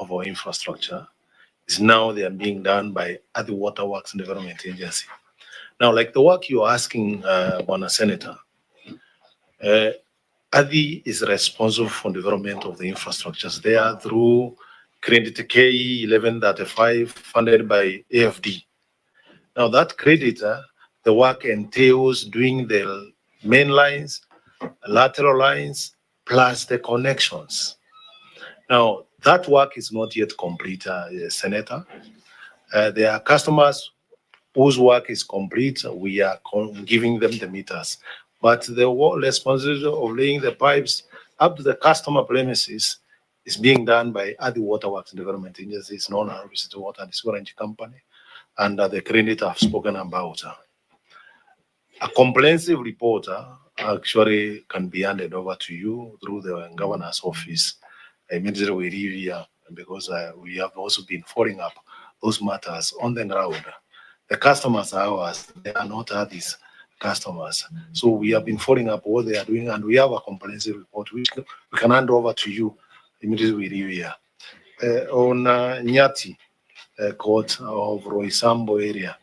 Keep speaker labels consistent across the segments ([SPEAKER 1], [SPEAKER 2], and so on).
[SPEAKER 1] of our infrastructure is now they are being done by Adi Waterworks and Development Agency. Now, like the work you're asking, Bwana Senator, Adi is responsible for development of the infrastructures there through Credit K 1135 funded by AFD. Now that credit, the work entails doing the main lines, lateral lines, plus the connections. Now that work is not yet complete, Senator. There are customers whose work is complete. We are giving them the meters. But the responsibility of laying the pipes up to the customer premises is being done by Adi Waterworks Development Agencies, known as City Water and Sewerage Company, and the credit I've spoken about. A comprehensive report actually can be handed over to you through the governor's office. Immediately we leave here because we have also been following up those matters on the ground. The customers are ours, they are not Adi's customers. So we have been following up what they are doing, and we have a comprehensive report which we can hand over to you immediately we leave here. On Nyati court of Roysambo area.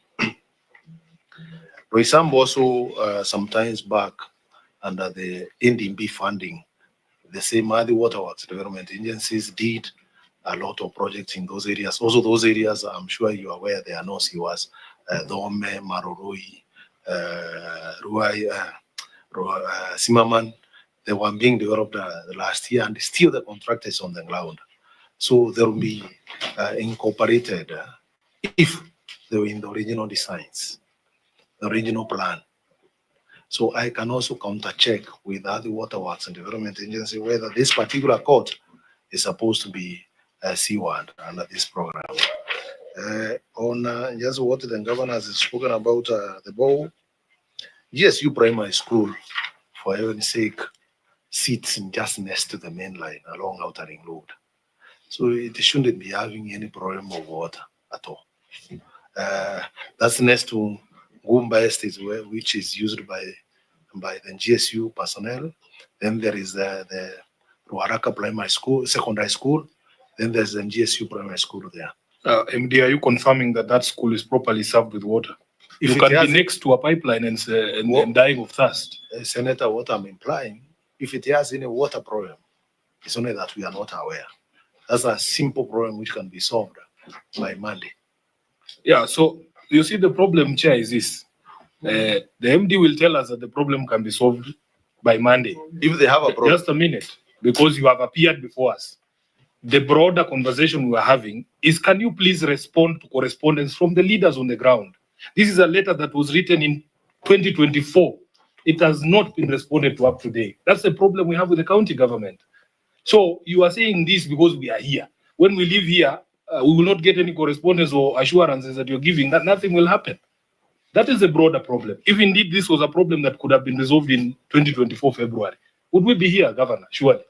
[SPEAKER 1] Roysambo also sometimes back under the NDB funding, the same Adi Waterworks Development Agencies did a lot of projects in those areas. Also those areas, I'm sure you are aware, there are no CWAS, Dome, Maroroi, Ruai, Simaman, they were being developed last year, and still the contract is on the ground. So they will be incorporated if they were in the original designs, the original plan. So I can also counter check with Adi Waterworks and Development Agency whether this particular court is supposed to be C1 under this program. On just what the governor has spoken about the ball, GSU Primary School, for heaven's sake, sits just next to the main line along Outer Ring Road. So it shouldn't be having any problem of water at all. That's next to Goomba Estate, which is used by the GSU personnel. Then there is the Ruaraka Primary School, Secondary School. Then there's the GSU Primary School there.
[SPEAKER 2] MD, are you confirming that that school is properly served with water? If you can be next to a pipeline and dying of thirst.
[SPEAKER 1] Senator, what I'm implying, if it has any water problem, it's only that we are not aware. That's a simple problem which can be solved by Monday.
[SPEAKER 2] Yeah, so you see the problem, Chair, is this. The MD will tell us that the problem can be solved by Monday.
[SPEAKER 1] If they have a problem.
[SPEAKER 2] Just a minute, because you have appeared before us. The broader conversation we are having is, can you please respond to correspondence from the leaders on the ground? This is a letter that was written in 2024. It has not been responded to up to date. That's the problem we have with the county government. So you are saying this because we are here. When we leave here, we will not get any correspondence or assurances that you're giving, that nothing will happen. That is a broader problem. If indeed this was a problem that could have been resolved in 2024 February, would we be here, Governor? Surely.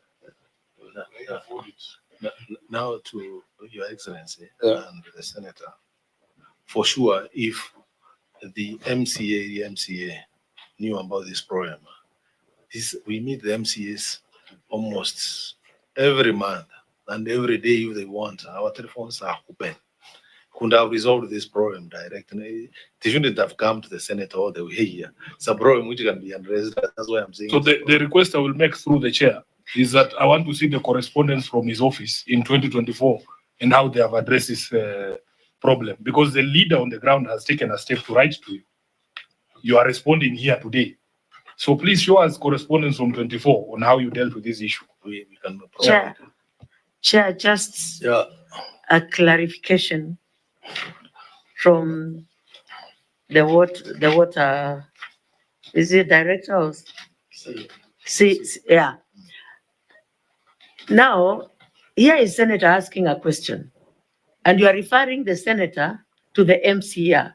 [SPEAKER 1] Now to Your Excellency and the Senator, for sure, if the MCA knew about this problem, we meet the MCAs almost every month and every day if they want. Our telephones are open. Could have resolved this problem directly. They shouldn't have come to the Senate all the way here. It's a problem which can be addressed. That's why I'm saying.
[SPEAKER 2] So the request I will make through the chair is that I want to see the correspondence from his office in 2024 and how they have addressed this problem. Because the leader on the ground has taken a step to write to you. You are responding here today. So please show us correspondence from 24 on how you dealt with this issue.
[SPEAKER 1] We can
[SPEAKER 3] Chair, just a clarification from the water, is it director or yeah. Now, here is Senator asking a question, and you are referring the Senator to the MCA.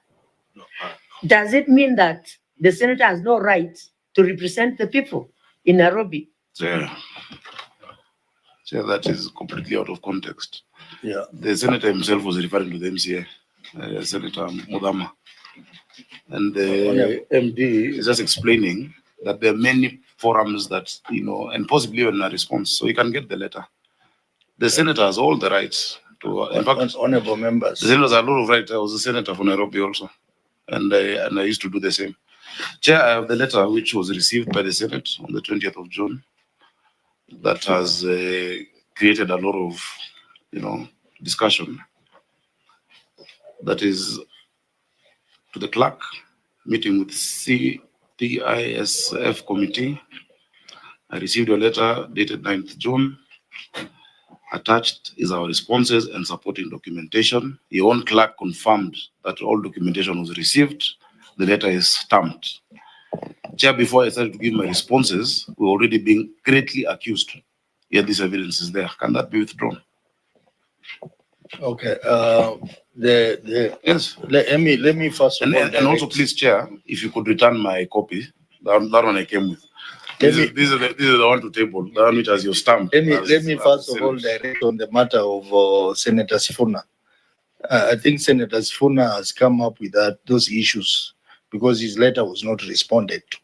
[SPEAKER 3] Does it mean that the Senator has no right to represent the people in Nairobi?
[SPEAKER 4] Yeah, that is completely out of context.
[SPEAKER 1] Yeah.
[SPEAKER 4] The Senator himself was referring to the MCA, Senator Mudama. And the MD is just explaining that there are many forums that, and possibly even a response. So you can get the letter. The Senator has all the rights In fact,
[SPEAKER 5] Honorable members.
[SPEAKER 4] the senators are a lot of right. I was a senator for Nairobi also, and I used to do the same. Chair, I have the letter which was received by the Senate on the 20th of June that has created a lot of, discussion. That is to the clerk, meeting with CTISF committee. I received a letter dated 9th June. Attached is our responses and supporting documentation. Your own clerk confirmed that all documentation was received. The letter is stamped. Chair, before I started to give my responses, we're already being greatly accused. Yet this evidence is there. Can that be withdrawn?
[SPEAKER 5] Okay,
[SPEAKER 4] Yes.
[SPEAKER 5] let me first of all.
[SPEAKER 4] And also, please, Chair, if you could return my copy, that one I came with.
[SPEAKER 5] Let
[SPEAKER 4] This is the one to table, the one which has your stamp.
[SPEAKER 5] Let me first of all direct on the matter of Senator Sifuna. I think Senator Sifuna has come up with those issues because his letter was not responded to.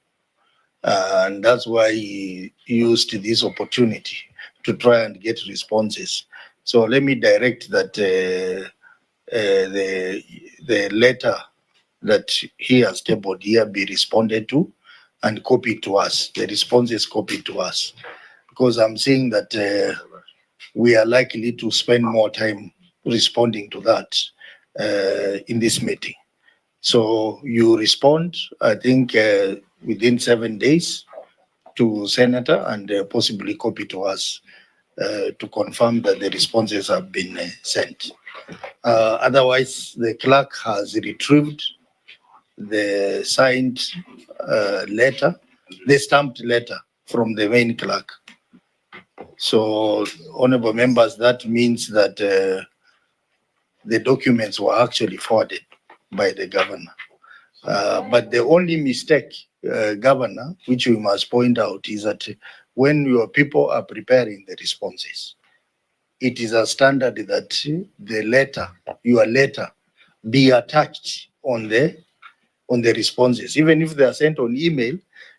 [SPEAKER 5] And that's why he used this opportunity to try and get responses. So let me direct that the letter that he has tabled here be responded to and copied to us. The response is copied to us, because I'm seeing that we are likely to spend more time responding to that in this meeting. So you respond, I think, within 7 days to Senator and possibly copy to us to confirm that the responses have been sent. Otherwise, the clerk has retrieved the signed letter, the stamped letter from the main clerk. So, honorable members, that means that the documents were actually forwarded by the governor. But the only mistake, Governor, which we must point out, is that when your people are preparing the responses, it is a standard that the letter, your letter, be attached on the responses. Even if they are sent on email,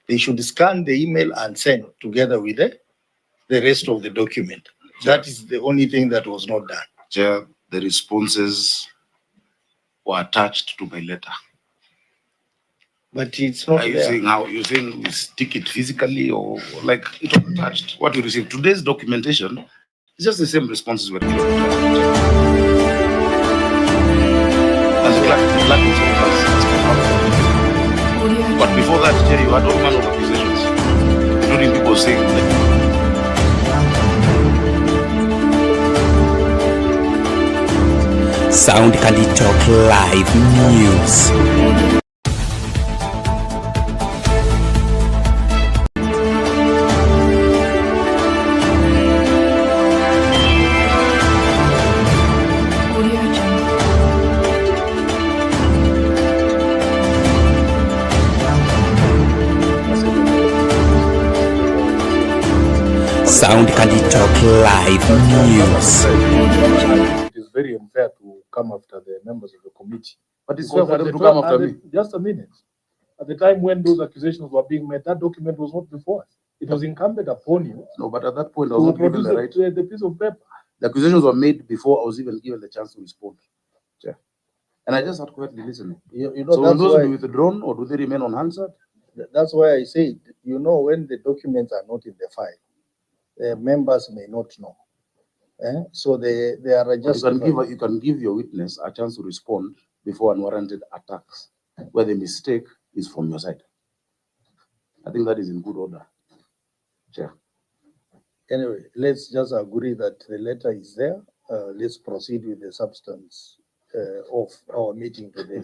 [SPEAKER 5] they should scan the email and send together with the rest of the document. That is the only thing that was not done.
[SPEAKER 4] Chair, the responses were attached to my letter.
[SPEAKER 5] But it's not
[SPEAKER 4] Are you
[SPEAKER 5] there.
[SPEAKER 4] saying how you saying we stick it physically or like it was attached? What you received today's documentation is just the same responses were given. As the clerk is but before that, Chair, you had all manner of accusations, including people saying like,
[SPEAKER 6] Sound Candy Talk Live News. Sound Candy Talk Live News.
[SPEAKER 2] It is very unfair to come after the members of the committee.
[SPEAKER 4] but it's
[SPEAKER 2] Because
[SPEAKER 4] fair for
[SPEAKER 2] at
[SPEAKER 4] them
[SPEAKER 2] the
[SPEAKER 4] to come
[SPEAKER 2] time-
[SPEAKER 4] after
[SPEAKER 2] at
[SPEAKER 4] me.
[SPEAKER 2] the- Just a minute. At the time when those accusations were being made, that document was not before us. It was incumbent upon you
[SPEAKER 4] No, but at that point, I was
[SPEAKER 2] to
[SPEAKER 4] not given
[SPEAKER 2] produce
[SPEAKER 4] the right.
[SPEAKER 2] the piece of paper.
[SPEAKER 4] The accusations were made before I was even given the chance to respond. Chair. And I just had quietly listened.
[SPEAKER 5] You know,
[SPEAKER 4] So will
[SPEAKER 5] that's
[SPEAKER 4] those
[SPEAKER 5] why,
[SPEAKER 4] be withdrawn or do they remain unanswered?
[SPEAKER 5] that's why I said, when the documents are not in the file, the members may not know. So they are
[SPEAKER 4] But
[SPEAKER 5] just.
[SPEAKER 4] you can give your witness a chance to respond before unwarranted attacks, where the mistake is from your side. I think that is in good order. Chair.
[SPEAKER 5] Anyway, let's just agree that the letter is there. Let's proceed with the substance of our meeting today,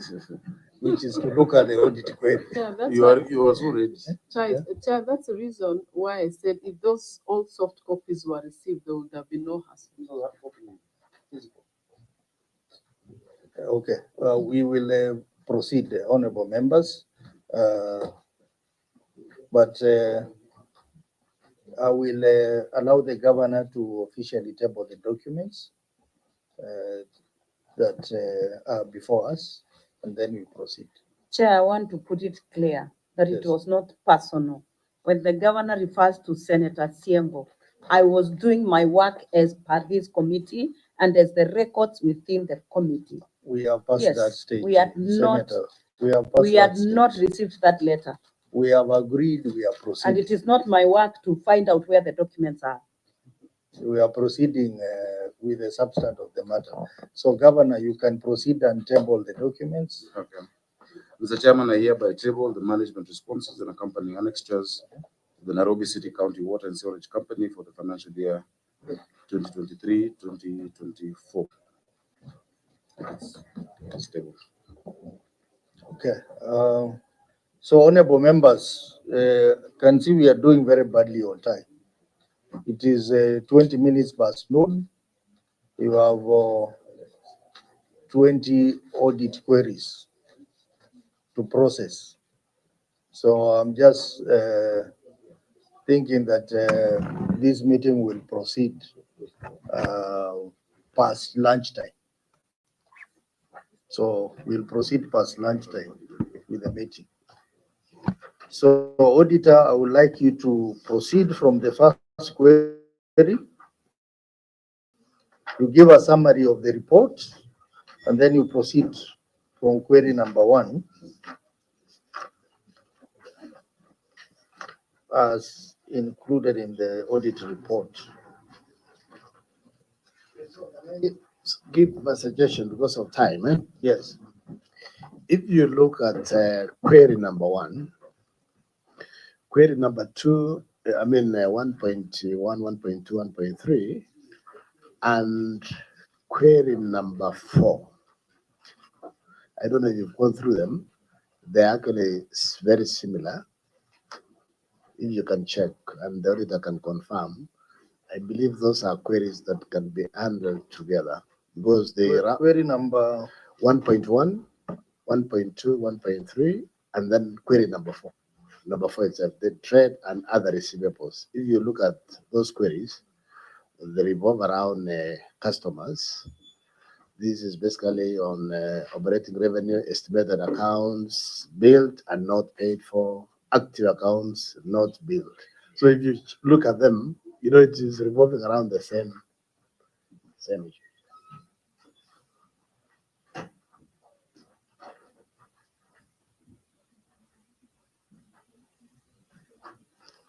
[SPEAKER 5] which is to look at the audit query.
[SPEAKER 7] Yeah, that's
[SPEAKER 4] You are so ready.
[SPEAKER 7] Chair, that's the reason why I said if those all soft copies were received, there would have been no hassle.
[SPEAKER 5] Okay, we will proceed, honorable members. But I will allow the governor to officially table the documents that are before us, and then we proceed.
[SPEAKER 3] Chair, I want to put it clear that it
[SPEAKER 5] Yes.
[SPEAKER 3] was not personal. When the governor refers to Senator Siembo, I was doing my work as per this committee
[SPEAKER 8] and as the records within the committee.
[SPEAKER 5] We have passed
[SPEAKER 8] Yes,
[SPEAKER 5] that stage.
[SPEAKER 8] we had not-
[SPEAKER 5] Senator, we have passed
[SPEAKER 8] We had
[SPEAKER 5] that stage.
[SPEAKER 8] not received that letter,
[SPEAKER 5] We have agreed, we are
[SPEAKER 8] and
[SPEAKER 5] proceeding.
[SPEAKER 8] it is not my work to find out where the documents are.
[SPEAKER 5] We are proceeding with the substance of the matter. So Governor, you can proceed and table the documents.
[SPEAKER 4] Okay. Mr. Chairman, I hereby table the management responses and accompanying annexures to the Nairobi City County Water and Sewerage Company for the financial year 2023-2024. It's tabled.
[SPEAKER 5] Okay. So honorable members, can see we are doing very badly on time. It is 20 minutes past noon. You have 20 audit queries to process. So I'm just thinking that this meeting will proceed past lunchtime. So we'll proceed past lunchtime with the meeting. So Auditor, I would like you to proceed from the first query. You give a summary of the report, and then you proceed from query number 1 as included in the audit report.
[SPEAKER 9] Give a suggestion because of time.
[SPEAKER 5] Yes.
[SPEAKER 9] If you look at query number 1, query number 2, 1.1, 1.2, 1.3, and query number 4. I don't know if you've gone through them. They're actually very similar. If you can check and the auditor can confirm, I believe those are queries that can be handled together because they are
[SPEAKER 5] Query number
[SPEAKER 9] 1.1, 1.2, 1.3, and then query number 4. Number 4 itself, the trade and other receivables. If you look at those queries, they revolve around customers. This is basically on operating revenue, estimated accounts, billed and not paid for, active accounts not billed. So if you look at them, it is revolving around the same issue.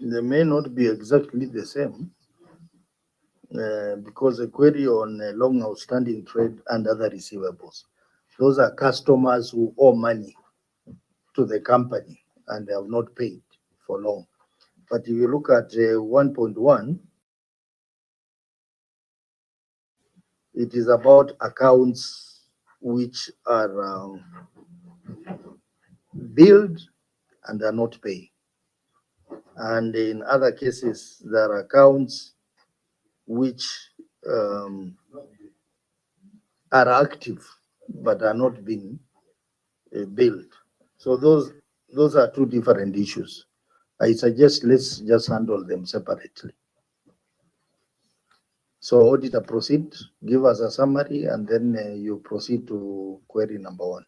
[SPEAKER 5] they may not be exactly the same because a query on long outstanding trade and other receivables, those are customers who owe money to the company and they have not paid for long. But if you look at 1.1, it is about accounts which are billed and are not paid. And in other cases, there are accounts which are active but are not being billed. So those are two different issues. I suggest let's just handle them separately. So Auditor, proceed, give us a summary, and then you proceed to query number 1.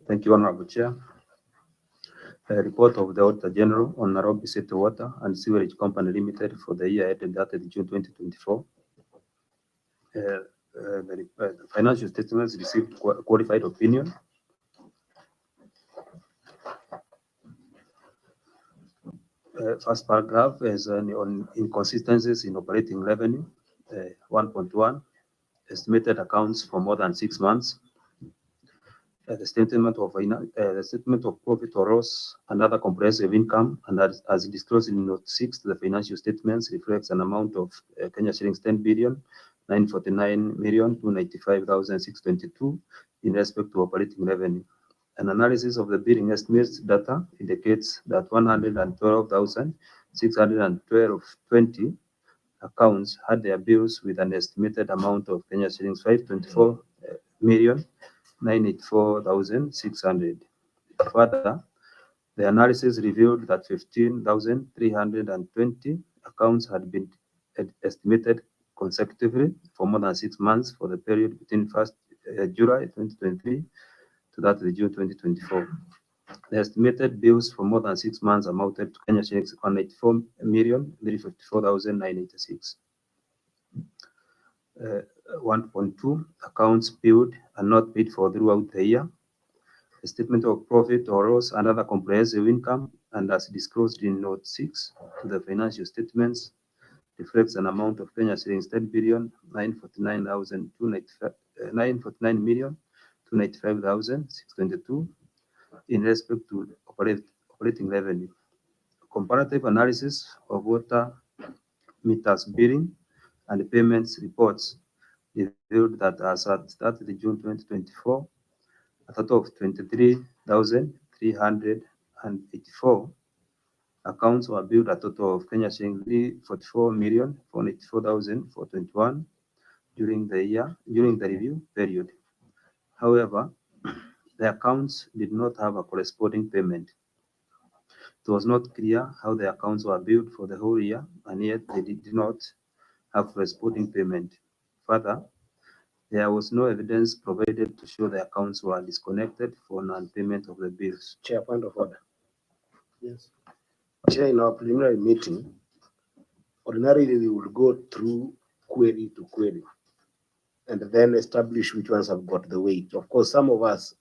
[SPEAKER 10] Thank you, Honorable Chair. A report of the Auditor General on Nairobi City Water and Sewerage Company Limited for the year ended 30 June 2024. The financial statements received qualified opinion. First paragraph is on inconsistencies in operating revenue. 1.1, estimated accounts for more than 6 months. The statement of profit or loss and other comprehensive income, and as disclosed in note 6 to the financial statements, reflects an amount of Kenya shillings 10,949,295,622 in respect to operating revenue. An analysis of the billing estimates data indicates that 112,612.20 accounts had their bills with an estimated amount of Kenya shillings 524,984,600. Further, the analysis revealed that 15,320 accounts had been estimated consecutively for more than 6 months for the period between 1st July 2023 to that of June 2024. The estimated bills for more than 6 months amounted to Kenya shillings 194,354,986. 1.2 accounts billed and not paid for throughout the year. A statement of profit or loss and other comprehensive income, and as disclosed in Note 6 to the financial statements, reflects an amount of Kenya shillings 10,949,295,622 in respect to operating revenue. Comparative analysis of water meters billing and payments reports revealed that as at 30 June 2024, a total of 23,384 accounts were billed a total of Kenya shillings 344,484,421 during the review period. However, the accounts did not have a corresponding payment. It was not clear how the accounts were billed for the whole year, and yet they did not have corresponding payment. Further, there was no evidence provided to show the accounts were disconnected for non-payment of the bills.
[SPEAKER 9] Chair, point of order. Yes. Chair, in our preliminary meeting, ordinarily we will go through query to query and then establish which ones have got the weight. Of course, some of us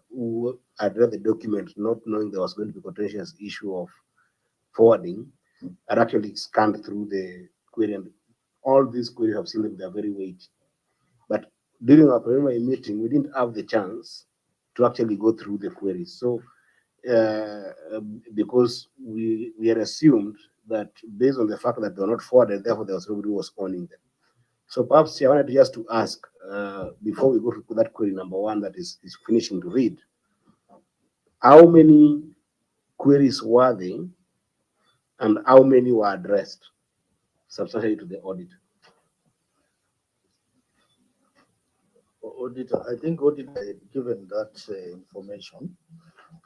[SPEAKER 9] who had read the document not knowing there was going to be contentious issue of forwarding had actually scanned through the query, and all these queries have seen that they are very weighty. But during our preliminary meeting, we didn't have the chance to actually go through the queries. So because we had assumed that based on the fact that they were not forwarded, therefore there was nobody who was owning them. So perhaps I wanted just to ask, before we go to that query number one that is finishing to read, how many queries were there and how many were addressed substantially to the auditor?
[SPEAKER 5] Auditor, I think auditor had given that information.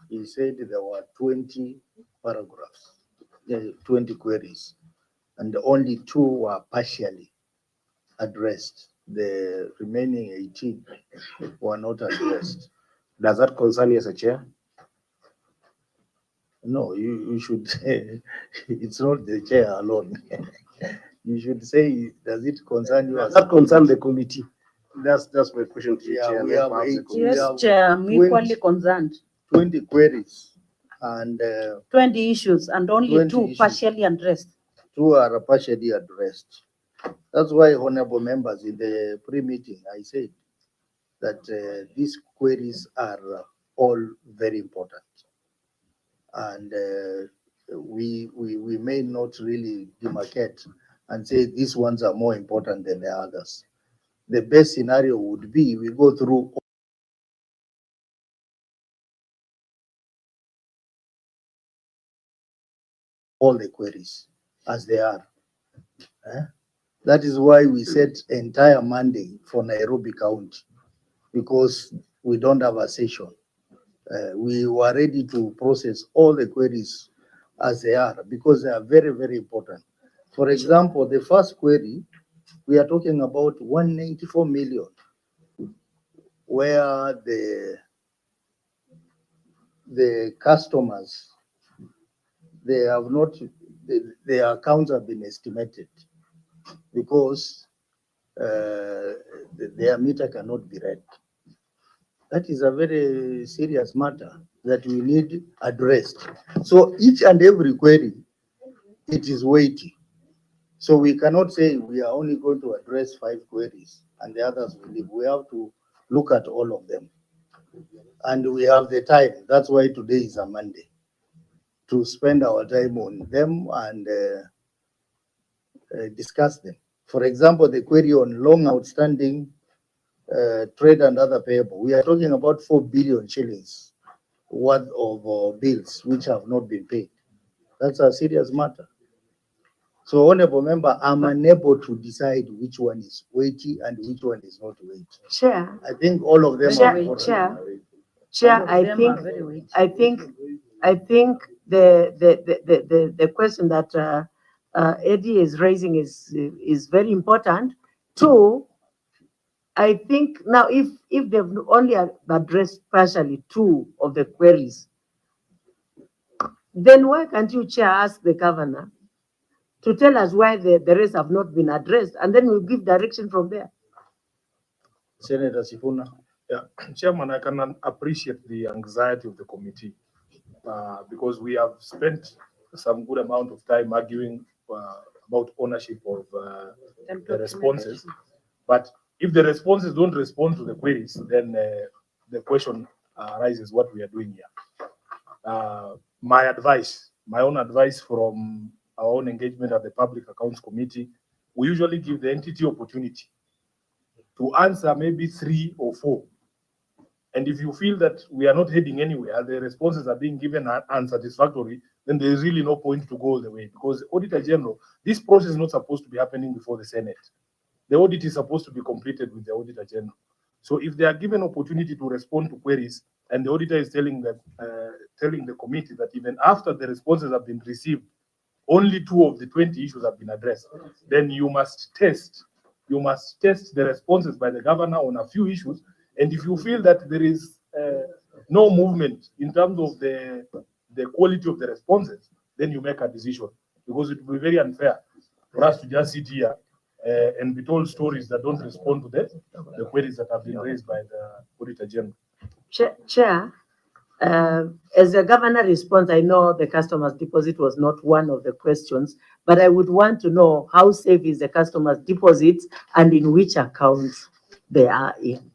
[SPEAKER 5] He said there were 20 paragraphs, 20 queries, and only 2 were partially addressed. The remaining 18 were not addressed.
[SPEAKER 9] Does that concern you as a chair?
[SPEAKER 5] No, you should say it's not the chair alone. You should say, does it concern you?
[SPEAKER 9] Does that concern the committee? That's my question to you,
[SPEAKER 5] Yeah,
[SPEAKER 9] Chair.
[SPEAKER 5] we
[SPEAKER 9] Then
[SPEAKER 5] have
[SPEAKER 9] perhaps the
[SPEAKER 5] 18.
[SPEAKER 9] committee.
[SPEAKER 8] Yes,
[SPEAKER 5] have
[SPEAKER 8] Chair, I'm
[SPEAKER 5] 20.
[SPEAKER 8] equally concerned.
[SPEAKER 5] 20 queries and
[SPEAKER 8] 20 issues and only
[SPEAKER 5] 20
[SPEAKER 8] 2
[SPEAKER 5] issues.
[SPEAKER 8] partially addressed.
[SPEAKER 5] 2 are partially addressed. That's why, honorable members, in the pre-meeting, I said that these queries are all very important. And we may not really demarcate and say these ones are more important than the others. The best scenario would be we go through all the queries as they are. That is why we set entire Monday for Nairobi County, because we don't have a session. We were ready to process all the queries as they are, because they are very, very important. For example, the first query, we are talking about 194 million, where the customers, they have not, their accounts have been estimated because their meter cannot be read. That is a very serious matter that we need addressed. So each and every query, it is weighty. So we cannot say we are only going to address 5 queries and the others will leave. We have to look at all of them. And we have the time. That's why today is a Monday, to spend our time on them and discuss them. For example, the query on long outstanding trade and other payable. We are talking about 4 billion shillings worth of bills which have not been paid. That's a serious matter. So, honorable member, I'm unable to decide which one is weighty and which one is not weighty.
[SPEAKER 3] Chair,
[SPEAKER 5] I think all of them
[SPEAKER 3] Chair,
[SPEAKER 5] are important.
[SPEAKER 3] Chair,
[SPEAKER 8] All of them are very weighty.
[SPEAKER 3] I think the question that Eddie is raising is very important. 2, I think now if they've only addressed partially 2 of the queries, Then why can't you, Chair, ask the governor to tell us why the rest have not been addressed, and then we'll give direction from there?
[SPEAKER 5] Senator Sifuna.
[SPEAKER 2] Yeah, Chairman, I can appreciate the anxiety of the committee because we have spent some good amount of time arguing about ownership of the responses. But if the responses don't respond to the queries, then the question arises what we are doing here. My advice, my own advice from our own engagement at the Public Accounts Committee, we usually give the entity opportunity to answer maybe 3 or 4. And if you feel that we are not heading anywhere, the responses are being given unsatisfactory, then there is really no point to go all the way, because Auditor General, this process is not supposed to be happening before the Senate. The audit is supposed to be completed with the Auditor General. So if they are given opportunity to respond to queries, and the auditor is telling that telling the committee that even after the responses have been received, only 2 of the 20 issues have been addressed, then you must test the responses by the governor on a few issues. And if you feel that there is no movement in terms of the quality of the responses, then you make a decision, because it will be very unfair for us to just sit here and be told stories that don't respond to the queries that have been raised by the Auditor General.
[SPEAKER 3] Chair, as the governor responds, I know the customer's deposit was not one of the questions, but I would want to know how safe is the customer's deposits and in which accounts they are in.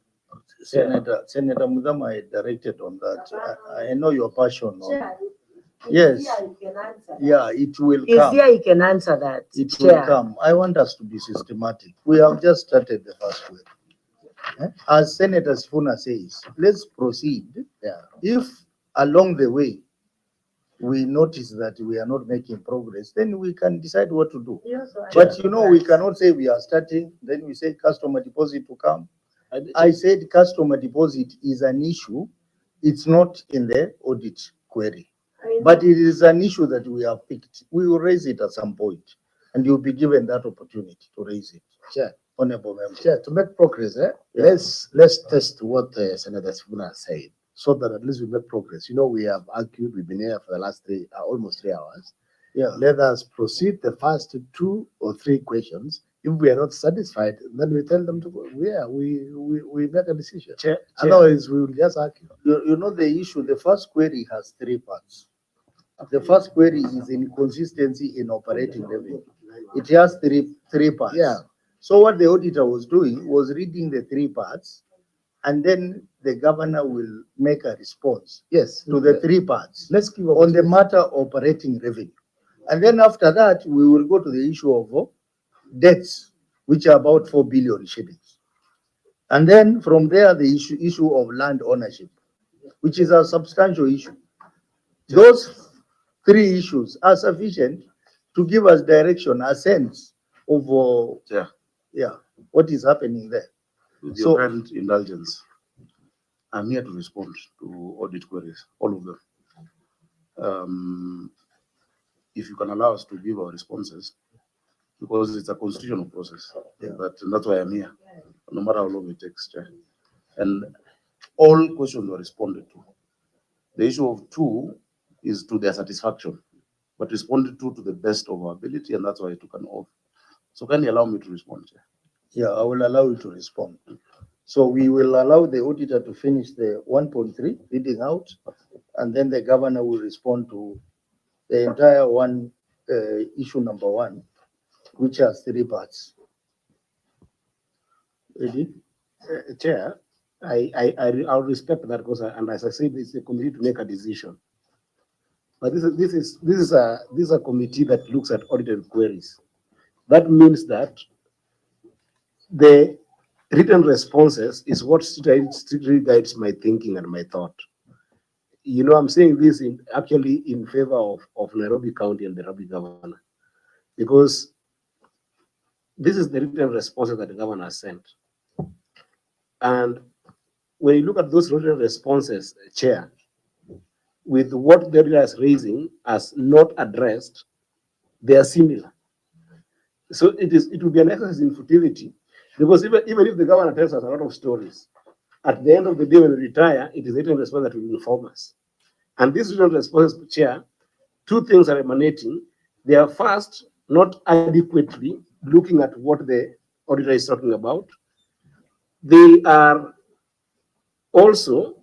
[SPEAKER 5] Senator Mudama, I directed on that. I know your passion on. Yes. Yeah, it will
[SPEAKER 3] Is
[SPEAKER 5] come.
[SPEAKER 3] here he can answer that.
[SPEAKER 5] It
[SPEAKER 3] Chair.
[SPEAKER 5] will come. I want us to be systematic. We have just started the first way. As Senator Sifuna says, let's proceed. Yeah. If along the way we notice that we are not making progress, then we can decide what to do.
[SPEAKER 3] Yes,
[SPEAKER 5] But you know, we cannot say we are starting, then we say customer deposit to come. I said customer deposit is an issue. It's not in the audit query, but it is an issue that we have picked. We will raise it at some point, and you'll be given that opportunity to raise it.
[SPEAKER 9] Chair,
[SPEAKER 5] Honorable Member.
[SPEAKER 9] Chair, to make progress,
[SPEAKER 5] Yeah.
[SPEAKER 9] let's test what Senator Sifuna said, so that at least we make progress. You know, we have argued, we've been here for the last almost 3 hours.
[SPEAKER 5] Yeah.
[SPEAKER 9] Let us proceed the first 2 or 3 questions. If we are not satisfied, then we tell them to go. Yeah, we make a decision.
[SPEAKER 5] Chair,
[SPEAKER 9] Otherwise, we will just argue.
[SPEAKER 5] you know the issue, the first query has 3 parts. The first query is inconsistency in operating revenue. It has three parts.
[SPEAKER 9] Yeah.
[SPEAKER 5] So what the auditor was doing was reading the 3 parts, and then the governor will make a response
[SPEAKER 9] Yes.
[SPEAKER 5] to the 3 parts
[SPEAKER 9] Let's give
[SPEAKER 5] on the matter of operating revenue. And then after that, we will go to the issue of debts, which are about 4 billion shillings. And then from there, the issue of land ownership, which is a substantial issue. Those 3 issues are sufficient to give us direction, a sense of what is happening there.
[SPEAKER 4] With
[SPEAKER 5] So-
[SPEAKER 4] your kind indulgence, I'm here to respond to audit queries, all of them. If you can allow us to give our responses, because it's a constitutional process, that's why I'm here, no matter how long it takes, Chair. And all questions were responded to. The issue of 2 is to their satisfaction, but responded to the best of our ability, and that's why I took an oath. So can you allow me to respond, Chair?
[SPEAKER 5] Yeah, I will allow you to respond. So we will allow the auditor to finish the 1.3 reading out, and then the governor will respond to the entire issue number 1, which has 3 parts. Ready?
[SPEAKER 9] Chair, I'll respect that, because and as I said, it's a committee to make a decision. But this is a committee that looks at audited queries. That means that the written responses is what strictly guides my thinking and my thought. You know, I'm saying this actually in favor of Nairobi County and the Nairobi governor, because this is the written responses that the governor has sent. And when you look at those written responses, Chair, with what the auditor is raising as not addressed, they are similar. So it will be an exercise in futility, because even if the governor tells us a lot of stories, at the end of the day when we retire, it is written response that will inform us. And this written response, Chair, two things are emanating. They are first, not adequately looking at what the auditor is talking about. They are also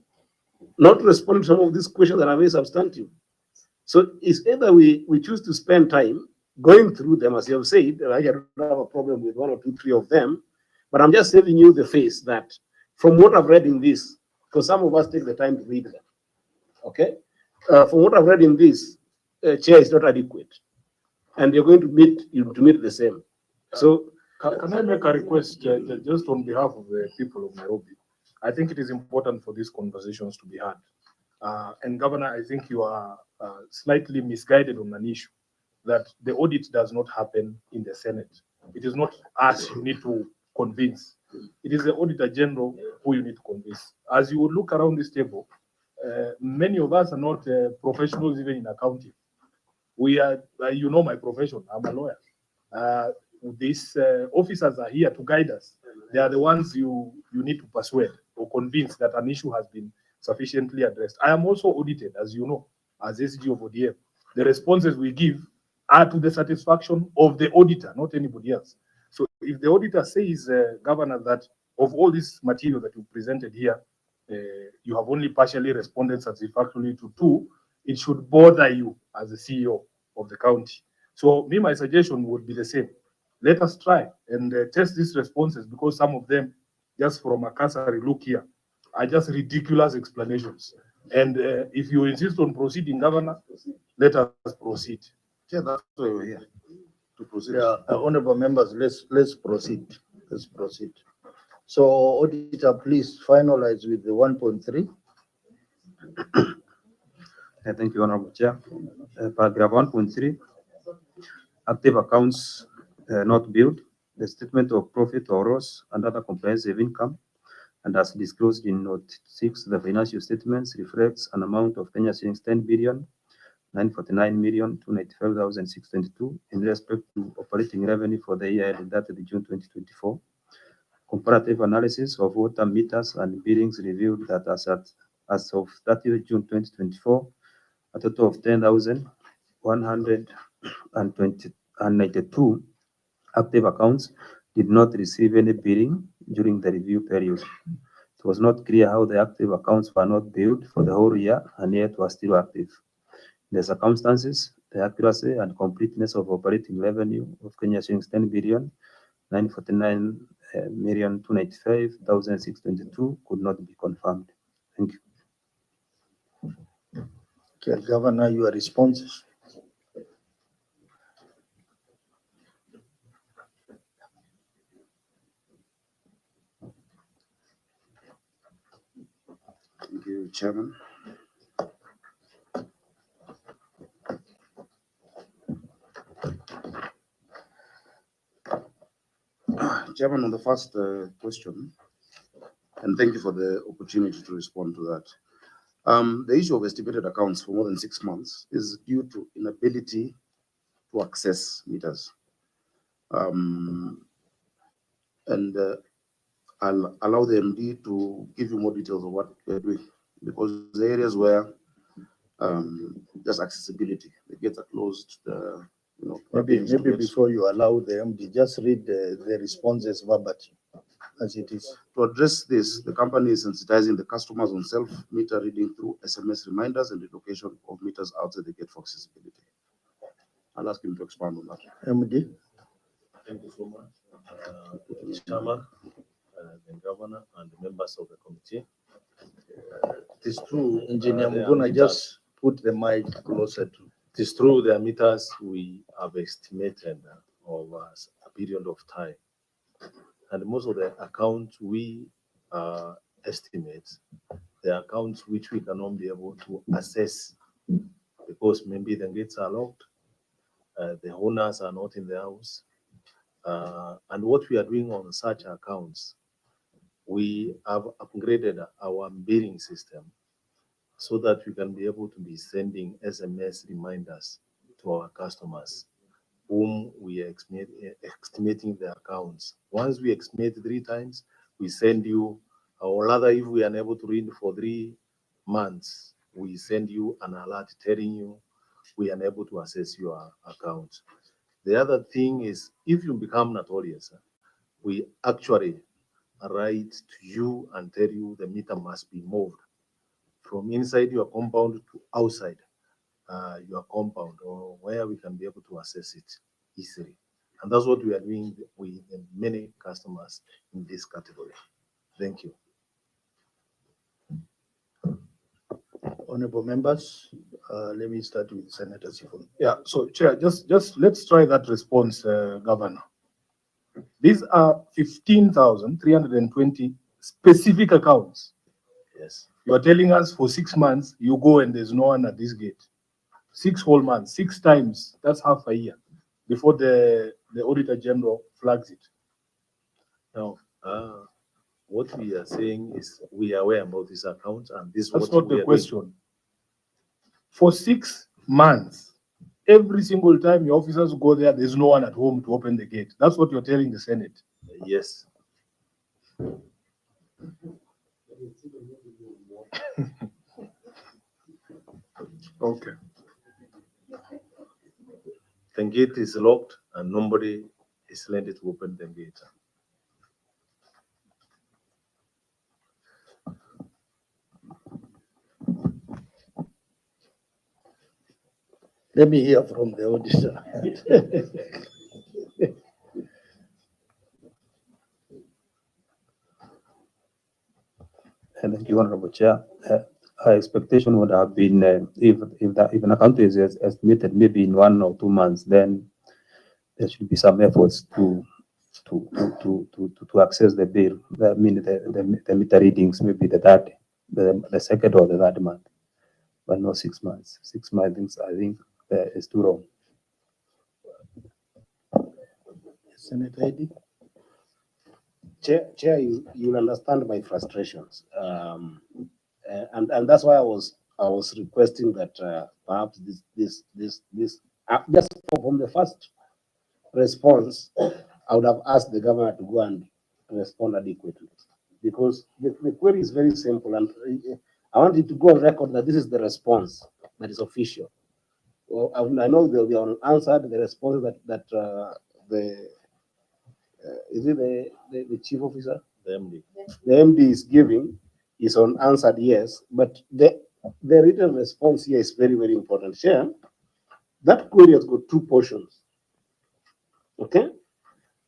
[SPEAKER 9] not responding to some of these questions that are very substantive. So it's either we choose to spend time going through them, as you have said. I don't have a problem with one or two, three of them, but I'm just saving you the face that from what I've read in this, because some of us take the time to read them, okay? From what I've read in this, chair is not adequate, and you're going to meet the same. So
[SPEAKER 2] Can I make a request, just on behalf of the people of Nairobi? I think it is important for these conversations to be had. And Governor, I think you are slightly misguided on an issue that the audit does not happen in the Senate. It is not us you need to convince. It is the Auditor General who you need to convince. As you would look around this table, many of us are not professionals even in accounting. We are, you know my profession, I'm a lawyer. These officers are here to guide us. They are the ones you need to persuade or convince that an issue has been sufficiently addressed. I am also audited, as you know, as SG of ODM. The responses we give are to the satisfaction of the auditor, not anybody else. So if the auditor says, Governor, that of all this material that you presented here, you have only partially responded satisfactorily to two, it should bother you as the CEO of the county. So me, my suggestion would be the same. Let us try and test these responses, because some of them, just from a cursory look here, are just ridiculous explanations. And if you insist on proceeding, Governor, let us proceed.
[SPEAKER 4] Yeah, that's why we're here, to proceed.
[SPEAKER 5] Yeah, honorable members, let's proceed. Let's proceed. So auditor, please finalize with the 1.3.
[SPEAKER 10] Thank you, Honorable Chair. Paragraph 1.3, active accounts not billed, the statement of profit or loss and other comprehensive income, and as disclosed in note 6, the financial statements reflects an amount of Kenya shillings 10 billion 949,295,622 in respect to operating revenue for the year ended 30 June 2024. Comparative analysis of water meters and billings revealed that as of 30 June 2024, a total of 10,192 active accounts did not receive any billing during the review period. It was not clear how the active accounts were not billed for the whole year and yet were still active. In the circumstances, the accuracy and completeness of operating revenue of Kenya shillings 10 billion 949,295,622 could not be confirmed. Thank you.
[SPEAKER 5] Okay, Governor, your responses.
[SPEAKER 4] Thank you, Chairman. Chairman, on the first question, and thank you for the opportunity to respond to that. The issue of estimated accounts for more than 6 months is due to inability to access meters. I'll allow the MD to give you more details of what we're doing, because the areas where just accessibility, the gates are closed,
[SPEAKER 5] Maybe before you allow the MD, just read the responses verbatim as it is.
[SPEAKER 4] To address this, the company is sensitizing the customers on self-meter reading through SMS reminders and the location of meters outside the gate for accessibility. I'll ask him to expand on that.
[SPEAKER 5] MD.
[SPEAKER 1] Thank you so much, Chairman, the Governor, and the members of the committee.
[SPEAKER 5] It is true, Engineer Muguna, just put the mic closer to.
[SPEAKER 1] It is true, the meters we have estimated over a period of time. And most of the accounts we estimate, the accounts which we cannot be able to assess because maybe the gates are locked, the owners are not in the house. And what we are doing on such accounts, we have upgraded our billing system so that we can be able to be sending SMS reminders to our customers whom we are estimating the accounts. Once we estimate 3 times, we send you, or rather if we are unable to read for 3 months, we send you an alert telling you we are unable to access your account. The other thing is, if you become notorious, we actually write to you and tell you the meter must be moved from inside your compound to outside your compound, or where we can be able to access it easily. And that's what we are doing with many customers in this category. Thank you.
[SPEAKER 5] Honorable members, let me start with Senator Sifun.
[SPEAKER 2] Yeah, so Chair, just let's try that response, Governor. These are 15,320 specific accounts.
[SPEAKER 1] Yes.
[SPEAKER 2] You are telling us for 6 months, you go and there's no one at this gate. 6 whole months, 6 times, that's half a year before the Auditor General flags it.
[SPEAKER 1] Now, what we are saying is we are aware about this account, and this is
[SPEAKER 2] That's
[SPEAKER 1] what
[SPEAKER 2] not
[SPEAKER 1] we
[SPEAKER 2] the
[SPEAKER 1] are
[SPEAKER 2] question. For 6 months, every single time your officers go there, there's no one at home to open the gate. That's what you're telling the Senate.
[SPEAKER 1] doing. Yes.
[SPEAKER 2] Okay.
[SPEAKER 1] The gate is locked and nobody is landed to open the gate.
[SPEAKER 5] Let me hear from the auditor.
[SPEAKER 10] Thank you, Honorable Chair. Our expectation would have been if an account is estimated maybe in 1 or 2 months, then there should be some efforts to access the bill. I mean the meter readings, maybe the second or the third month, but not 6 months. 6 months, I think, is too long.
[SPEAKER 5] Senator Eddy?
[SPEAKER 9] Chair, you'll understand my frustrations. And that's why I was requesting that perhaps this just from the first response, I would have asked the governor to go and respond adequately, because the query is very simple, and I want it to go on record that this is the response that is official. Well, I know they'll be unanswered. The response that is it the chief officer,
[SPEAKER 1] The MD.
[SPEAKER 9] the MD is giving is unanswered, yes, but the written response here is very, very important. Chair, that query has got 2 portions. Okay,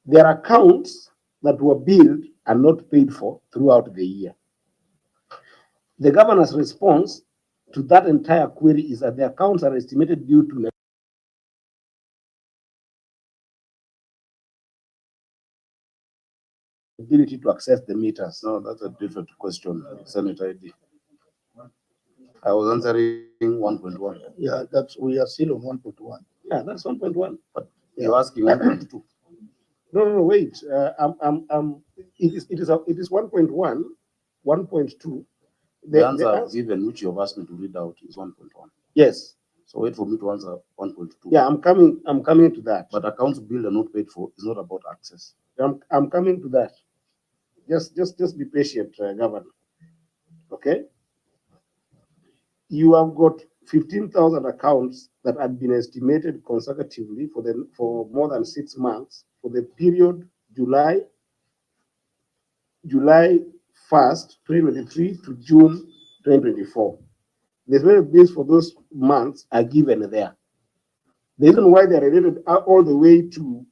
[SPEAKER 9] there are accounts that were billed and not paid for throughout the year. The governor's response to that entire query is that the accounts are estimated due to ability to access the meters.
[SPEAKER 4] No, that's a different question, Senator Eddy. I was answering 1.1.
[SPEAKER 5] Yeah, we are still on 1.1.
[SPEAKER 9] Yeah, that's 1.1.
[SPEAKER 4] But you're asking 1.2.
[SPEAKER 9] No, wait. It is 1.1, 1.2.
[SPEAKER 4] The answer I've given, which you've asked me to read out, is 1.1.
[SPEAKER 9] Yes.
[SPEAKER 4] So wait for me to answer 1.2.
[SPEAKER 9] Yeah, I'm coming to that.
[SPEAKER 4] But accounts billed and not paid for is not about access.
[SPEAKER 9] I'm coming to that. Just be patient, Governor. Okay. You have got 15,000 accounts that had been estimated consecutively for more than 6 months for the period July 1st, 2023 to June 2024. The estimated bills for those months are given there. The reason why they are related all the way to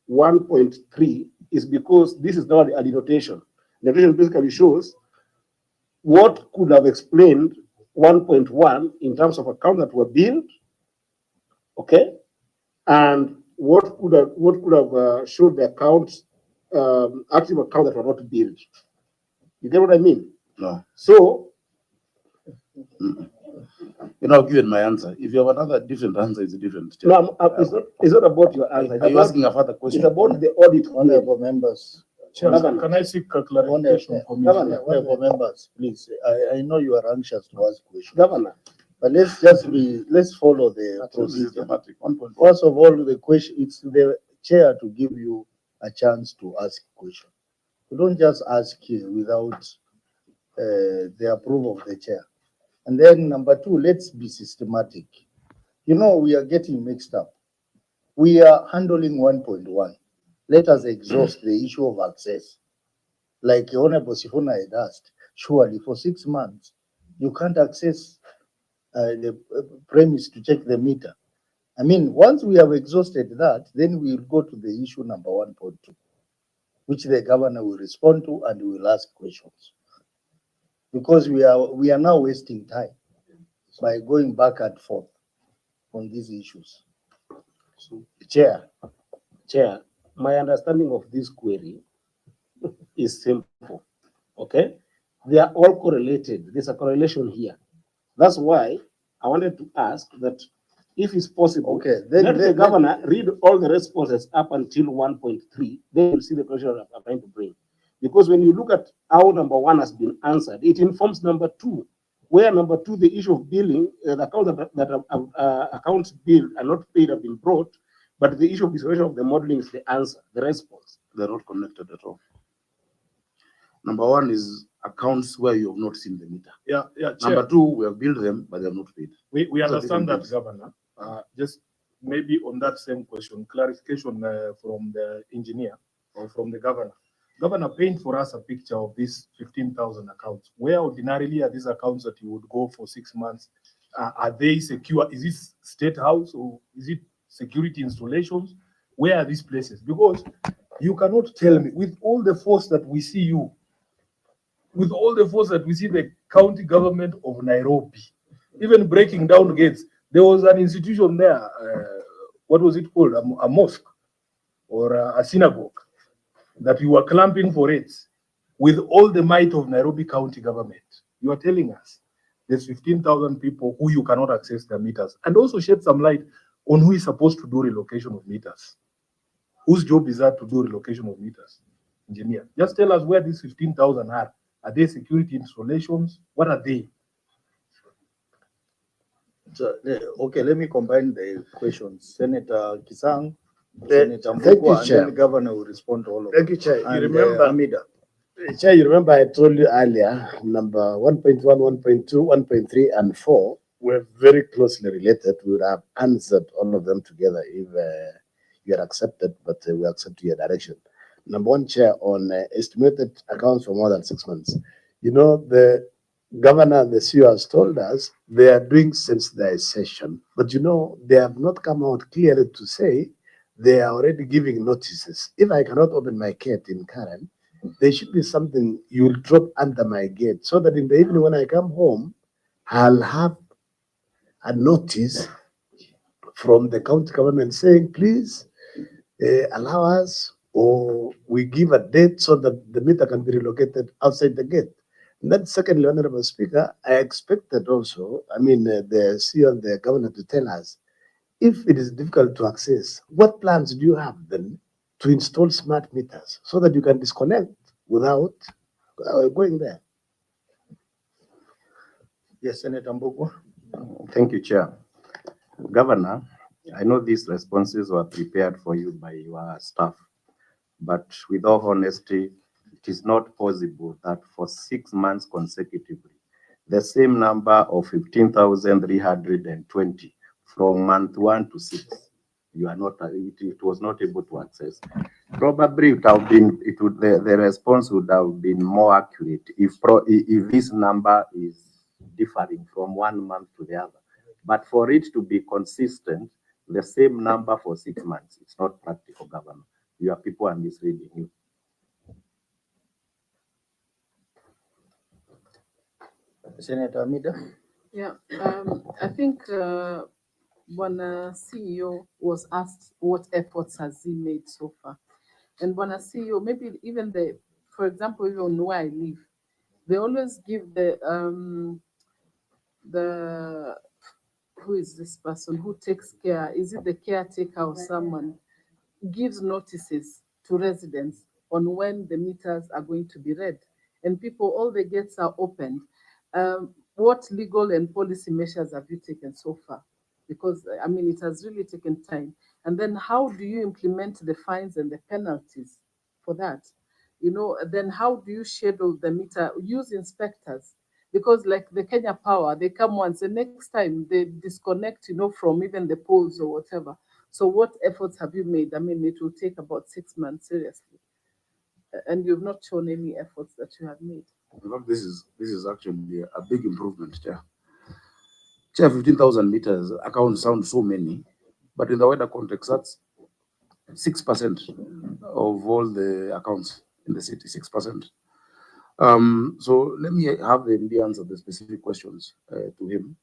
[SPEAKER 9] 1.3 is because this is not a denotation. The denotation basically shows what could have explained 1.1 in terms of accounts that were billed, okay, and what could have showed the accounts, active accounts that were not billed. You get what I mean?
[SPEAKER 4] No.
[SPEAKER 9] So,
[SPEAKER 4] You know, I've given my answer. If you have another different answer, it's different.
[SPEAKER 9] no, it's not about your answer.
[SPEAKER 4] Are you asking a further question?
[SPEAKER 9] It's about the audit.
[SPEAKER 5] Honorable members.
[SPEAKER 2] Chair,
[SPEAKER 9] Governor.
[SPEAKER 2] can I seek a clarification from you?
[SPEAKER 5] Honorable members, please. I know you are anxious to ask questions,
[SPEAKER 9] Governor.
[SPEAKER 5] but let's follow the
[SPEAKER 4] That's
[SPEAKER 5] procedure.
[SPEAKER 4] systematic. 1.1.
[SPEAKER 5] First of all, the question, it's the chair to give you a chance to ask question. You don't just ask without the approval of the chair. And then number 2, let's be systematic. You know, we are getting mixed up. We are handling 1.1. Let us exhaust the issue of access. Like Honorable Sifuna had asked, surely for 6 months, you can't access the premise to check the meter. I mean, once we have exhausted that, then we'll go to the issue number 1.2, which the governor will respond to and will ask questions. Because we are now wasting time by going back and forth on these issues.
[SPEAKER 9] Chair, Chair, my understanding of this query is simple, okay? They are all correlated. There's a correlation here. That's why I wanted to ask that if it's possible,
[SPEAKER 5] Okay,
[SPEAKER 9] let the governor read all the responses up until 1.3, then you'll see the question I'm trying to bring. Because when you look at how number 1 has been answered, it informs number 2, where number 2, the issue of billing, the account that accounts billed and not paid have been brought, but the issue of distribution of the modeling is the answer, the response.
[SPEAKER 4] They're not connected at all. Number 1 is accounts where you have not seen the meter.
[SPEAKER 2] Yeah,
[SPEAKER 4] Number 2, we have billed them, but they have not paid.
[SPEAKER 2] We
[SPEAKER 4] Those are
[SPEAKER 2] understand that,
[SPEAKER 4] different
[SPEAKER 2] Governor. Just maybe on that same question, clarification from the engineer or from the governor. Governor, paint for us a picture of these 15,000 accounts. Where ordinarily are these accounts that you would go for 6 months? Are they secure? Is this state house or is it security installations? Where are these places? Because you cannot tell me, with all the force that we see you, with all the force that we see the county government of Nairobi, even breaking down gates. There was an institution there, what was it called? A mosque or a synagogue that you were clamping for it with all the might of Nairobi County government. You are telling us there's 15,000 people who you cannot access their meters, and also shed some light on who is supposed to do relocation of meters. Whose job is that to do relocation of meters? Engineer, just tell us where these 15,000 are. Are they security installations? What are they?
[SPEAKER 5] So, okay, let me combine the questions. Senator Kisang,
[SPEAKER 9] Thank
[SPEAKER 5] Senator
[SPEAKER 9] you,
[SPEAKER 5] Mbugua, and
[SPEAKER 9] Chair.
[SPEAKER 5] then the governor will respond to all of
[SPEAKER 9] Thank
[SPEAKER 5] them.
[SPEAKER 9] you, Chair. You
[SPEAKER 5] And,
[SPEAKER 9] remember,
[SPEAKER 5] Amida.
[SPEAKER 9] Chair, you remember I told you earlier, number 1.1, 1.2, 1.3, and 4 were very closely related. We would have answered all of them together if you had accepted, but we accept your direction. Number 1, Chair, on estimated accounts for more than 6 months. You know, the governor and the CEO has told us they are doing since their session, but you know, they have not come out clearly to say they are already giving notices. If I cannot open my gate in Karen, there should be something you will drop under my gate so that in the evening when I come home, I'll have a notice from the county government saying, please allow us, or we give a date so that the meter can be relocated outside the gate. And then secondly, Honorable Speaker, I expected also, the CEO and the governor to tell us, if it is difficult to access, what plans do you have then to install smart meters so that you can disconnect without going there?
[SPEAKER 5] Yes, Senator Mbugua.
[SPEAKER 11] Thank you, Chair. Governor, I know these responses were prepared for you by your staff, but with all honesty, it is not possible that for 6 months consecutively, the same number of 15,320 from month 1 to 6, you are not, it was not able to access. Probably it have been, the response would have been more accurate if this number is differing from 1 month to the other. But for it to be consistent, the same number for 6 months, it's not practical, Governor. Your people are misleading you.
[SPEAKER 5] Senator Amida.
[SPEAKER 7] Yeah, I think Bwana CEO was asked what efforts has he made so far. And Bwana CEO, maybe even for example, even where I live, they always give the who is this person who takes care? Is it the caretaker or someone? Gives notices to residents on when the meters are going to be read, and people, all the gates are opened. What legal and policy measures have you taken so far? Because I mean, it has really taken time. And then how do you implement the fines and the penalties for that? You know, then how do you schedule the meter? Use inspectors. Because like the Kenya Power, they come once, the next time they disconnect, from even the poles or whatever. So what efforts have you made? I mean, it will take about 6 months, seriously. And you've not shown any efforts that you have made.
[SPEAKER 4] In fact, this is actually a big improvement, Chair. Chair, 15,000 meters accounts sound so many, but in the wider context, that's 6% of all the accounts in the city, 6%. So let me have the MD answer the specific questions to him.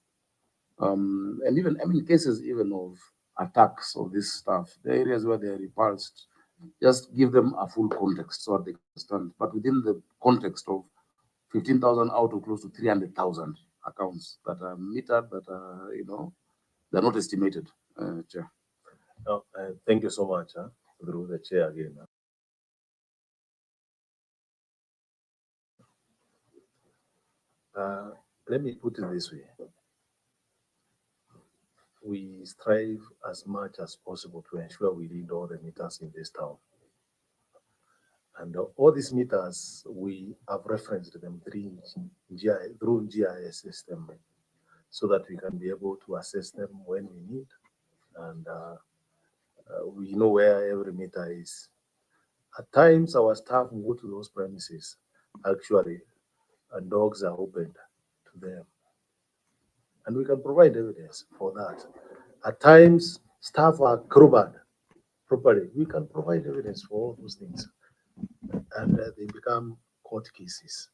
[SPEAKER 4] And even, cases even of attacks of this stuff, the areas where they are repulsed, just give them a full context so that they understand. But within the context of 15,000 out of close to 300,000 accounts that are metered, that are, they're not estimated, Chair.
[SPEAKER 1] Thank you so much, through the chair again. Let me put it this way. We strive as much as possible to ensure we read all the meters in this town. And all these meters, we have referenced them through GIS system so that we can be able to assess them when we need. And we know where every meter is. At times, our staff will go to those premises, actually, and dogs are opened to them. And we can provide evidence for that. At times, staff are crowbarred properly. We can provide evidence for all those things. And they become court cases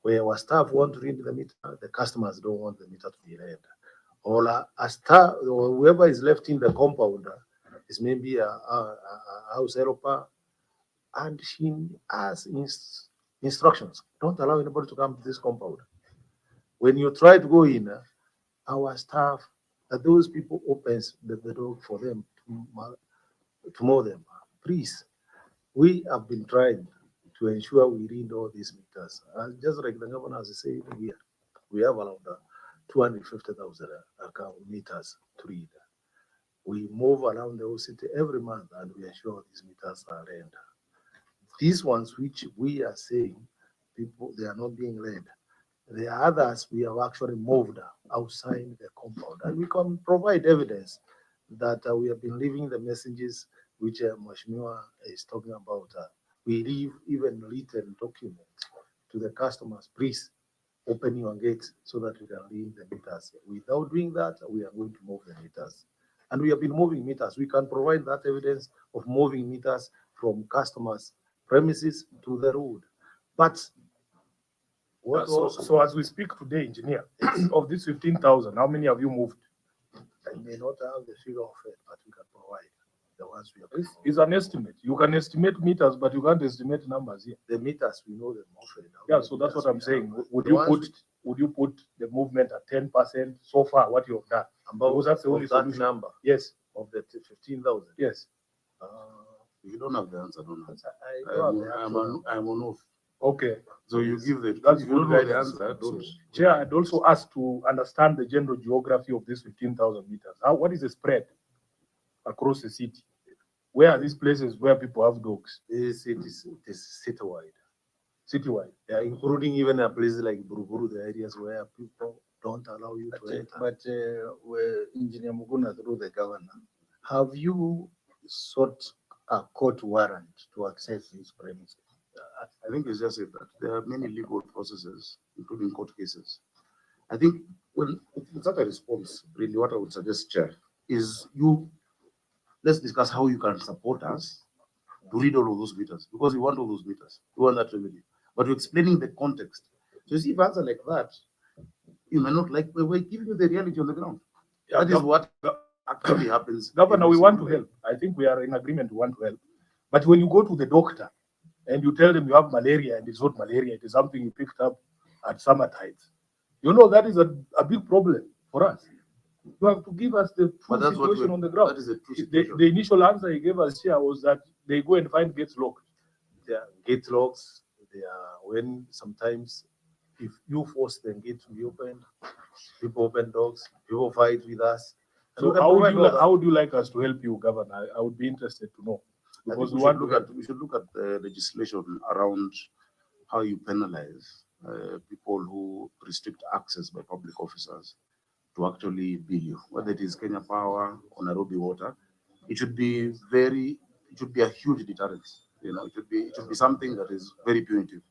[SPEAKER 1] where our staff want to read the meter, the customers don't want the meter to be read. Or a staff, or whoever is left in the compound is maybe a house helper, and she has instructions. Don't allow anybody to come to this compound. When you try to go in, our staff, those people opens the door for them to mow them. Please, we have been trying to ensure we read all these meters. And just like the governor has said here, we have around 250,000 account meters to read. We move around the whole city every month and we ensure these meters are read. These ones which we are saying, people, they are not being read. The others we have actually moved outside the compound, and we can provide evidence that we have been leaving the messages which Mheshimiwa is talking about. We leave even written documents to the customers. Please open your gates so that we can read the meters. Without doing that, we are going to move the meters. And we have been moving meters. We can provide that evidence of moving meters from customers' premises to the road. But
[SPEAKER 2] so as we speak today, engineer, of these 15,000, how many have you moved?
[SPEAKER 1] I may not have the figure of it, but we can provide the ones we have.
[SPEAKER 2] It's an estimate. You can estimate meters, but you can't estimate numbers here.
[SPEAKER 1] The meters, we know them often.
[SPEAKER 2] Yeah, so that's what I'm saying. Would you put the movement at 10% so far? What you have done?
[SPEAKER 1] Because that's the only
[SPEAKER 2] that
[SPEAKER 1] number.
[SPEAKER 2] Yes.
[SPEAKER 1] Of the 15,000.
[SPEAKER 2] Yes.
[SPEAKER 4] If you don't have the answer, don't answer.
[SPEAKER 1] I'm on oath.
[SPEAKER 2] Okay.
[SPEAKER 4] So you give the,
[SPEAKER 2] that's
[SPEAKER 4] if
[SPEAKER 2] good
[SPEAKER 4] you don't know the
[SPEAKER 2] guidance.
[SPEAKER 4] answer, don't.
[SPEAKER 2] Chair, I'd also ask to understand the general geography of this 15,000 meters. What is the spread across the city? Where are these places where people have dogs?
[SPEAKER 1] It is citywide.
[SPEAKER 2] Citywide.
[SPEAKER 1] Yeah, including even a place like Buruburu, the areas where people don't allow you to enter.
[SPEAKER 5] But Engineer Muguna, through the governor, have you sought a court warrant to access these premises?
[SPEAKER 4] I think it's just it that there are many legal processes, including court cases. I think when it's not a response, really what I would suggest, Chair, is let's discuss how you can support us to read all of those meters, because we want all those meters. We want that revenue. But we're explaining the context. So you see, if answer like that, you may not like, we're giving you the reality on the ground.
[SPEAKER 2] Yeah,
[SPEAKER 4] that is what actually happens.
[SPEAKER 2] Governor, we want to help. I think we are in agreement, we want to help. But when you go to the doctor and you tell them you have malaria and it's not malaria, it is something you picked up at summertime, you know that is a big problem for us. You have to give us the true situation on the ground.
[SPEAKER 4] That is the true situation.
[SPEAKER 2] The initial answer he gave us here was that they go and find gates locked.
[SPEAKER 1] They are gate locks. They are when sometimes if you force the gate to be opened, people open doors, people fight with us.
[SPEAKER 2] So how would you like us to help you, Governor? I would be interested to know.
[SPEAKER 4] Because we should look at the legislation around how you penalize people who restrict access by public officers to actually bill you, whether it is Kenya Power or Nairobi Water. It should be a huge deterrent. It should be something that is very punitive,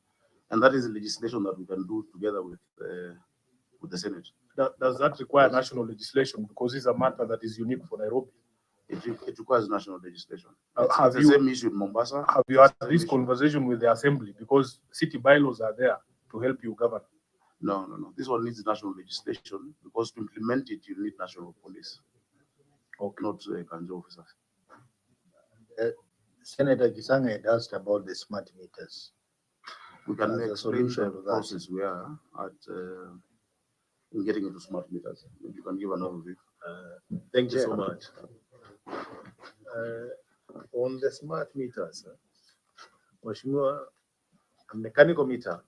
[SPEAKER 4] and that is legislation that we can do together with the Senate.
[SPEAKER 2] Does that require national legislation? Because it's a matter that is unique for Nairobi.
[SPEAKER 4] It requires national legislation.
[SPEAKER 2] Have
[SPEAKER 4] It's the same issue in Mombasa.
[SPEAKER 2] Have you had this conversation with the assembly? Because city bylaws are there to help you govern.
[SPEAKER 4] No. This one needs national legislation because to implement it, you need national police.
[SPEAKER 2] Okay.
[SPEAKER 4] Not Kanjo officers.
[SPEAKER 5] Senator Kisanga had asked about the smart meters.
[SPEAKER 4] We can
[SPEAKER 5] As a
[SPEAKER 4] make
[SPEAKER 5] solution
[SPEAKER 4] the
[SPEAKER 5] to that.
[SPEAKER 4] process we are at in getting into smart meters. If you can give an overview.
[SPEAKER 1] Thank you so much. On the smart meters, Mheshimiwa, a mechanical meter,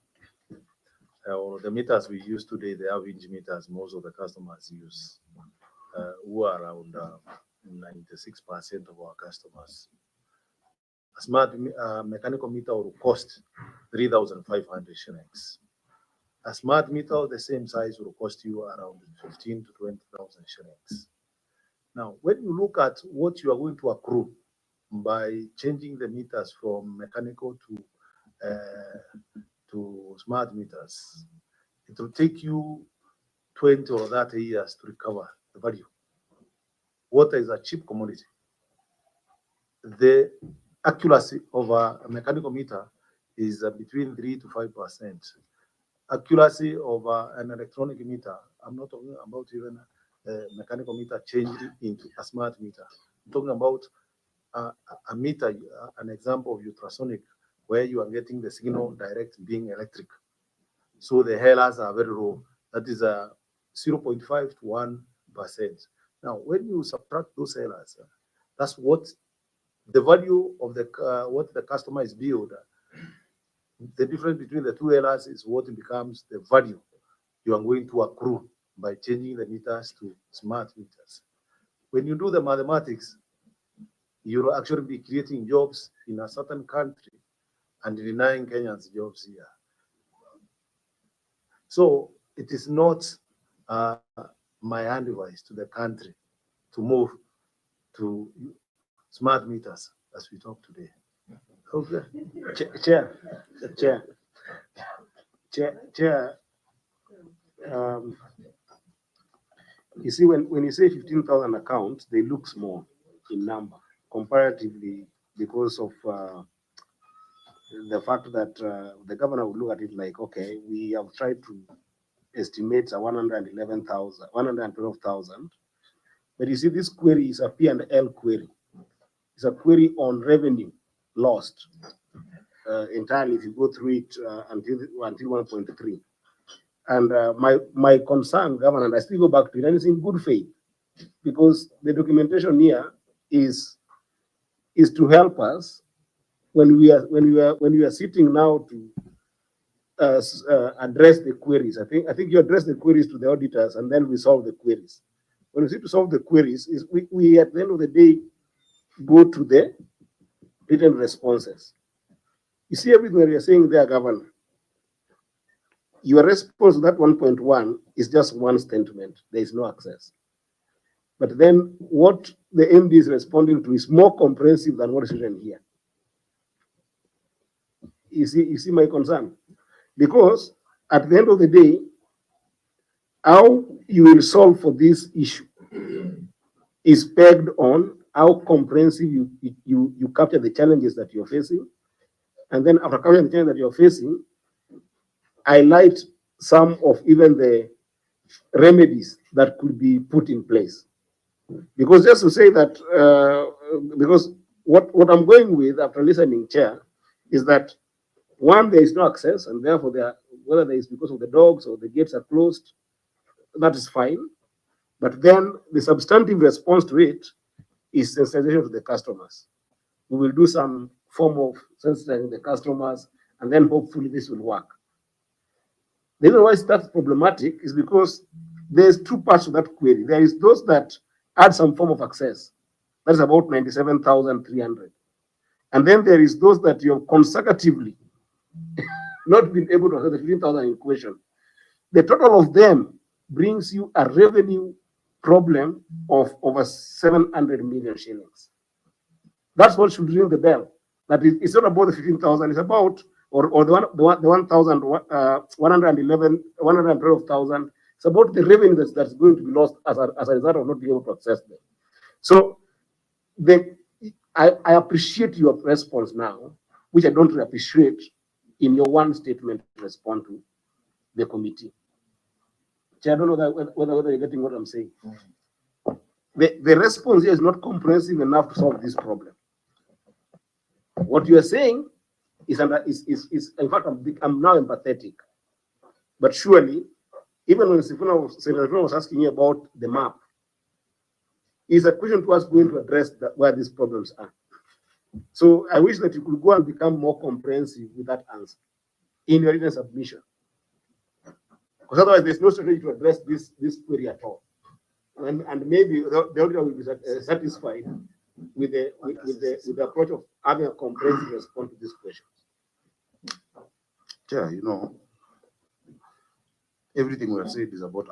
[SPEAKER 1] or the meters we use today, they have inch meters most of the customers use, who are around 96% of our customers. A smart mechanical meter will cost 3,500 shillings. A smart meter of the same size will cost you around 15 to 20,000 shillings. Now, when you look at what you are going to accrue by changing the meters from mechanical to smart meters, it will take you 20 or 30 years to recover the value. Water is a cheap commodity. The accuracy of a mechanical meter is between 3 to 5%. Accuracy of an electronic meter, I'm not talking about even a mechanical meter changed into a smart meter. I'm talking about a meter, an example of ultrasonic, where you are getting the signal direct being electric. So the errors are very low. That is a 0.5 to 1%. Now, when you subtract those errors, that's what the value of the what the customer is billed. The difference between the two errors is what becomes the value you are going to accrue by changing the meters to smart meters. When you do the mathematics, you'll actually be creating jobs in a certain country and denying Kenyans jobs here. So it is not my advice to the country to move to smart meters as we talk today. Okay.
[SPEAKER 9] Chair. You see, when you say 15,000 accounts, they look small in number comparatively because of the fact that the governor would look at it like, okay, we have tried to estimate 112,000. But you see, this query is a P&L query. It's a query on revenue lost entirely if you go through it until 1.3. And my concern, Governor, and I still go back to it, and it's in good faith, because the documentation here is to help us when we are sitting now to address the queries. I think you address the queries to the auditors, and then we solve the queries. When we sit to solve the queries, is we at the end of the day go to the written responses. You see everywhere you're saying there, Governor, your response to that 1.1 is just one statement. There is no access. But then what the MD is responding to is more comprehensive than what is written here. You see my concern? Because at the end of the day, how you will solve for this issue is pegged on how comprehensive you capture the challenges that you're facing. And then after capturing the challenges that you're facing, highlight some of even the remedies that could be put in place. Because just to say that, because what I'm going with after listening, Chair, is that one, there is no access, and therefore whether there is because of the dogs or the gates are closed, that is fine. But then the substantive response to it is sensitization to the customers. We will do some form of sensitizing the customers, and then hopefully this will work. The reason why that's problematic is because there's two parts of that query. There is those that add some form of access. That's about 97,300. And then there is those that you have consecutively not been able to access the 15,000 in question. The total of them brings you a revenue problem of over 700 million shillings. That's what should ring the bell. That it's not about the 15,000, it's about, or the 112,000, it's about the revenue that's going to be lost as a result of not being able to access them. So I appreciate your response now, which I don't appreciate in your one statement to respond to the committee. I don't know whether you're getting what I'm saying. The response here is not comprehensive enough to solve this problem. What you are saying is in fact, I'm now empathetic. But surely, even when Senator was asking you about the map, is a question to us going to address where these problems are. So I wish that you could go and become more comprehensive with that answer in your written submission. Because otherwise, there's no strategy to address this query at all. And maybe the auditor will be satisfied with the approach of having a comprehensive response to these questions.
[SPEAKER 4] Chair, everything we have said is about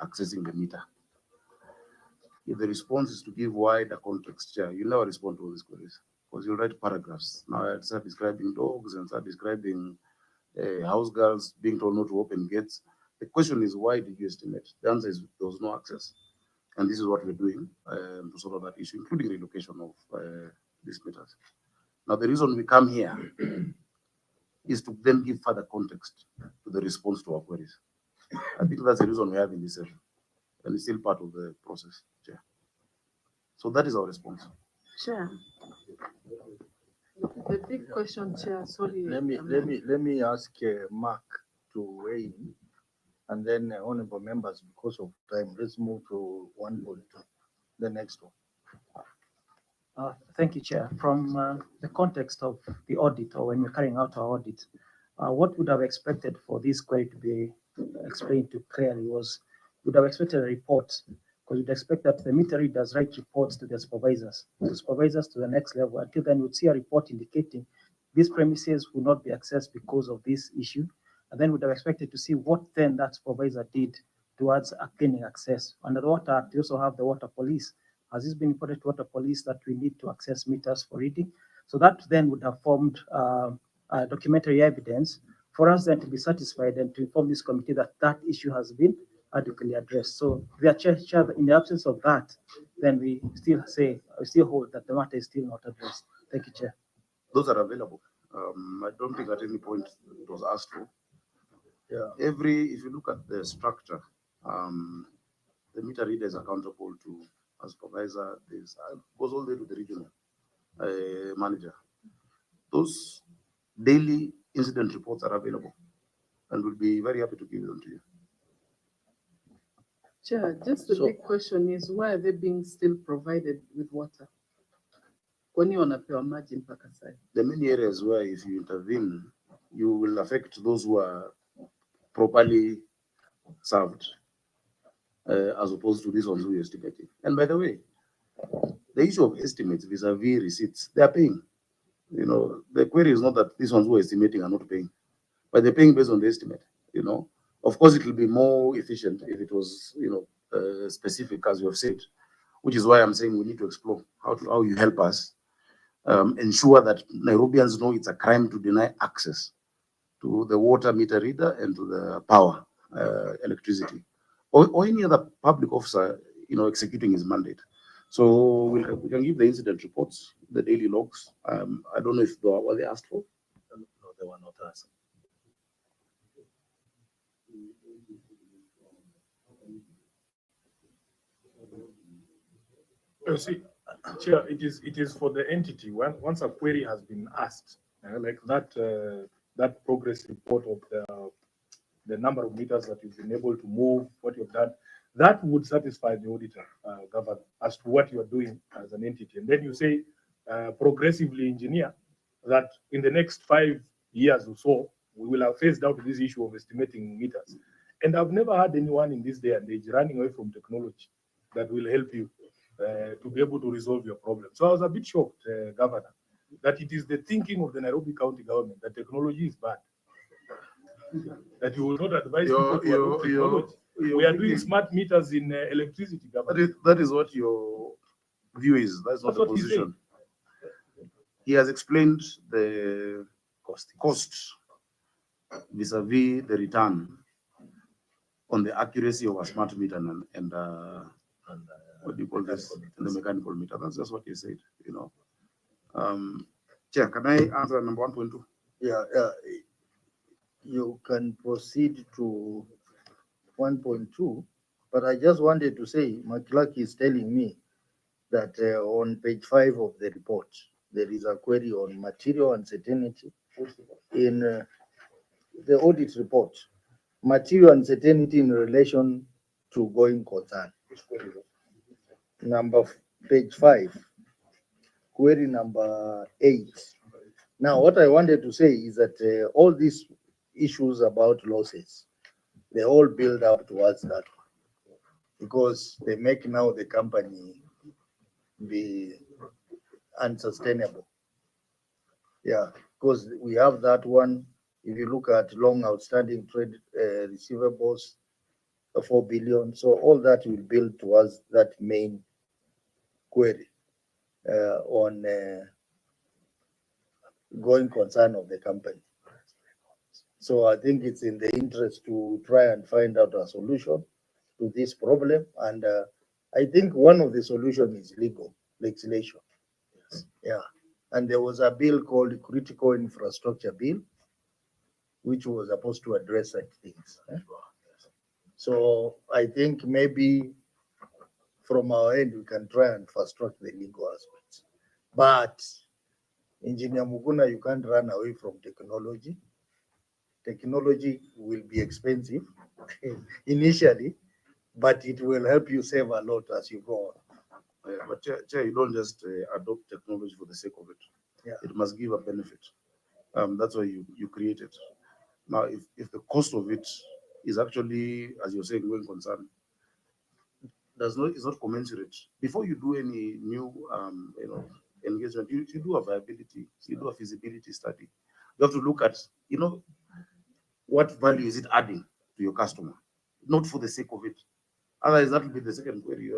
[SPEAKER 4] accessing the meter. If the response is to give wider context, Chair, you never respond to all these queries because you write paragraphs. Now I start describing dogs and start describing house girls being told not to open gates. The question is, why did you estimate? The answer is there was no access. And this is what we're doing to solve that issue, including relocation of these meters. Now, the reason we come here is to then give further context to the response to our queries. I think that's the reason we have in this session. And it's still part of the process, Chair. So that is our response.
[SPEAKER 7] Chair. The big question, Chair, sorry.
[SPEAKER 5] Let me ask Mark to weigh in, and then honorable members, because of time, let's move to 1.2, the next one.
[SPEAKER 12] Thank you, Chair. From the context of the audit, or when we're carrying out our audit, what would have expected for this query to be explained to clearly was, would have expected a report, because we'd expect that the meter readers write reports to the supervisors to the next level. Until then, we'd see a report indicating these premises will not be accessed because of this issue. And then we'd have expected to see what then that supervisor did towards gaining access. Under the Water Act, we also have the water police. Has this been reported to water police that we need to access meters for reading? So that then would have formed documentary evidence for us then to be satisfied and to inform this committee that that issue has been adequately addressed. So the Chair, in the absence of that, then we still hold that the matter is still not addressed. Thank you, Chair.
[SPEAKER 4] Those are available. I don't think at any point it was asked for.
[SPEAKER 5] Yeah.
[SPEAKER 4] If you look at the structure, the meter reader is accountable to a supervisor. This goes all the way to the regional manager. Those daily incident reports are available, and we'll be very happy to give them to you.
[SPEAKER 7] Chair, just the big question is, why are they being still provided with water?
[SPEAKER 4] The many areas where if you intervene, you will affect those who are properly served, as opposed to these ones who are estimating. And by the way, the issue of estimates vis-a-vis receipts, they are paying. The query is not that these ones who are estimating are not paying, but they're paying based on the estimate. Of course, it will be more efficient if it was, specific, as you have said, which is why I'm saying we need to explore how you help us ensure that Nairobians know it's a crime to deny access to the water meter reader and to the power, electricity, or any other public officer, executing his mandate. So we can give the incident reports, the daily logs. I don't know if were they asked for.
[SPEAKER 5] No, they were not asked.
[SPEAKER 2] See, Chair, it is for the entity. Once a query has been asked, like that progress report of the number of meters that you've been able to move, what you've done, that would satisfy the auditor, governor, as to what you're doing as an entity. And then you say, progressively engineer that in the next 5 years or so, we will have phased out this issue of estimating meters. And I've never had anyone in this day and age running away from technology that will help you to be able to resolve your problem. So I was a bit shocked, Governor, that it is the thinking of the Nairobi County government that technology is bad. That you will not advise people to adopt technology. We are doing smart meters in electricity government.
[SPEAKER 4] That is what your view is. That's not
[SPEAKER 2] That's
[SPEAKER 4] the
[SPEAKER 2] what he said.
[SPEAKER 4] position. He has explained the cost vis-a-vis the return on the accuracy of a smart meter and what do you call this? And the mechanical meter. That's just what he said, you know. Chair, can I answer number 1.2?
[SPEAKER 5] Yeah, you can proceed to 1.2, but I just wanted to say, my clerk is telling me that on page 5 of the report, there is a query on material uncertainty in the audit report. Material uncertainty in relation to going concern. Page 5, query number 8. Now, what I wanted to say is that all these issues about losses, they all build up towards that one, because they make now the company be unsustainable. Yeah, because we have that one. If you look at long outstanding trade receivables, 4 billion. So all that will build towards that main query on going concern of the company. So I think it's in the interest to try and find out a solution to this problem. And I think one of the solutions is legislation. Yeah. And there was a bill called Critical Infrastructure Bill, which was supposed to address such things. So I think maybe from our end, we can try and fast track the legal aspects. But Engineer Muguna, you can't run away from technology. Technology will be expensive initially, but it will help you save a lot as you go on.
[SPEAKER 4] But Chair, you don't just adopt technology for the sake of it.
[SPEAKER 5] Yeah.
[SPEAKER 4] It must give a benefit. That's why you create it. Now, if the cost of it is actually, as you're saying, going concern, it's not commensurate. Before you do any new, engagement, you do a viability, you do a feasibility study. You have to look at, what value is it adding to your customer, not for the sake of it. Otherwise, that will be the second query.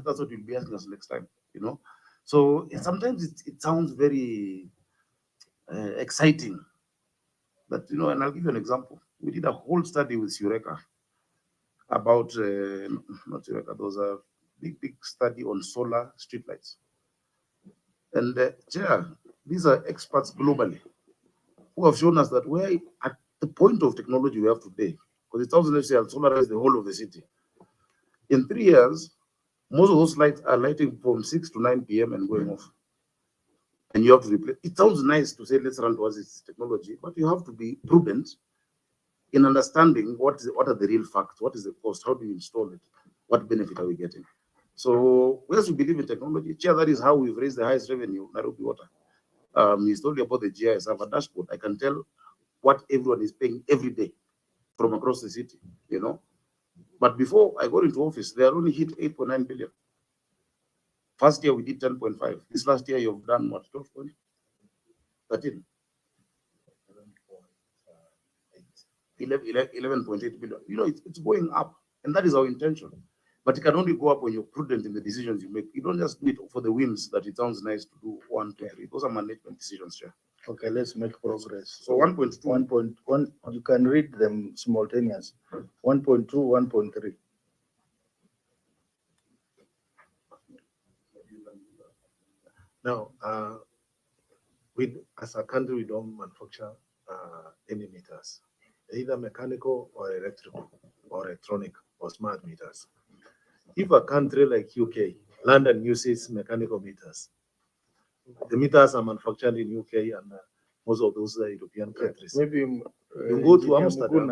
[SPEAKER 4] That's what you'll be asking us next time, So sometimes it sounds very exciting. But, and I'll give you an example. We did a whole study with Eureka about, not Eureka, there was a big study on solar streetlights. And Chair, these are experts globally who have shown us that we're at the point of technology we have today, because it sounds like they solarize the whole of the city. In 3 years, most of those lights are lighting from 6 to 9 p.m. and going off. And you have to replace. It sounds nice to say let's run towards this technology, but you have to be prudent in understanding what are the real facts, what is the cost, how do you install it, what benefit are we getting. So, as we believe in technology, Chair, that is how we've raised the highest revenue, Nairobi Water. He's told you about the GIS. I have a dashboard. I can tell what everyone is paying every day from across the city, But before I got into office, they had only hit 8.9 billion. First year we did 10.5. This last year you've done what? 13. 11.8 billion. It's going up, and that is our intention. But it can only go up when you're prudent in the decisions you make. You don't just do it for the whims that it sounds nice to do 1, 2, 3. Those are management decisions, Chair.
[SPEAKER 5] Okay, let's make progress.
[SPEAKER 4] So 1.2.
[SPEAKER 5] 1.1, you can read them simultaneous. 1.2, 1.3.
[SPEAKER 1] Now, as a country, we don't manufacture any meters, either mechanical or electrical or electronic or smart meters. If a country like UK, London uses mechanical meters, the meters are manufactured in UK and most of those European countries.
[SPEAKER 5] Maybe
[SPEAKER 1] you go to Amsterdam.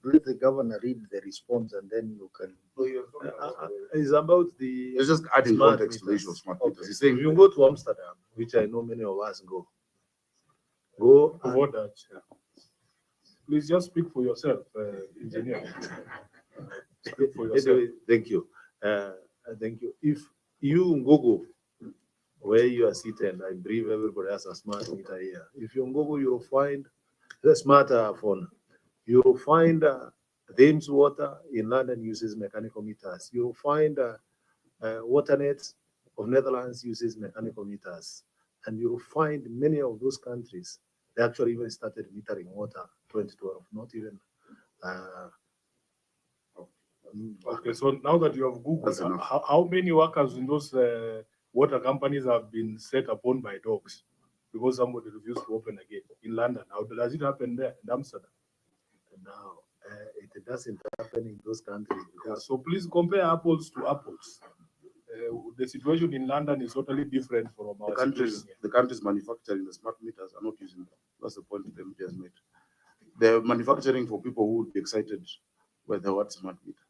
[SPEAKER 5] Let the governor read the response and then you can.
[SPEAKER 1] It's about the.
[SPEAKER 4] It's just adding context to the issue of smart meters. He's saying
[SPEAKER 1] if you go to Amsterdam, which I know many of us go.
[SPEAKER 2] Avoid that. Please just speak for yourself, engineer. Speak for yourself.
[SPEAKER 1] Anyway, thank you. Thank you. If you Google where you are seated, I believe everybody has a smart meter here. If you Google, you'll find the smartphone. You'll find Thames Water in London uses mechanical meters. You'll find Waternet of Netherlands uses mechanical meters. And you'll find many of those countries, they actually even started metering water 2012, not even.
[SPEAKER 2] Okay, so now that you have
[SPEAKER 4] That's
[SPEAKER 2] Googled,
[SPEAKER 4] enough.
[SPEAKER 2] how many workers in those water companies have been set upon by dogs because somebody refused to open a gate in London? How does it happen there in Amsterdam?
[SPEAKER 1] Now, it doesn't happen in those countries
[SPEAKER 2] Yeah,
[SPEAKER 1] because
[SPEAKER 2] so please compare apples to apples. The situation in London is totally different from our situation here.
[SPEAKER 4] The countries manufacturing the smart meters are not using them. That's the point the MD has made. They're manufacturing for people who would be excited by the word smart meter,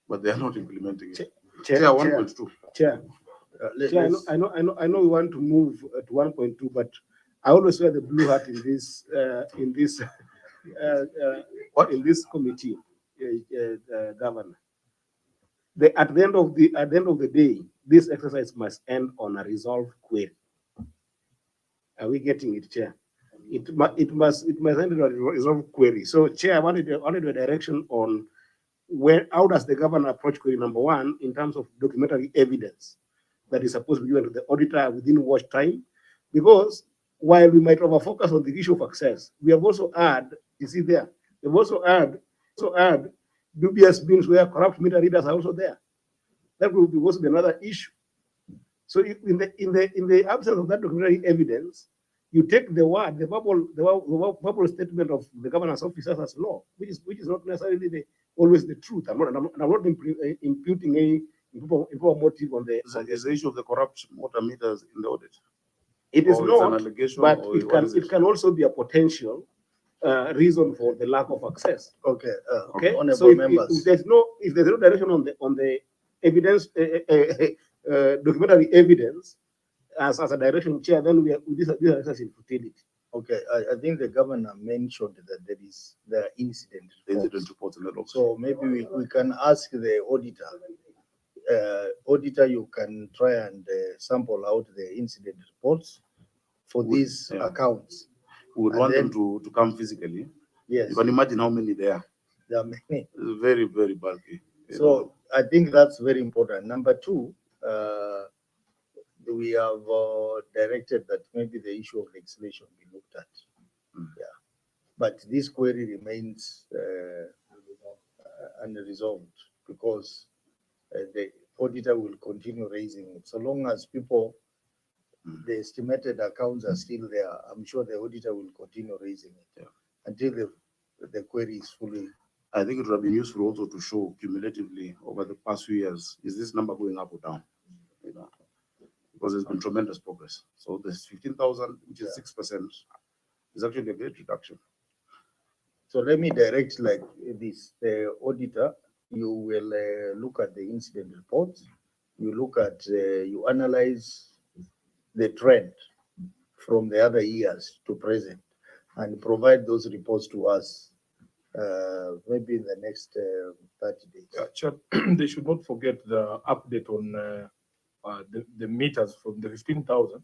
[SPEAKER 4] but they are not implementing it.
[SPEAKER 9] Chair,
[SPEAKER 4] 1.2.
[SPEAKER 9] Chair,
[SPEAKER 1] let-
[SPEAKER 9] Chair,
[SPEAKER 1] let's-
[SPEAKER 9] I know we want to move to 1.2, but I always wear the blue hat in this in this committee, Governor. At the end of the day, this exercise must end on a resolved query. Are we getting it, Chair? It must end on a resolved query. So, Chair, I wanted a direction on how does the governor approach query number one in terms of documentary evidence that is supposed to be given to the auditor within watch time? Because while we might over focus on the issue of access, we have also had, you see there, we've also had dubious bins where corrupt meter readers are also there. That will also be another issue. So in the absence of that documentary evidence, you take the verbal statement of the governance officers as law, which is not necessarily always the truth. I'm not imputing any improper motive on the.
[SPEAKER 4] Is the issue of the corrupt water meters in the audit?
[SPEAKER 9] It is
[SPEAKER 4] Or it's an
[SPEAKER 9] not,
[SPEAKER 4] allegation,
[SPEAKER 9] but
[SPEAKER 4] or
[SPEAKER 9] it
[SPEAKER 4] what is
[SPEAKER 9] can, it can also be a potential reason for the lack of access.
[SPEAKER 5] Okay,
[SPEAKER 9] Okay,
[SPEAKER 5] honorable
[SPEAKER 9] so if
[SPEAKER 5] members.
[SPEAKER 9] there's no direction on the evidence, documentary evidence as a direction, Chair, then this is in futility.
[SPEAKER 5] Okay, I think the governor mentioned that there are incident
[SPEAKER 4] The
[SPEAKER 5] reports.
[SPEAKER 4] incident reports in the logs.
[SPEAKER 5] So maybe we can ask the auditor. Auditor, you can try and sample out the incident reports for these
[SPEAKER 4] Yeah.
[SPEAKER 5] accounts.
[SPEAKER 4] We would
[SPEAKER 5] And
[SPEAKER 4] want them
[SPEAKER 5] then-
[SPEAKER 4] to come physically.
[SPEAKER 5] Yes,
[SPEAKER 4] You can imagine how many there are.
[SPEAKER 5] there are many.
[SPEAKER 4] It's very, very bulky. you know.
[SPEAKER 5] So I think that's very important. Number two, we have directed that maybe the issue of legislation be looked at. Yeah, but this query remains unresolved because the auditor will continue raising it. So long as people, the estimated accounts are still there, I'm sure the auditor will continue raising it until the query is fully.
[SPEAKER 4] I think it would have been useful also to show cumulatively over the past few years, is this number going up or down? You know, because there's been tremendous progress. So this 15,000, which is 6%, is actually a great reduction.
[SPEAKER 5] So let me direct like this, the auditor, you will look at the incident reports, you look at, you analyze the trend from the other years to present and provide those reports to us, maybe in the next 30 days.
[SPEAKER 2] Yeah, Chair, they should not forget the update on the meters from the 15,000,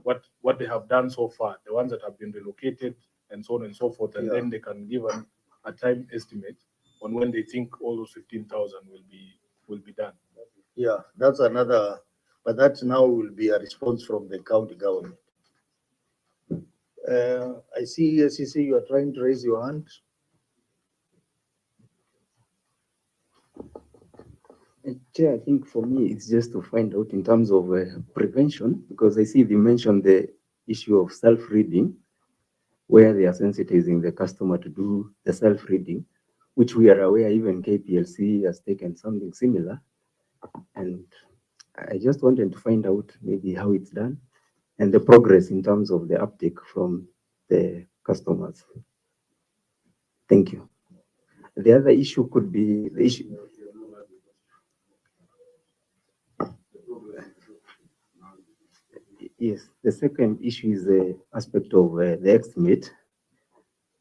[SPEAKER 2] what they have done so far, the ones that have been relocated and so on and so forth, and
[SPEAKER 5] Yeah.
[SPEAKER 2] then they can give a time estimate on when they think all those 15,000 will be done.
[SPEAKER 5] Yeah, that's another, but that now will be a response from the county government. I see, SCC, you are trying to raise your hand.
[SPEAKER 13] Chair, I think for me, it's just to find out in terms of prevention, because I see you mentioned the issue of self-reading, where they are sensitizing the customer to do the self-reading, which we are aware even KPLC has taken something similar. And I just wanted to find out maybe how it's done and the progress in terms of the uptake from the customers. Thank you. The other issue could be the issue. Yes, the second issue is the aspect of the estimate,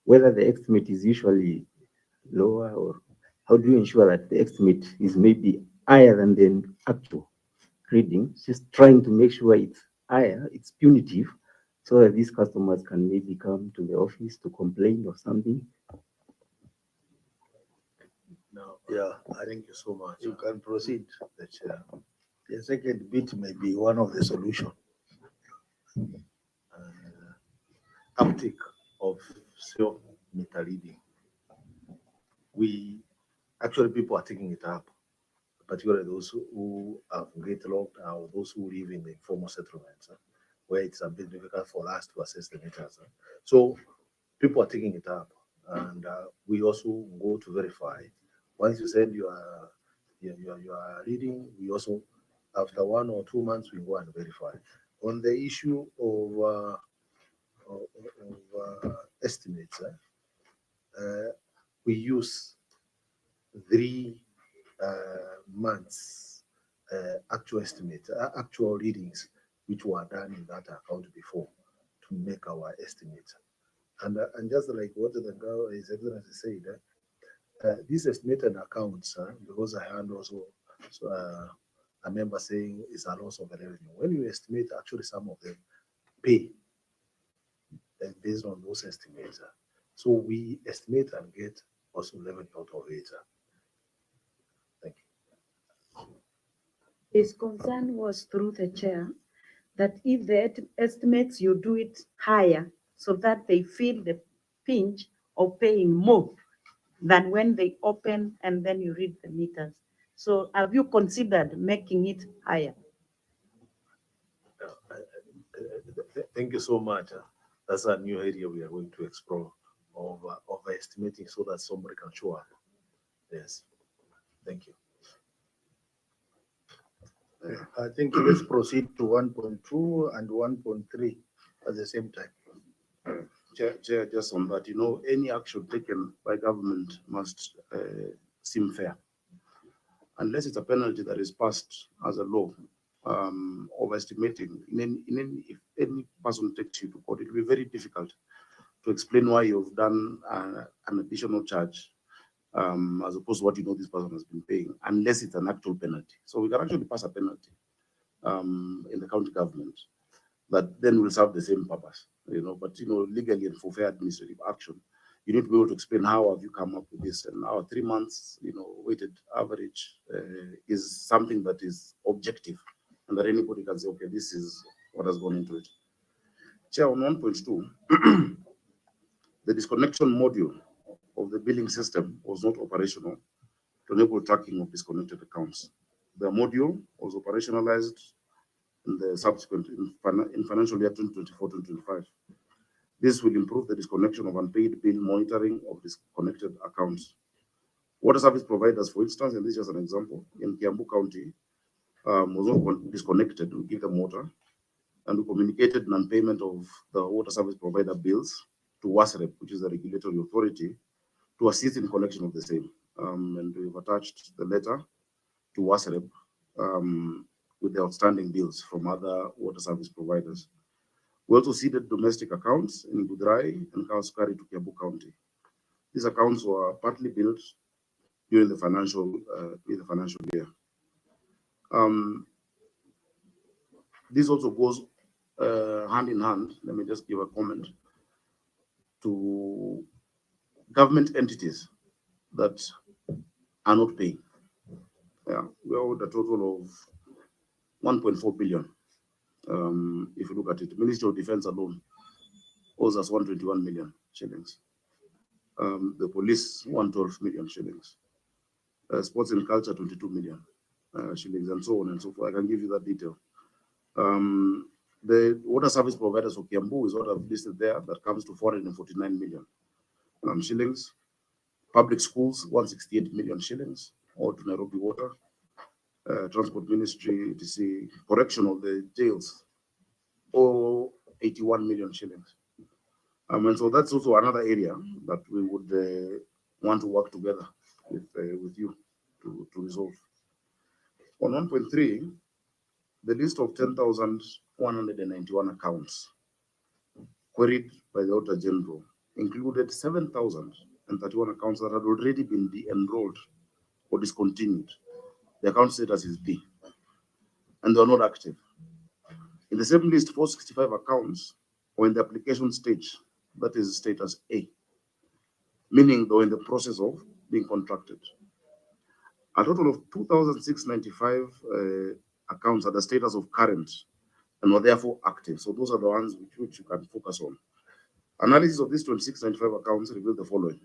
[SPEAKER 13] whether the estimate is usually lower, or how do you ensure that the estimate is maybe higher than the actual reading, just trying to make sure it's higher, it's punitive, so that these customers can maybe come to the office to complain or something.
[SPEAKER 5] No, yeah, thank you so much. You can proceed, the chair. The second bit may be one of the solution. Uptake of self-meter reading. Actually, people are taking it up, particularly those who have gridlocked or those who live in the informal settlements, where it's a bit difficult for us to assess the meters. So people are taking it up, and we also go to verify. Once you send your reading, we also, after 1 or 2 months, we go and verify. On the issue of estimates, we use 3 months actual estimate, actual readings, which were done in that account before to make our estimates. And just like what the girl is Excellency said, these estimated accounts, because I had also a member saying it's a loss of revenue. When you estimate, actually some of them pay based on those estimates. So we estimate and get also revenue out of it. Thank you.
[SPEAKER 8] His concern was through the chair that if the estimates, you do it higher so that they feel the pinch of paying more than when they open and then you read the meters. So have you considered making it higher?
[SPEAKER 1] Thank you so much. That's a new area we are going to explore of estimating so that somebody can show up. Yes. Thank you.
[SPEAKER 5] I think let's proceed to 1.2 and 1.3 at the same time.
[SPEAKER 4] Chair, just on that, any action taken by government must seem fair. Unless it's a penalty that is passed as a law, overestimating, if any person takes you to court, it will be very difficult to explain why you've done an additional charge as opposed to what this person has been paying, unless it's an actual penalty. So we can actually pass a penalty in the county government that then will serve the same purpose, but legally and for fair administrative action, you need to be able to explain how have you come up with this, and our 3 months, weighted average is something that is objective, and that anybody can say, okay, this is what has gone into it. Chair, on 1.2, the disconnection module of the billing system was not operational to enable tracking of disconnected accounts. The module was operationalized in the subsequent in financial year 2024-2025. This will improve the disconnection of unpaid bill monitoring of disconnected accounts. Water service providers, for instance, and this is just an example, in Kiambu County, was not disconnected. We give them water, and we communicated non-payment of the water service provider bills to WASREP, which is the regulatory authority, to assist in collection of the same. And we've attached the letter to WASREP with the outstanding bills from other water service providers. We also seeded domestic accounts in Budrai and Kausukari to Kiambu County. These accounts were partly built during the financial year. This also goes hand in hand. Let me just give a comment to government entities that are not paying. Yeah, we owed a total of 1.4 billion. If you look at it, Ministry of Defense alone owes us 121 million shillings. The police, 112 million shillings. Sports and culture, 22 million shillings, and so on and so forth. I can give you that detail. The water service providers of Kiambu is what I've listed there. That comes to 449 million shillings. Public schools, 168 million shillings, or to Nairobi Water. Transport Ministry, etc. Correction of the jails, or 81 million shillings. And so that's also another area that we would want to work together with you to resolve. On 1.3, the list of 10,191 accounts queried by the Auditor General included 7,031 accounts that had already been de-enrolled or discontinued. The account status is D, and they are not active. In the same list, 465 accounts were in the application stage, that is status A, meaning they were in the process of being contracted. A total of 2,695 accounts are the status of current and were therefore active. So those are the ones which you can focus on. Analysis of these 2,695 accounts revealed the following.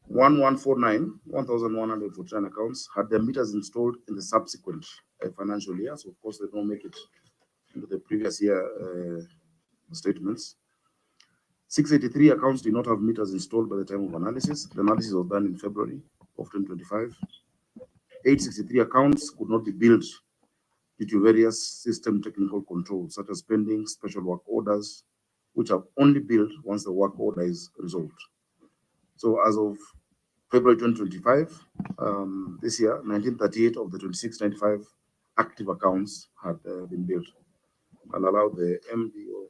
[SPEAKER 4] 1,149 accounts had their meters installed in the subsequent financial year. So of course they don't make it into the previous year statements. 683 accounts did not have meters installed by the time of analysis. The analysis was done in February of 2025. 863 accounts could not be billed due to various system technical controls, such as pending special work orders, which are only billed once the work order is resolved. So as of February 2025, this year, 1938 of the 2695 active accounts had been billed. I'll allow the MD or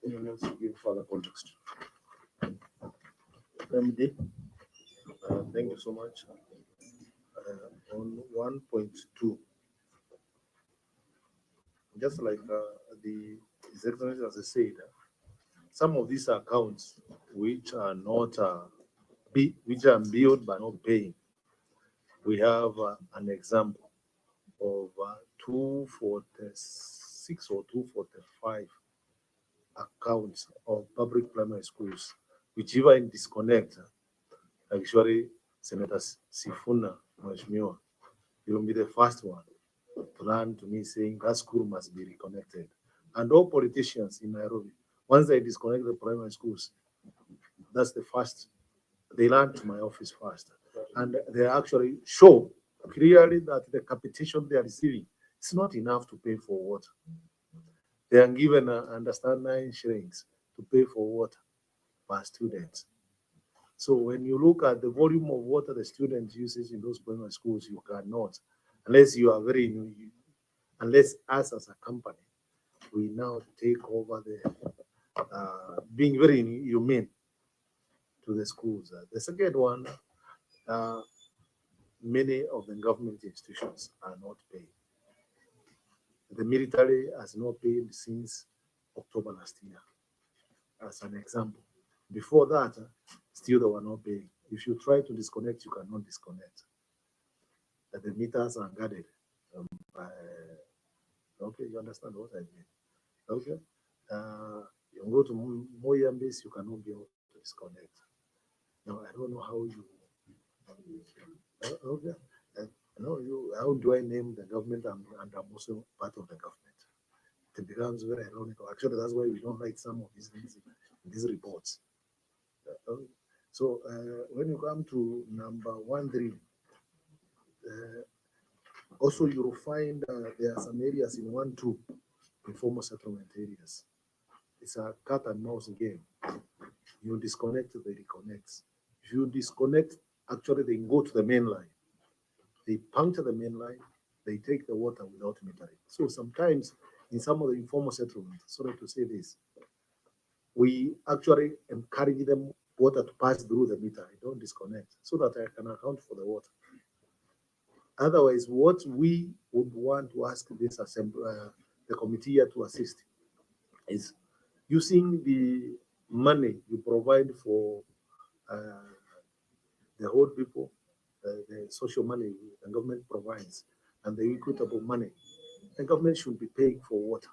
[SPEAKER 4] anyone else to give further context.
[SPEAKER 1] MD, thank you so much. On 1.2, just like the His Excellency has said, some of these accounts which are not which are billed but not paying. We have an example of 246 or 245 accounts of public primary schools, which even disconnect. Actually, Senator Sifuna Mheshimiwa, he will be the first one to run to me saying that school must be reconnected. And all politicians in Nairobi, once they disconnect the primary schools, that's the first, they run to my office first. And they actually show clearly that the capitation they are receiving is not enough to pay for water. They are given, understand, 9 shillings to pay for water per student. So when you look at the volume of water the student uses in those primary schools, you cannot, unless you are very new, unless us as a company, we now take over the, being very humane to the schools. The second one, many of the government institutions are not paying. The military has not paid since October last year, as an example. Before that, still they were not paying. If you try to disconnect, you cannot disconnect. The meters are guarded. Okay, you understand what I mean? Okay. You go to Moyambis, you cannot be able to disconnect. Now, I don't know how you. Okay. How do I name the government and I'm also part of the government? It becomes very ironical. Actually, that's why we don't write some of these things in these reports. So when you come to number 13, also you will find there are some areas in 1-2 informal settlement areas. It's a cat and mouse game. You disconnect, they reconnect. If you disconnect, actually they go to the main line. They puncture the main line, they take the water without metering. So sometimes in some of the informal settlements, sorry to say this, we actually encourage them water to pass through the meter. I don't disconnect so that I can account for the water. Otherwise, what we would want to ask this assembly, the committee here to assist, is using the money you provide for the old people, the social money the government provides, and the equitable money. The government should be paying for water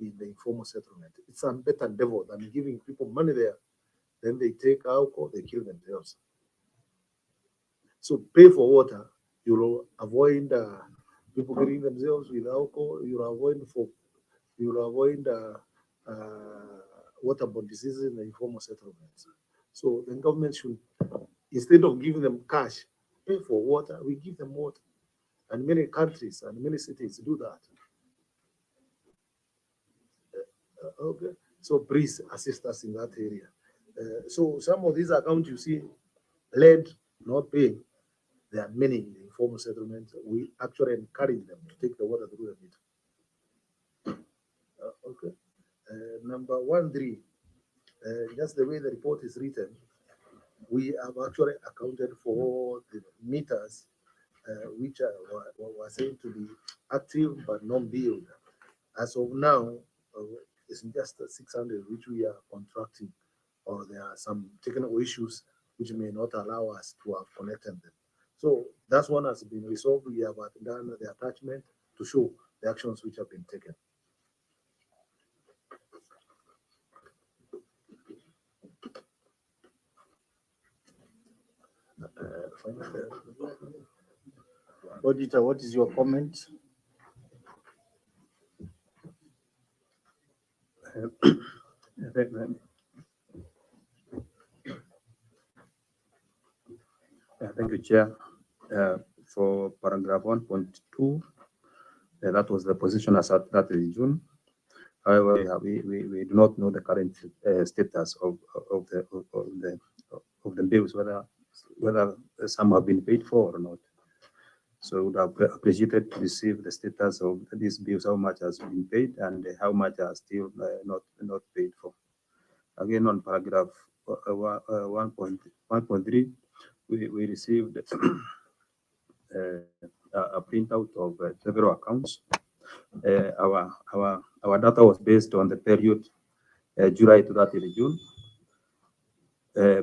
[SPEAKER 1] in the informal settlement. It's a better endeavor than giving people money there. Then they take alcohol, they kill themselves. So pay for water, you will avoid people killing themselves with alcohol. You will avoid waterborne diseases in the informal settlements. So the government should, instead of giving them cash, pay for water. We give them water, and many countries and many cities do that. Okay, so please assist us in that area. So some of these accounts you see, lead not paying. There are many in the informal settlements. We actually encourage them to take the water through the meter. Okay. Number 13, just the way the report is written, we have actually accounted for the meters which were said to be active but non billed
[SPEAKER 9] As of now, it's just 600 which we are contracting, or there are some technical issues which may not allow us to have connected them. So that one has been resolved. We have done the attachment to show the actions which have been taken. Auditor, what is your comment?
[SPEAKER 10] Thank you, Chair. For paragraph 1.2, that was the position as at 30 June. However, we do not know the current status of the bills, whether some have been paid for or not. So would have appreciated to receive the status of these bills, how much has been paid and how much are still not paid for. Again, on paragraph 1.3, we received a printout of several accounts. Our data was based on the period July to 30 June.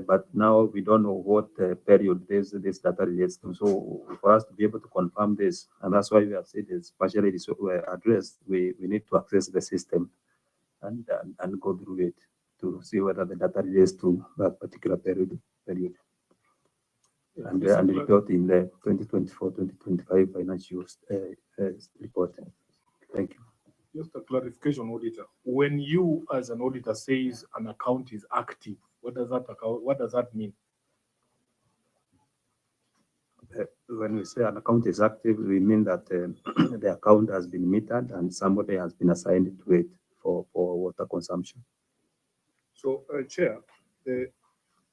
[SPEAKER 10] But now we don't know what period this data relates to. So for us to be able to confirm this, and that's why we have said it's partially addressed, we need to access the system and go through it to see whether the data relates to that particular period. And report in the 2024-2025 financial report. Thank you.
[SPEAKER 2] Just a clarification, auditor. When you, as an auditor, says an account is active, what does that mean?
[SPEAKER 10] When we say an account is active, we mean that the account has been metered and somebody has been assigned to it for water consumption.
[SPEAKER 2] So, Chair,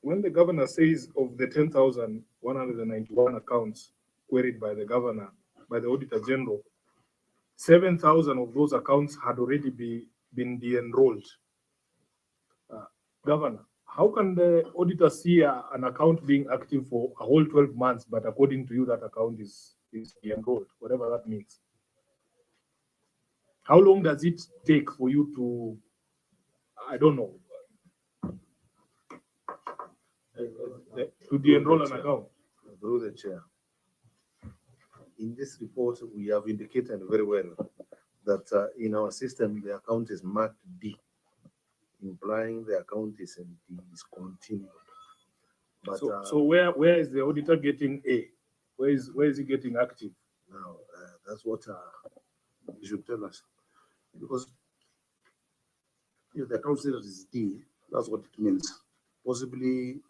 [SPEAKER 2] when the governor says of the 10,191 accounts queried by the governor, by the Auditor General, 7,000 of those accounts had already been de-enrolled. Governor, how can the auditor see an account being active for a whole 12 months, but according to you, that account is de-enrolled, whatever that means? How long does it take for you to, I don't know, to de-enroll an account?
[SPEAKER 9] Through the chair. In this report, we have indicated very well that in our system, the account is marked D, implying the account is discontinued. But
[SPEAKER 2] so where is the auditor getting A? Where is he getting active?
[SPEAKER 9] Now, that's what you should tell us. Because if the account status is D, that's what it means. Possibly,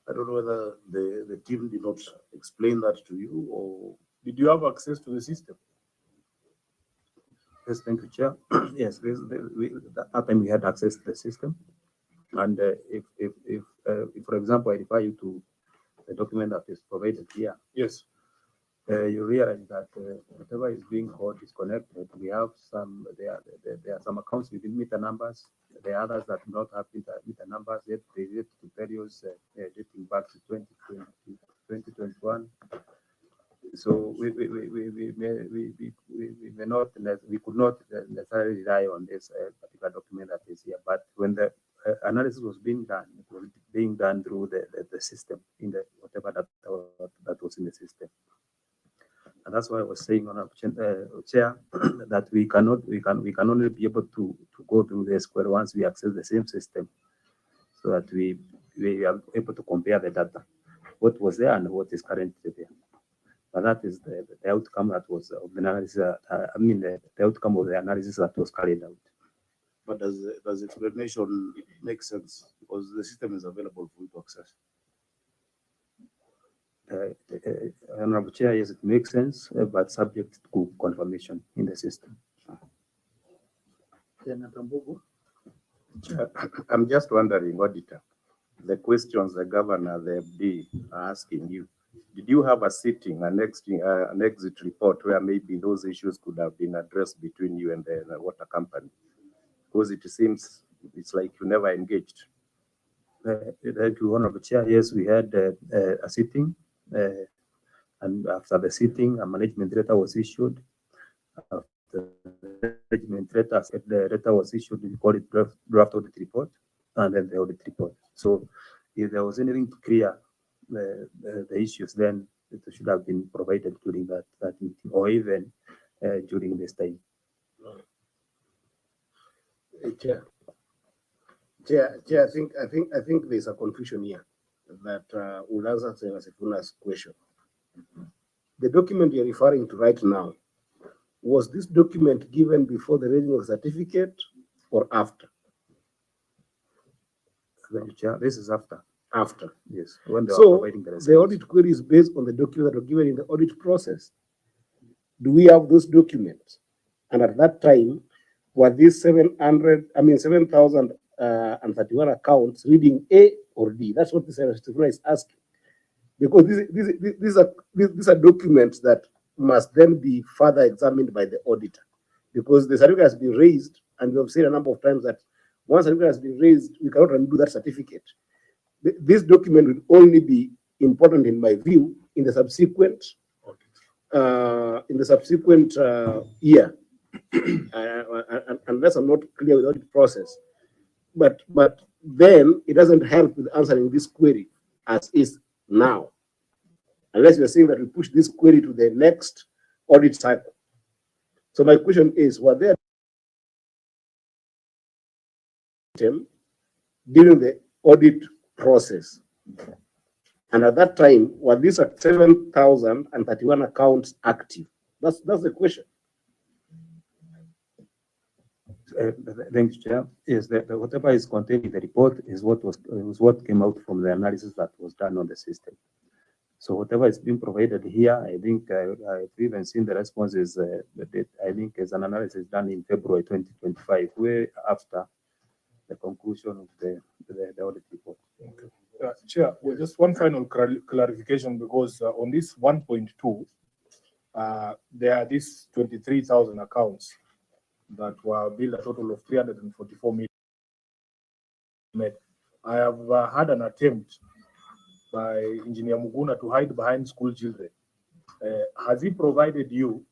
[SPEAKER 9] I don't know whether the team did not explain that to you, or
[SPEAKER 2] did you have access to the system?
[SPEAKER 10] Yes, thank you, Chair. Yes, that time we had access to the system. And if for example, I refer you to the document that is provided here.
[SPEAKER 2] Yes.
[SPEAKER 10] You realize that whatever is being called is connected. We have some, there are some accounts within meter numbers. There are others that do not have meter numbers yet. They relate to periods dating back to 2020, 2021. So we could not necessarily rely on this particular document that is here. But when the analysis was being done, it was being done through the system, in the whatever that was in the system. And that's why I was saying on our chair that we can only be able to go through the square once we access the same system, so that we are able to compare the data, what was there and what is currently there. But that is the outcome that was of the analysis. The outcome of the analysis that was carried out.
[SPEAKER 4] But does the explanation make sense? Because the system is available for you to access.
[SPEAKER 10] Honorable Chair, yes, it makes sense, but subject to confirmation in the system.
[SPEAKER 11] I'm just wondering, Auditor, the questions the governor, the FD are asking you, did you have a sitting, an exit report where maybe those issues could have been addressed between you and the water company? Because it seems it's like you never engaged.
[SPEAKER 10] Thank you, Honorable Chair. Yes, we had a sitting, and after the sitting, a management letter was issued. management letter. The letter was issued, we call it draft audit report, and then the audit report. So if there was anything to clear the issues, then it should have been provided during that meeting, or even during this time.
[SPEAKER 9] Chair, I think there's a confusion here that will answer Sefuna's question. The document you're referring to right now, was this document given before the raising of certificate or after?
[SPEAKER 10] Chair, this is after.
[SPEAKER 9] After.
[SPEAKER 10] Yes. When they are
[SPEAKER 9] So
[SPEAKER 10] providing the
[SPEAKER 9] the audit query is based on the document that were given in the audit process. Do we have those documents? And at that time, were these 7,031 accounts reading A or D? That's what the Secretary is asking. Because these are documents that must then be further examined by the auditor. Because the certificate has been raised, and we have said a number of times that once a certificate has been raised, we cannot undo that certificate. This document will only be important, in my view, in the subsequent year, unless I'm not clear with the audit process. But then it doesn't help with answering this query as is now, unless you're saying that we push this query to the next audit cycle. So my question is, were there during the audit process? And at that time, were these 7,031 accounts active? That's the question.
[SPEAKER 10] Thanks, Chair. Yes, whatever is contained in the report is what came out from the analysis that was done on the system. So whatever is being provided here, I think I've even seen the responses. I think as an analysis done in February 2025, way after the conclusion of the audit report.
[SPEAKER 2] Okay. Chair, well, just one final clarification, because on this 1.2, there are these 23,000 accounts that were billed a total of 344 million. I have had an attempt by Engineer Muguna to hide behind school children. Has he provided you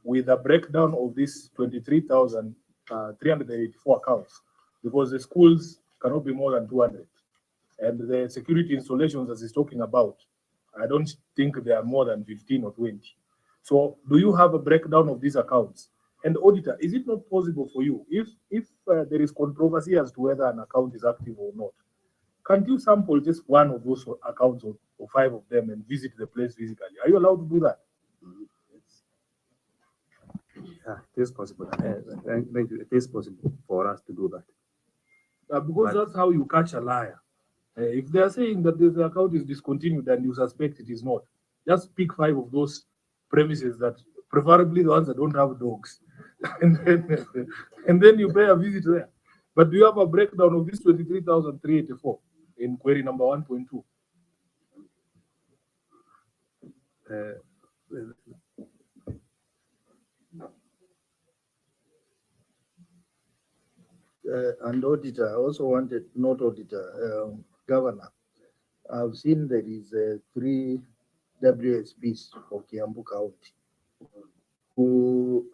[SPEAKER 2] with a breakdown of these 23,384 accounts? Because the schools cannot be more than 200. And the security installations as he's talking about, I don't think they are more than 15 or 20. So do you have a breakdown of these accounts? And auditor, is it not possible for you, if there is controversy as to whether an account is active or not, can't you sample just one of those accounts or 5 of them and visit the place physically? Are you allowed to do that?
[SPEAKER 10] Yeah, it is possible. Thank you. It is possible for us to do that.
[SPEAKER 2] Because that's how you catch a liar. If they are saying that the account is discontinued and you suspect it is not, just pick 5 of those premises, that preferably the ones that don't have dogs, and then you pay a visit there. But do you have a breakdown of this 23,384 in query number 1.2?
[SPEAKER 5] And auditor, I also wanted, not auditor, governor. I've seen there is 3 WSPs for Kiambu County who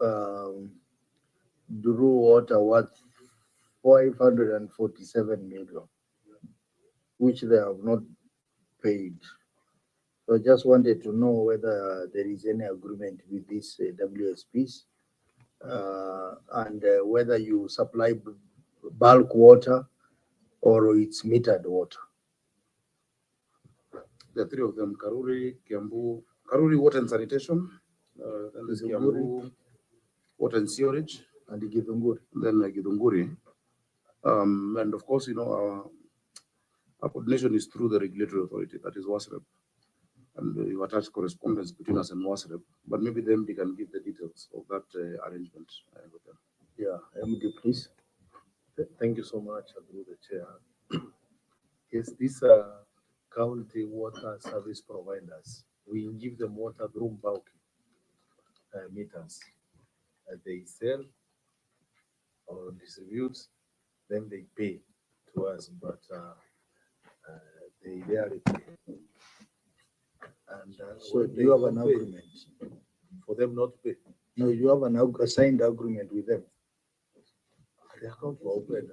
[SPEAKER 5] drew water worth 547 million, which they have not paid. So I just wanted to know whether there is any agreement with these WSPs and whether you supply bulk water or it's metered water.
[SPEAKER 4] The 3 of them, Karuri, Kiambu, Karuri Water and Sanitation, then there's Kiambu Water and Sewerage,
[SPEAKER 5] and Githunguri.
[SPEAKER 4] Then Githunguri. And of course, our coordination is through the regulatory authority, that is WASREP. And you attach correspondence between us and WASREP, but maybe the MD can give the details of that arrangement with them.
[SPEAKER 5] Yeah, MD, please.
[SPEAKER 1] Thank you so much, through the chair. Yes, these county water service providers, we give them water through bulk meters. They sell or distribute, then they pay to us, but they rarely pay. And
[SPEAKER 5] so do you have an agreement
[SPEAKER 1] for them not to pay?
[SPEAKER 5] No, you have a signed agreement with them.
[SPEAKER 1] The accounts were open,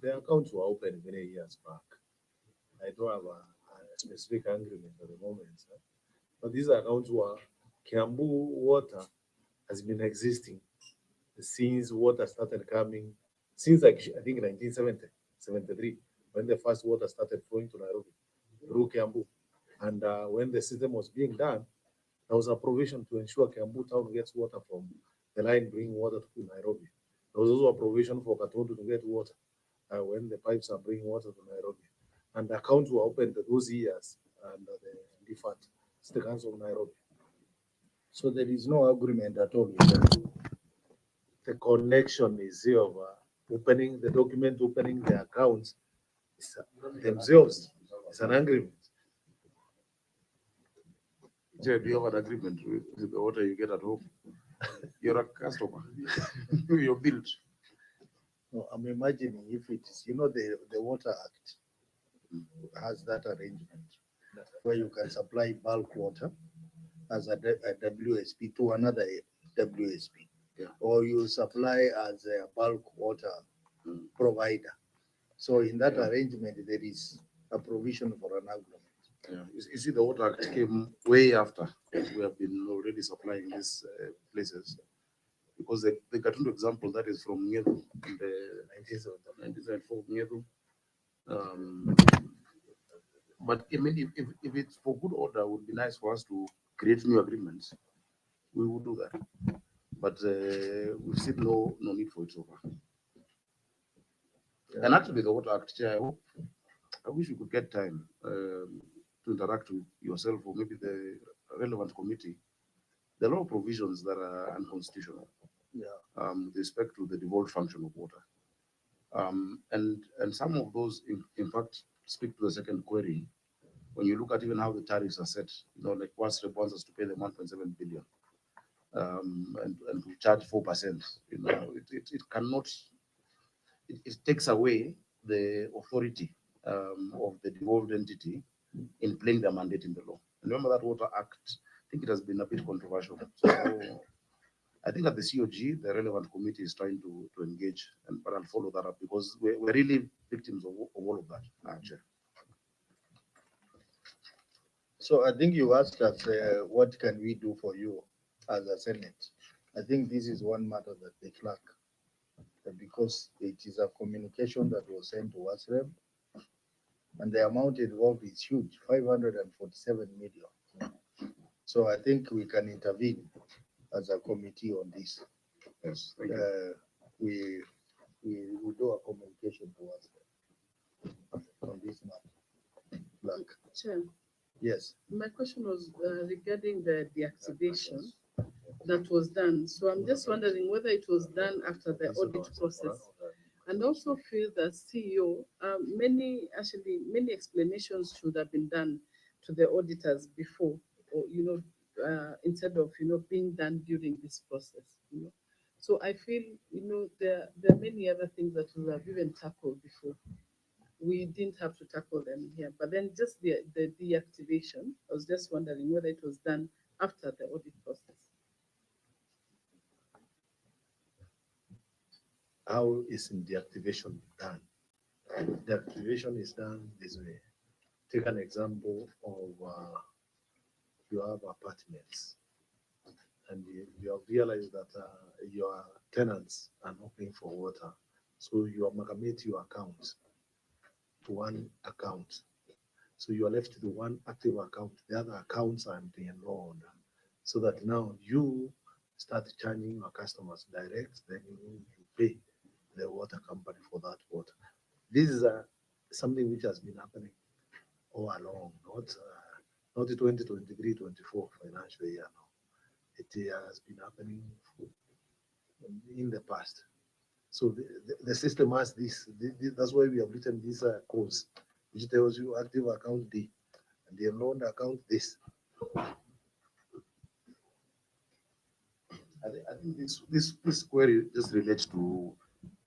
[SPEAKER 1] the accounts were open many years back. I don't have a specific agreement at the moment, sir. But these accounts were, Kiambu water has been existing since water started coming, since like, I think 1970, 73, when the first water started flowing to Nairobi, through Kiambu. And when the system was being done, there was a provision to ensure Kiambu town gets water from the line bringing water to Nairobi. There was also a provision for Katoto to get water when the pipes are bringing water to Nairobi. And the accounts were opened those years under the default State Council of Nairobi.
[SPEAKER 5] So there is no agreement at all with them.
[SPEAKER 1] The connection is here of opening the document, opening the accounts themselves. It's an agreement.
[SPEAKER 4] Jay, do you have an agreement with the water you get at home? You're a customer. You're billed.
[SPEAKER 5] No, I'm imagining if it is, the Water Act has that arrangement where you can supply bulk water as a WSP to another WSP.
[SPEAKER 4] Yeah.
[SPEAKER 5] Or you supply as a bulk water provider. So in that arrangement, there is a provision for an agreement.
[SPEAKER 4] Yeah. You see, the Water Act came way after we have been already supplying these places. Because the Gatundu example, that is from Nyeru, in the 1974 Nyeru. But I mean, if it's for good order, it would be nice for us to create new agreements. We would do that. But we've seen no need for it so far. And actually, the Water Act, Chair, I wish we could get time to interact with yourself or maybe the relevant committee. There are a lot of provisions that are unconstitutional.
[SPEAKER 5] Yeah.
[SPEAKER 4] With respect to the devolved function of water. And some of those, in fact, speak to the second query. When you look at even how the tariffs are set, like WASREP wants us to pay them 1.7 billion and to charge 4%. It cannot, it takes away the authority of the devolved entity in playing their mandate in the law. And remember that Water Act, I think it has been a bit controversial. So I think at the COG, the relevant committee is trying to engage, but I'll follow that up because we're really victims of all of that, actually.
[SPEAKER 5] So I think you asked us, what can we do for you as a Senate? I think this is one matter that they lack, because it is a communication that was sent to WASREP, and the amount involved is huge, 547 million. So I think we can intervene as a committee on this.
[SPEAKER 4] Yes, thank you.
[SPEAKER 5] We do a communication to WASREP on this matter. Black.
[SPEAKER 7] Chair,
[SPEAKER 5] Yes.
[SPEAKER 7] my question was regarding the deactivation that was done. So I'm just wondering whether it was done after the audit process. And also feel that CEO, many explanations should have been done to the auditors before, or instead of being done during this process. So I feel there are many other things that we have even tackled before. We didn't have to tackle them here, but then just the deactivation, I was just wondering whether it was done after the audit process.
[SPEAKER 1] How is deactivation done? Deactivation is done this way. Take an example of you have apartments and you have realized that your tenants are not paying for water. So you amalgamate your accounts to one account. So you are left with one active account. The other accounts are enrolled. So that now you start charging your customers direct, then you pay the water company for that water. This is something which has been happening all along, not the 2023-24 financial year now. It has been happening in the past. So the system has this. That's why we have written this course, which tells you active account D and the enrolled account this.
[SPEAKER 4] I think this query just relates to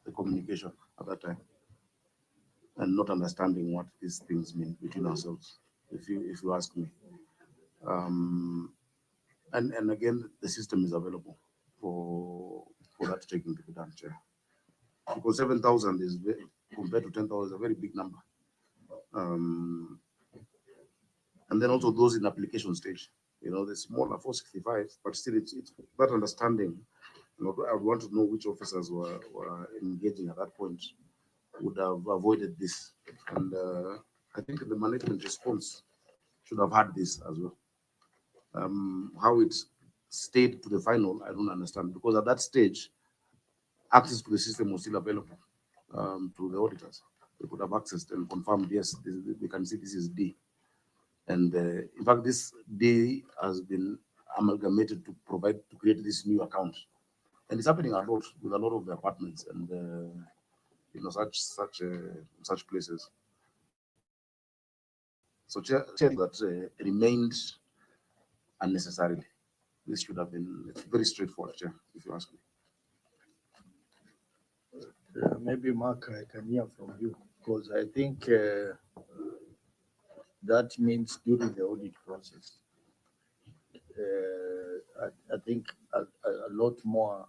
[SPEAKER 4] the communication at that time and not understanding what these things mean between ourselves, if you ask me. And again, the system is available. for that checking to be done, Chair. Because 7,000 is compared to 10,000 is a very big number. And then also those in application stage, the smaller 465, but still it's that understanding. I would want to know which officers were engaging at that point would have avoided this. And I think the management response should have had this as well. How it stayed to the final, I don't understand, because at that stage, access to the system was still available to the auditors. They could have accessed and confirmed, yes, we can see this is D. And in fact, this D has been amalgamated to create this new account. And it's happening a lot with a lot of the apartments and such places. So that remained unnecessarily. This should have been very straightforward, Chair, if you ask me.
[SPEAKER 5] Maybe Mark, I can hear from you, because I think that means during the audit process, I think a lot more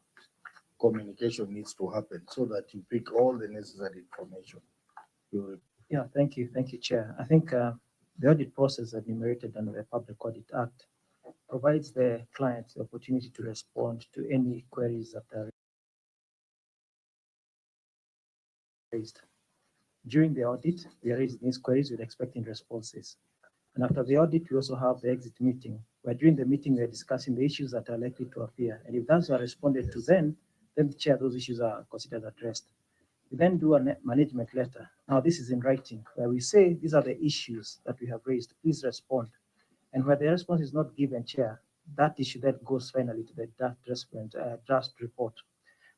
[SPEAKER 5] communication needs to happen so that you pick all the necessary information.
[SPEAKER 12] Yeah, thank you, Chair. I think the audit process enumerated under the Public Audit Act provides the client the opportunity to respond to any queries that are raised. During the audit, we are raising these queries with expecting responses. And after the audit, we also have the exit meeting, where during the meeting, we are discussing the issues that are likely to appear. And if those are responded to then the Chair, those issues are considered addressed. We then do a management letter. Now, this is in writing, where we say these are the issues that we have raised. Please respond. And where the response is not given, Chair, that issue then goes finally to the draft report.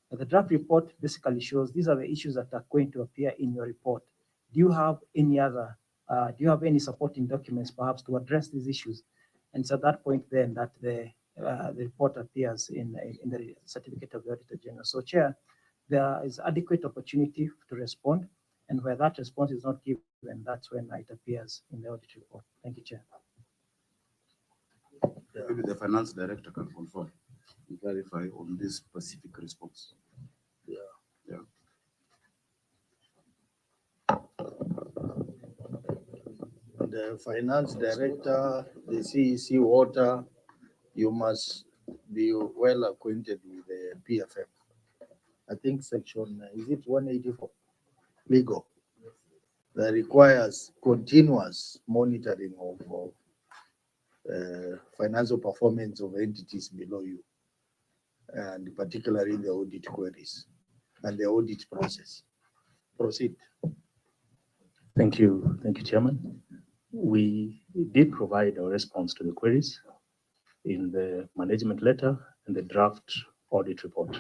[SPEAKER 12] But the draft report basically shows these are the issues that are going to appear in your report. Do you have any other? Do you have any supporting documents, perhaps, to address these issues? And so at that point, then that the report appears in the certificate of the Auditor General. So, Chair, there is adequate opportunity to respond, and where that response is not given, that's when it appears in the audit report. Thank you, Chair.
[SPEAKER 4] Maybe the finance director can confirm and clarify on this specific response. Yeah.
[SPEAKER 5] The finance director, the CEC water, you must be well acquainted with the PFM. I think section, is it 184? Legal. That requires continuous monitoring of financial performance of entities below you, and particularly the audit queries and the audit process. Proceed.
[SPEAKER 14] Thank you, Chairman. We did provide a response to the queries in the management letter and the draft audit report.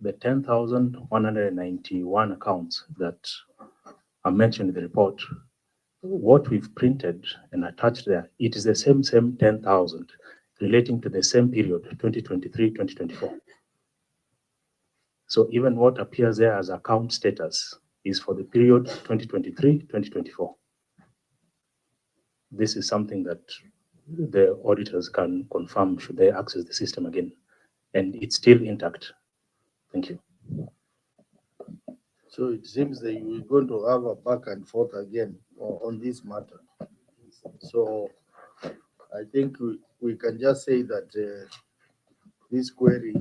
[SPEAKER 14] The 10,191 accounts that are mentioned in the report, what we've printed and attached there, it is the same 10,000 relating to the same period, 2023-2024. So even what appears there as account status is for the period 2023-2024. This is something that the auditors can confirm should they access the system again, and it's still intact. Thank you.
[SPEAKER 5] So it seems that we're going to have a back and forth again on this matter. So I think we can just say that this query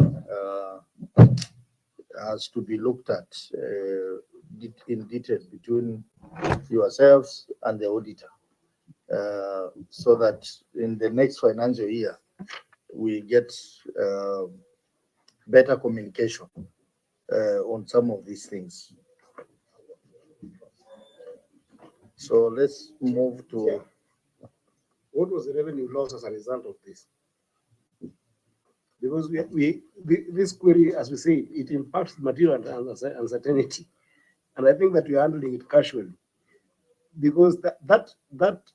[SPEAKER 5] has to be looked at in detail between yourselves and the auditor, so that in the next financial year, we get better communication on some of these things. So let's move to
[SPEAKER 9] what was the revenue loss as a result of this? Because this query, as we say, it impacts material uncertainty, and I think that we are handling it casually, because that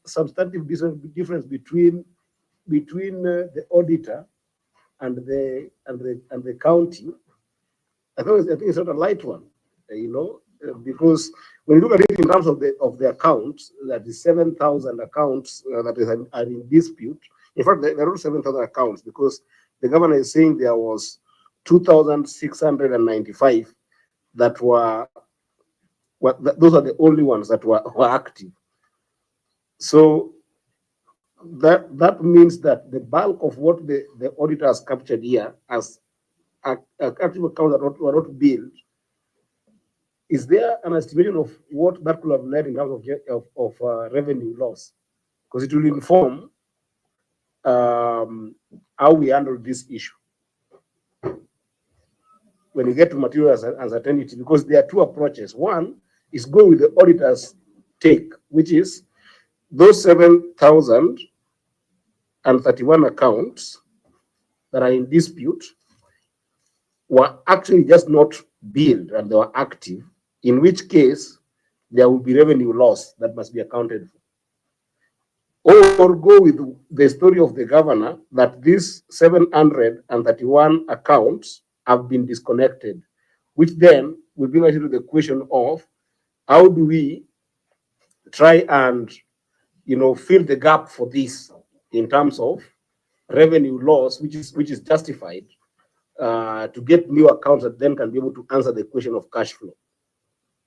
[SPEAKER 9] substantive difference between the auditor and the county, I think it's not a light one, because when you look at it in terms of the accounts, that is 7,000 accounts that are in dispute. In fact, there are 7,000 accounts, because The governor is saying there was 2,695 that were those are the only ones that were active. So that means that the bulk of what the auditor has captured here as active accounts that were not billed, is there an estimation of what that could have led in terms of revenue loss? Because it will inform how we handle this issue when you get to material uncertainty, because there are two approaches. One is go with the auditor's take, which is those 7,031 accounts that are in dispute were actually just not billed and they were active, in which case there will be revenue loss that must be accounted for. Or go with the story of the governor that these 731 accounts have been disconnected, which then will bring us into the question of how do we try and fill the gap for this in terms of revenue loss, which is justified, to get new accounts that then can be able to answer the question of cash flow.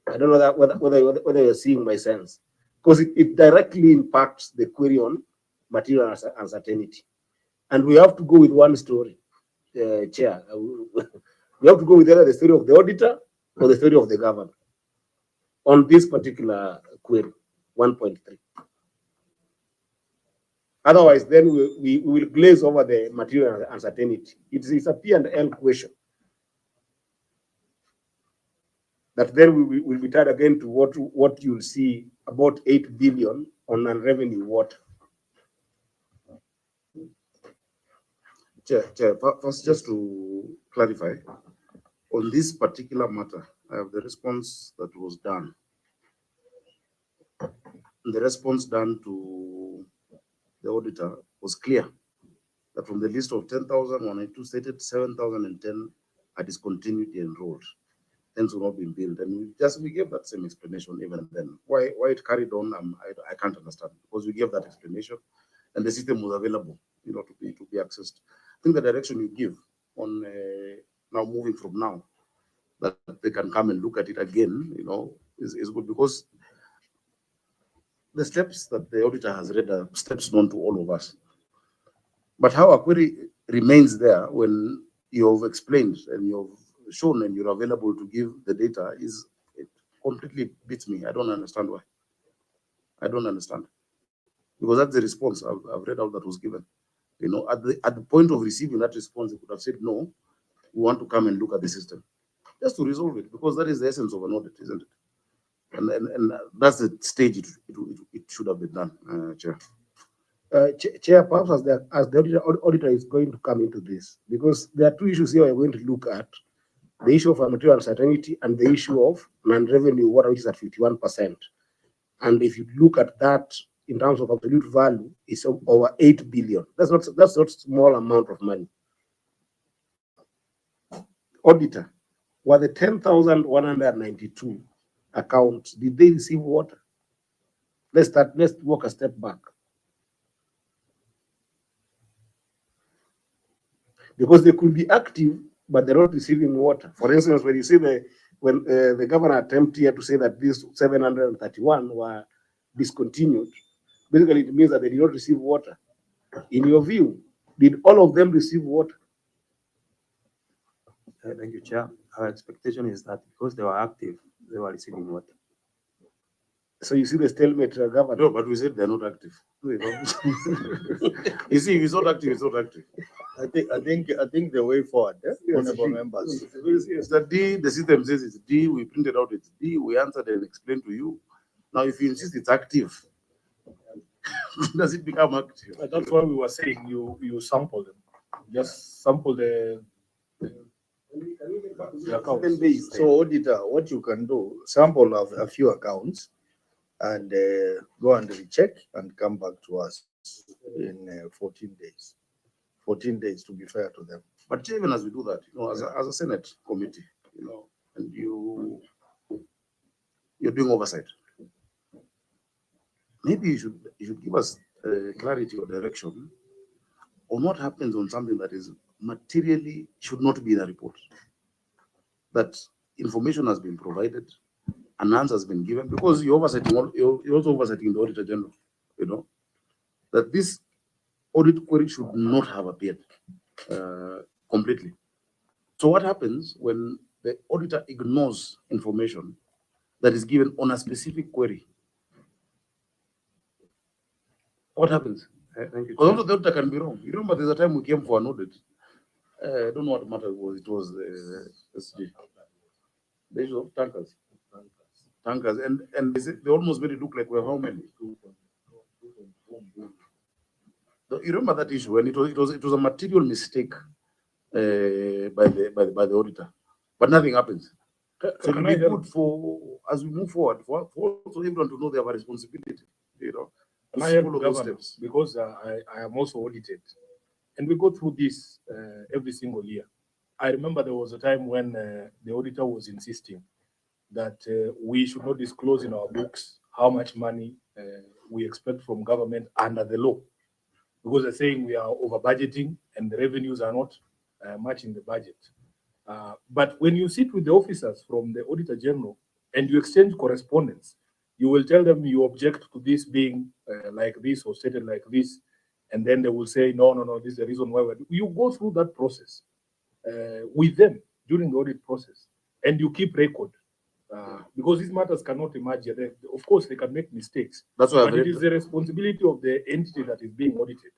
[SPEAKER 9] I don't know that whether you're seeing my sense, because it directly impacts the query on material uncertainty. And we have to go with one story, Chair. We have to go with either the story of the auditor or the story of the governor on this particular query, 1.3. Otherwise, then we will glaze over the material uncertainty. It's a P&L question that then we will be tied again to what you'll see about 8 billion on non-revenue water.
[SPEAKER 4] Chair, first just to clarify, on this particular matter, I have the response that was done. The response done to the auditor was clear that from the list of 10,192 stated, 7,010 are discontinued and enrolled. Hence will not be billed. And we gave that same explanation even then. Why it carried on, I can't understand, because we gave that explanation and the system was available, to be accessed. I think the direction you give on now moving from now, that they can come and look at it again, is good, because the steps that the auditor has read are steps known to all of us. But how a query remains there when you've explained and you've shown and you're available to give the data it completely beats me. I don't understand why. I don't understand. Because that's the response I've read out that was given. At the point of receiving that response, they could have said, no, we want to come and look at the system. Just to resolve it, because that is the essence of an audit, isn't it? And that's the stage it should have been done, Chair.
[SPEAKER 9] Chair, perhaps as the auditor is going to come into this, because there are two issues here we're going to look at: the issue of material uncertainty and the issue of non-revenue water, which is at 51%. And if you look at that in terms of absolute value, it's over 8 billion. That's not small amount of money. Auditor, were the 10,192 accounts, did they receive water? Let's walk a step back. Because they could be active, but they're not receiving water. For instance, when you see when the governor attempted here to say that these 731 were discontinued, basically it means that they did not receive water. In your view, did all of them receive water?
[SPEAKER 10] Thank you, Chair. Our expectation is that because they were active, they were receiving water.
[SPEAKER 9] So you see the stalemate, Governor?
[SPEAKER 4] No, but we said they're not active. You see, if it's not active, it's not active.
[SPEAKER 5] I think the way forward, honorable members.
[SPEAKER 4] It's that D, the system says it's D, we printed out it's D, we answered and explained to you. Now, if you insist it's active, does it become active?
[SPEAKER 2] That's why we were saying you sample them. Just sample the accounts.
[SPEAKER 5] So, auditor, what you can do, sample of a few accounts and go and recheck and come back to us in 14 days. 14 days, to be fair to them.
[SPEAKER 4] But even as we do that, as a Senate committee, and you're doing oversight, maybe you should give us clarity or direction on what happens on something that is materially should not be in a report. That information has been provided, an answer has been given, because you're also oversetting the Auditor General, you know, that this audit query should not have appeared completely. So what happens when the auditor ignores information that is given on a specific query? What happens?
[SPEAKER 10] Thank you,
[SPEAKER 4] Because
[SPEAKER 10] Chair.
[SPEAKER 4] also the auditor can be wrong. You remember there's a time we came for an audit. I don't know what matter it was. It was SG. The issue of tankers. Tankers. And they almost made it look like we're how many? You remember that issue when it was a material mistake by the auditor, but nothing happens. So it will be good for, as we move forward, for also everyone to know they have a responsibility, you know,
[SPEAKER 2] And
[SPEAKER 4] to
[SPEAKER 2] I help
[SPEAKER 4] follow those
[SPEAKER 2] government
[SPEAKER 4] steps.
[SPEAKER 2] because I am also audited, and we go through this every single year. I remember there was a time when the auditor was insisting that we should not disclose in our books how much money we expect from government under the law, because they're saying we are over budgeting and the revenues are not matching the budget. But when you sit with the officers from the Auditor General and you exchange correspondence, you will tell them you object to this being like this or stated like this, and then they will say, no, this is the reason why you go through that process with them during the audit process, and you keep record. Because these matters cannot emerge. Of course, they can make mistakes.
[SPEAKER 4] That's why
[SPEAKER 2] but it is the responsibility of the entity that is being audited.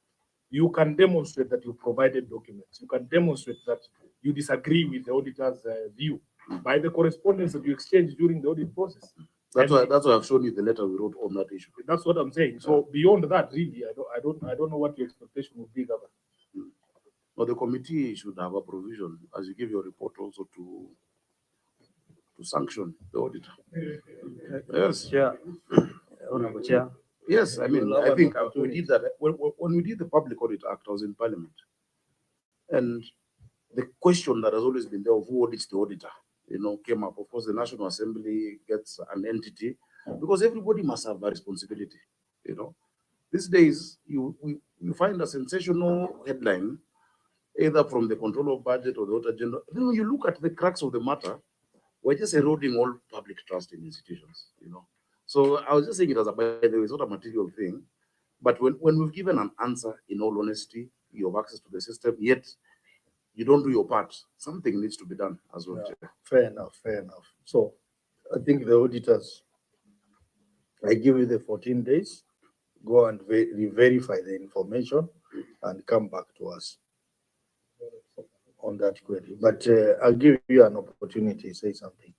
[SPEAKER 2] You can demonstrate that you provided documents. You can demonstrate that you disagree with the auditor's view by the correspondence that you exchange during the audit process.
[SPEAKER 4] That's why I've shown you the letter we wrote on that issue.
[SPEAKER 2] That's what I'm saying. So beyond that, really, I don't know what your expectation would be, Governor.
[SPEAKER 4] But the committee should have a provision, as you give your report, also to sanction the auditor. Yes.
[SPEAKER 10] Chair, Honorable Chair.
[SPEAKER 4] Yes, I mean, I think we did that when we did the Public Audit Act. I was in Parliament, and the question that has always been there of who audits the auditor, you know, came up. Of course, the National Assembly gets an entity because everybody must have a responsibility. You know, these days you find a sensational headline, either from the Controller of Budget or the Auditor General. Then when you look at the crux of the matter, we're just eroding all public trust in institutions. You know. So I was just saying it as a, by the way, it's not a material thing, but when we've given an answer, in all honesty, you have access to the system, yet you don't do your part, something needs to be done as well.
[SPEAKER 5] Yeah, fair enough. So I think the auditors, I give you the 14 days, go and verify the information and come back to us on that query. But I'll give you an opportunity to say something.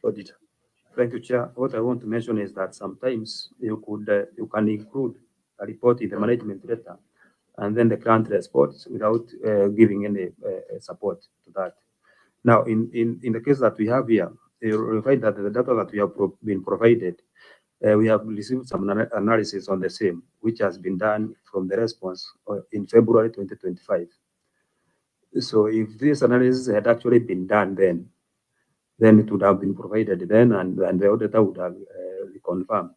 [SPEAKER 5] Auditor.
[SPEAKER 10] Thank you, Chair. What I want to mention is that sometimes you can include a report in the management letter, and then the client responds without giving any support to that. Now, in the case that we have here, you find that the data that we have been provided, we have received some analysis on the same, which has been done from the response in February 2025. So if this analysis had actually been done then it would have been provided then, and the auditor would have confirmed.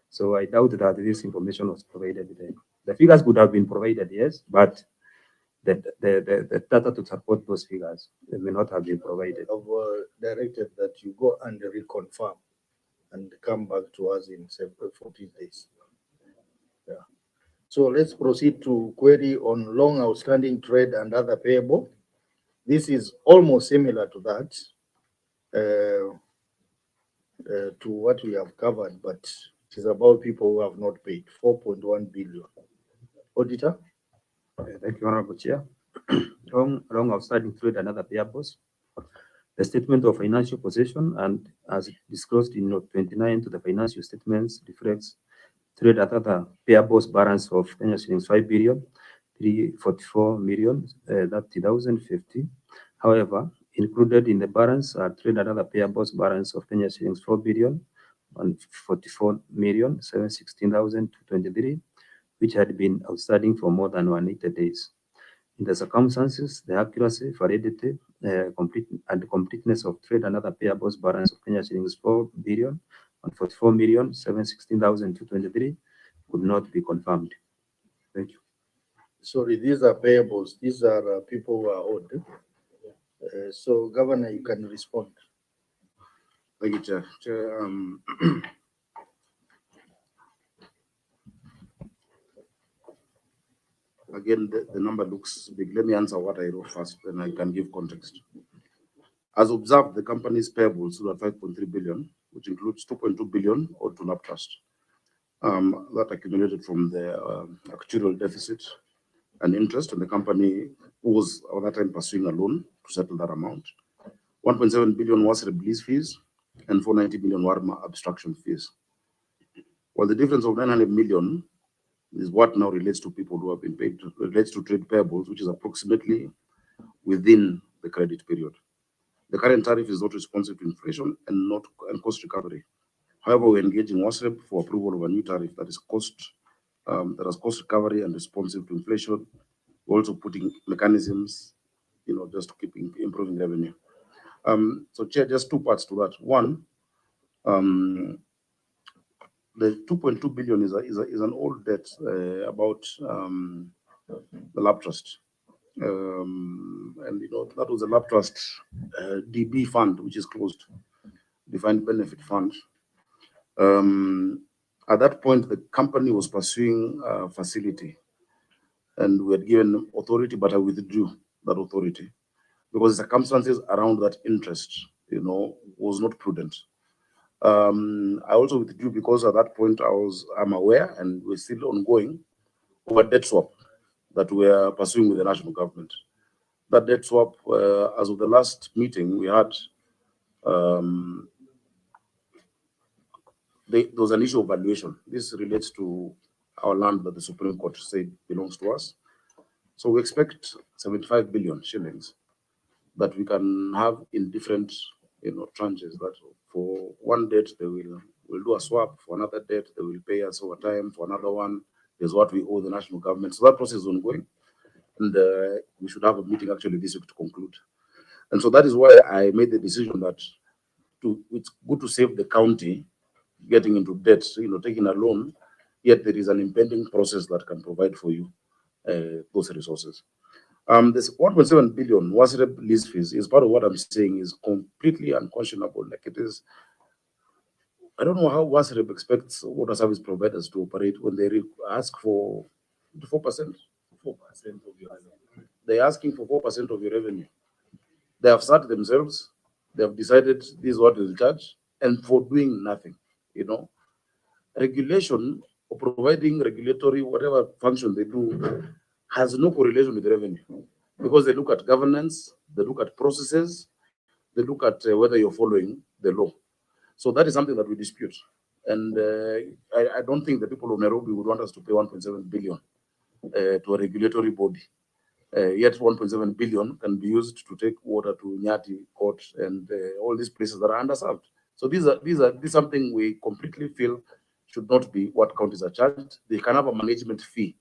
[SPEAKER 10] So I doubt that this information was provided then. The figures could have been provided, yes, but the data to support those figures may not have been provided.
[SPEAKER 5] I've directed that you go and reconfirm and come back to us in 14 days. Yeah. So let's proceed to query on long outstanding trade and other payable. This is almost similar to that. To what we have covered, but it is about people who have not paid 4.1 billion. Auditor.
[SPEAKER 10] Thank you, Honorable Chair. Long outstanding trade and other payables. The statement of financial position, and as disclosed in note 29 to the financial statements, reflects trade and other payables balance of Kenya shillings 5 billion 344 million 30,050. However, included in the balance are trade and other payables balance of Kenya shillings 4 billion 144 million 716,223, which had been outstanding for more than 180 days. In the circumstances, the accuracy, validity, completeness of trade and other payables balance of Kenya shillings 4 billion 144 million 716,223 could not be confirmed. Thank you.
[SPEAKER 5] Sorry, these are payables. These are people who are owed. So Governor, you can respond.
[SPEAKER 4] Thank you, Chair. Chair, again, the number looks big. Let me answer what I wrote first, then I can give context. As observed, the company's payables stood at 5.3 billion, which includes 2.2 billion owed to NAB Trust. That accumulated from the actuarial deficit and interest, and the company was at that time pursuing a loan to settle that amount. 1.7 billion was release fees, and 490 million were abstraction fees. While the difference of 900 million is what now relates to people who have been paid, relates to trade payables, which is approximately within the credit period. The current tariff is not responsive to inflation and cost recovery. However, we're engaging WASREB for approval of a new tariff that is that has cost recovery and responsive to inflation. We're also putting mechanisms, just to keep improving revenue. So, Chair, just two parts to that. One, the 2.2 billion is an old debt about the lab trust. And that was a lab trust DB fund, which is closed, defined benefit fund. At that point, the company was pursuing a facility, and we had given authority, but I withdrew that authority because the circumstances around that interest, was not prudent. I also withdrew because at that point I'm aware, and we're still ongoing, of a debt swap that we are pursuing with the national government. That debt swap, as of the last meeting we had, there was an issue of valuation. This relates to our land that the Supreme Court said belongs to us. So we expect 75 billion shillings that we can have in different, tranches. That for one debt they will do a swap. For another debt they will pay us over time. For another one, there's what we owe the national government. So that process is ongoing, and we should have a meeting actually this week to conclude. And so that is why I made the decision that it's good to save the county getting into debt, taking a loan, yet there is an impending process that can provide for you those resources. This 1.7 billion was lease fees is part of what I'm saying is completely unconscionable. Like it is, I don't know how WASREB expects water service providers to operate when they ask for 4%. 4% of your revenue. They're asking for 4% of your revenue. They have sat themselves, they have decided this is what they'll charge, and for doing nothing, Regulation or providing regulatory, whatever function they do, has no correlation with revenue because they look at governance, they look at processes, they look at whether you're following the law. So that is something that we dispute. And I don't think the people of Nairobi would want us to pay 1.7 billion to a regulatory body. Yet 1.7 billion can be used to take water to Nyati Court and all these places that are underserved. So this is something we completely feel should not be what counties are charged. They can have a management fee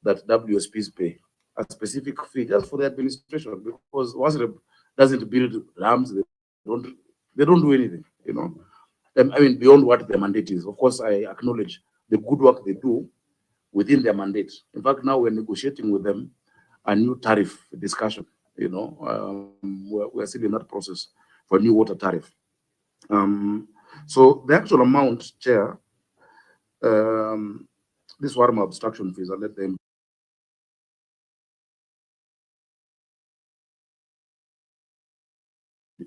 [SPEAKER 4] that WSPs pay, a specific fee just for the administration, because WASREB doesn't build dams, they don't do anything, I mean, beyond what their mandate is. Of course, I acknowledge the good work they do within their mandate. In fact, now we're negotiating with them a new tariff discussion, we're still in that process for a new water tariff. So the actual amount, Chair, this warm abstraction fees, I'll let them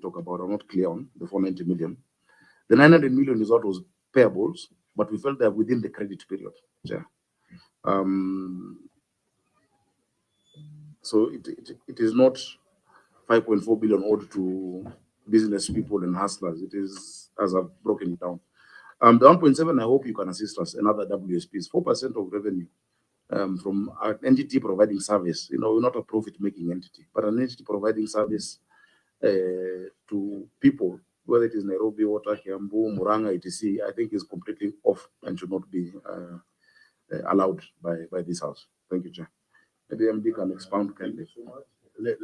[SPEAKER 4] talk about. I'm not clear on the 490 million. The 900 million is what was payables, but we felt they're within the credit period. Chair. So it is not 5.4 billion owed to business people and hustlers. It is, as I've broken it down. The 1.7, I hope you can assist us, another WSPs, 4% of revenue from an entity providing service. We're not a profit-making entity, but an entity providing service to people, whether it is Nairobi, Water, Kiambu, Muranga, etc., I think is completely off and should not be allowed by this House. Thank you, Chair. The MD can expound, can they?
[SPEAKER 5] Let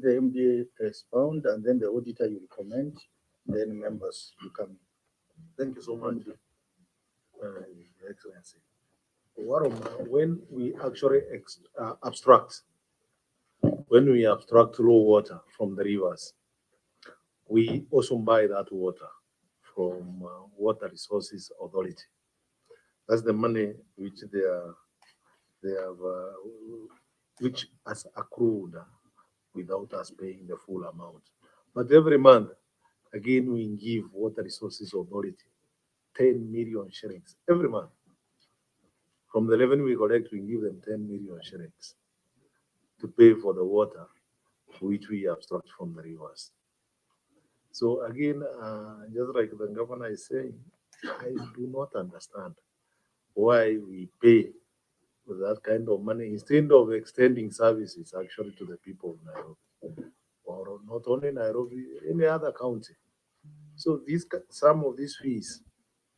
[SPEAKER 5] the MD expound, and then the auditor will comment, then members will come.
[SPEAKER 1] Thank you so much, Excellency. when we actually abstract raw water from the rivers, we also buy that water from Water Resources Authority. That's the money which they have, which has accrued without us paying the full amount. But every month, again, we give Water Resources Authority 10 million shillings every month. From the revenue we collect, we give them 10 million shillings to pay for the water which we abstract from the rivers. So again, just like the governor is saying, I do not understand why we pay with that kind of money instead of extending services actually to the people of Nairobi, or not only Nairobi, any other county. So some of these fees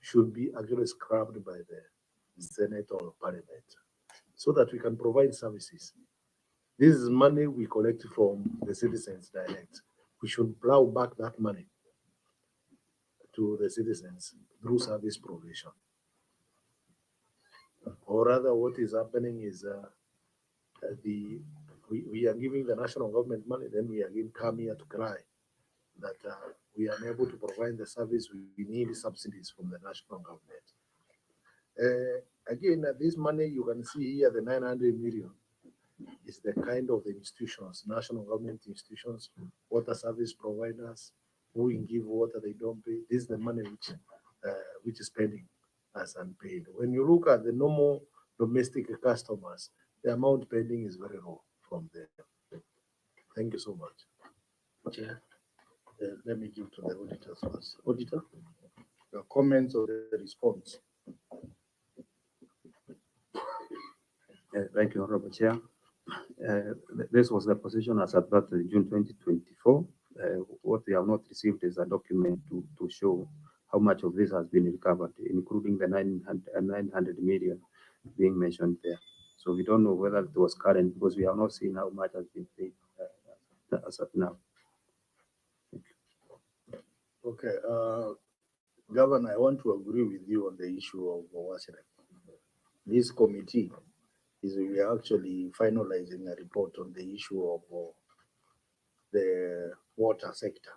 [SPEAKER 1] should be actually scrapped by the Senate or Parliament so that we can provide services. This is money we collect from the citizens direct. We should plow back that money to the citizens through service provision. Or rather, what is happening is we are giving the national government money, then we again come here to cry that we are unable to provide the service. We need subsidies from the national government. Again, this money you can see here, the 900 million, is the kind of the institutions, national government institutions, water service providers, who give water, they don't pay. This is the money which is pending as unpaid. When you look at the normal domestic customers, the amount pending is very low from them. Thank you so much. Chair, let me give to the auditors first. Auditor, your comments or the response?
[SPEAKER 10] Thank you, Honorable Chair. This was the position as at that June 2024. What we have not received is a document to show how much of this has been recovered, including the 900 million being mentioned there. So we don't know whether it was current because we have not seen how much has been paid as of now.
[SPEAKER 5] Okay, Governor, I want to agree with you on the issue of Wasirem. This committee we are actually finalizing a report on the issue of the water sector.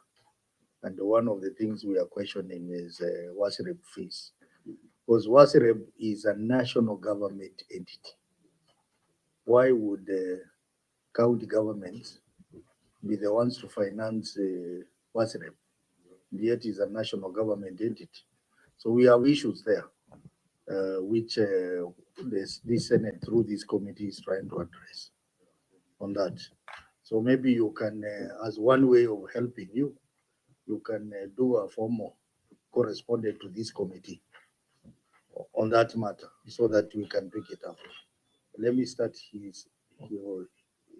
[SPEAKER 5] And one of the things we are questioning is Wasirem fees. Because Wasirem is a national government entity. Why would the county governments be the ones to finance Wasirem? Yet is a national government entity. So we have issues there, which this Senate through this committee is trying to address on that. So maybe you can, as one way of helping you can do a formal correspondent to this committee on that matter so that we can pick it up. Let me start he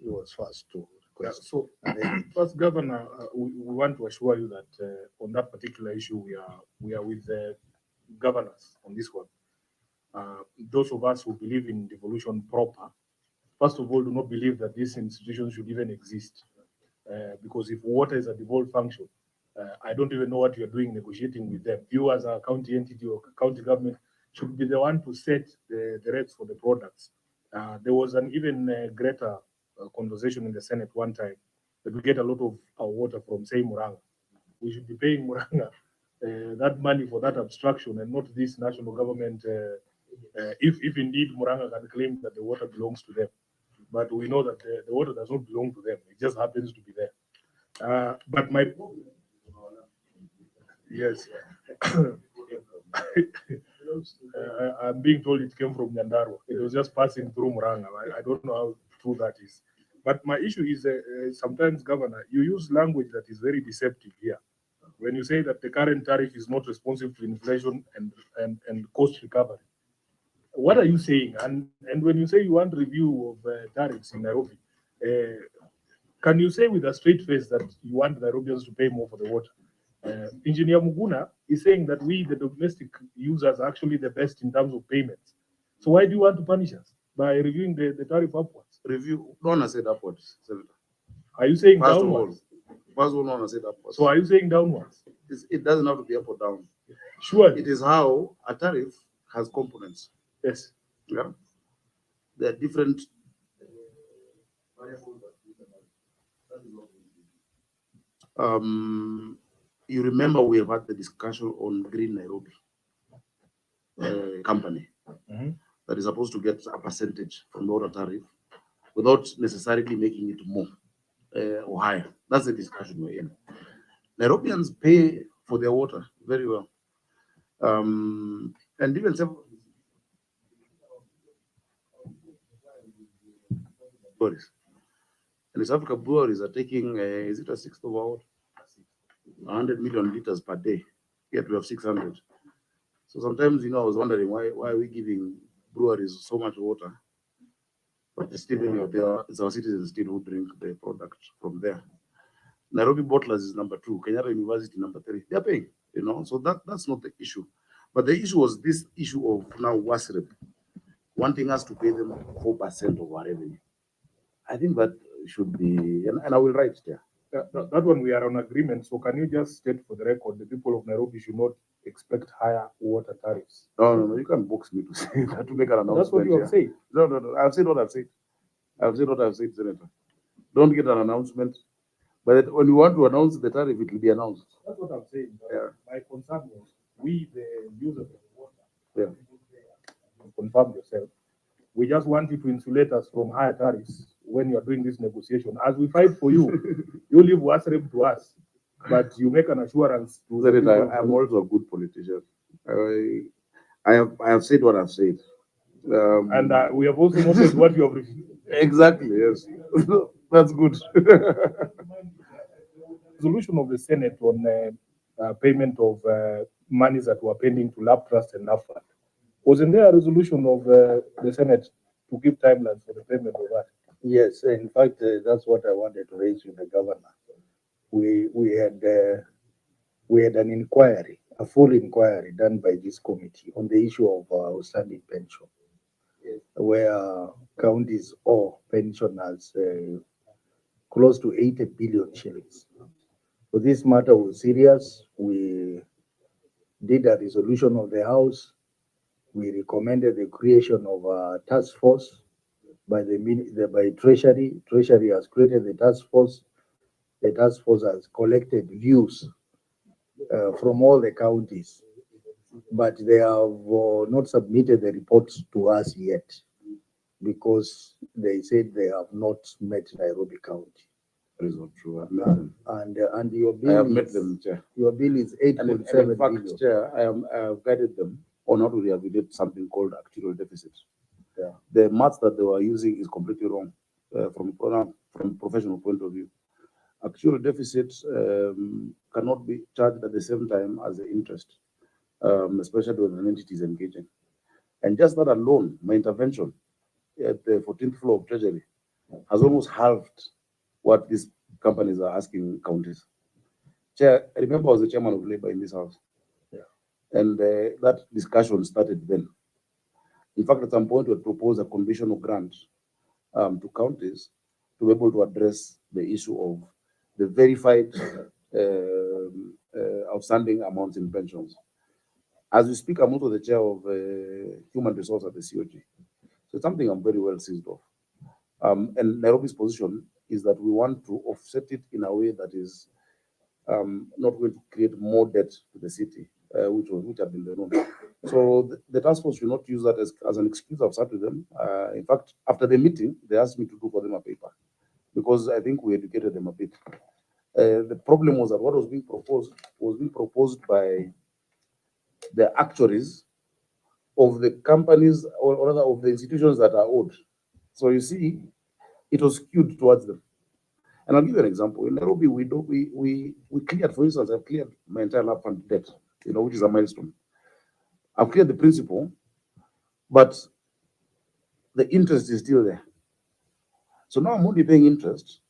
[SPEAKER 5] was first to request.
[SPEAKER 2] So first, Governor, we want to assure you that on that particular issue, we are with the governors on this one. Those of us who believe in devolution proper, first of all, do not believe that this institution should even exist. Because if water is a devolved function, I don't even know what you're doing negotiating with them. You as a county entity or county government should be the one to set the rates for the products. There was an even greater conversation in the Senate one time that we get a lot of our water from, say, Muranga. We should be paying Muranga that money for that abstraction and not this national government, if indeed Muranga can claim that the water belongs to them. But we know that the water does not belong to them. It just happens to be there. But my... Yes. I'm being told it came from Nyandarua. It was just passing through Muranga. I don't know how true that is. But my issue is sometimes, Governor, you use language that is very deceptive here. When you say that the current tariff is not responsive to inflation and cost recovery, what are you saying? And when you say you want review of tariffs in Nairobi, can you say with a straight face that you want Nairobians to pay more for the water? Engineer Muguna is saying that we, the domestic users, are actually the best in terms of payments. So why do you want to punish us by reviewing the tariff upwards?
[SPEAKER 4] Review, no one has said upwards, Senator.
[SPEAKER 2] Are you saying
[SPEAKER 4] First
[SPEAKER 2] downwards?
[SPEAKER 4] First of all, no one has said upwards.
[SPEAKER 2] So are you saying downwards?
[SPEAKER 4] It doesn't have to be up or down.
[SPEAKER 2] Sure.
[SPEAKER 4] It is how a tariff has components.
[SPEAKER 2] Yes.
[SPEAKER 4] Yeah. There are different. You remember we have had the discussion on Green Nairobi company that is supposed to get a percentage from the water tariff without necessarily making it more or higher. That's the discussion we're in. Nairobians pay for their water very well. And even some breweries. And the South Africa breweries are taking, is it a sixth of our water? 100 million liters per day. Yet we have 600. So sometimes, I was wondering why are we giving breweries so much water? But still, it's our citizens still who drink the product from there. Nairobi bottlers is number 2, Kenyatta University number 3. They're paying, so that's not the issue. But the issue was this issue of now WASREP wanting us to pay them 4% of our revenue. I think that should be, and I will write there.
[SPEAKER 2] That one we are on agreement. So can you just state for the record, the people of Nairobi should not expect higher water tariffs?
[SPEAKER 4] No, you can't box me to say that, to make an announcement.
[SPEAKER 2] That's what you have said.
[SPEAKER 4] No. I've said what I've said. Senator. Don't get an announcement. But when you want to announce the tariff, it will be announced.
[SPEAKER 2] That's what I'm saying.
[SPEAKER 4] Yeah.
[SPEAKER 2] My concern was we, the users of the water,
[SPEAKER 4] Yeah.
[SPEAKER 2] confirm yourself. We just want you to insulate us from higher tariffs when you are doing this negotiation. As we fight for you, you leave WASREP to us, but you make an assurance to the people of
[SPEAKER 4] I'm also a good politician. I have said what I've said.
[SPEAKER 2] and we have also noted what you have refused.
[SPEAKER 4] Exactly, yes. That's good.
[SPEAKER 2] Resolution of the Senate on payment of monies that were pending to Lab Trust and NAFAD. Wasn't there a resolution of the Senate to give timelines for the payment of that?
[SPEAKER 5] Yes, in fact, that's what I wanted to raise with the governor. We had an inquiry, a full inquiry done by this committee on the issue of outstanding pension, where counties owe pensioners close to 80 billion shillings. So this matter was serious. We did a resolution of the House. We recommended the creation of a task force by by Treasury. Treasury has created the task force. The task force has collected views from all the counties, but they have not submitted the reports to us yet because they said they have not met Nairobi County.
[SPEAKER 4] That is not true.
[SPEAKER 5] And your bill
[SPEAKER 4] I have met them, Chair.
[SPEAKER 5] Your bill is
[SPEAKER 4] And in
[SPEAKER 5] 8.7
[SPEAKER 4] fact,
[SPEAKER 5] billion.
[SPEAKER 4] Chair, I have guided them on how to rehabilitate something called actuarial deficit.
[SPEAKER 5] Yeah.
[SPEAKER 4] The maths that they were using is completely wrong from professional point of view. Actual deficit cannot be charged at the same time as the interest, especially when an entity is engaging. And just that alone, my intervention at the 14th floor of Treasury has almost halved what these companies are asking counties. Chair, I remember I was the chairman of Labour in this house.
[SPEAKER 5] Yeah.
[SPEAKER 4] And that discussion started then. In fact, at some point, we proposed a conditional grant to counties to be able to address the issue of the verified outstanding amounts in pensions. As we speak, I'm also the chair of human resource at the COG. So it's something I'm very well seized of. And Nairobi's position is that we want to offset it in a way that is not going to create more debt to the city, which have been the norm. So the task force should not use that as an excuse. I've sat with them. In fact, after the meeting, they asked me to do for them a paper because I think we educated them a bit. The problem was that what was being proposed by the actuaries of the companies, or rather of the institutions that are owed. So you see, it was skewed towards them. And I'll give you an example. In Nairobi, we cleared, for instance, I've cleared my entire lab fund debt, which is a milestone. I've cleared the principal, but the interest is still there. So now I'm only paying interest,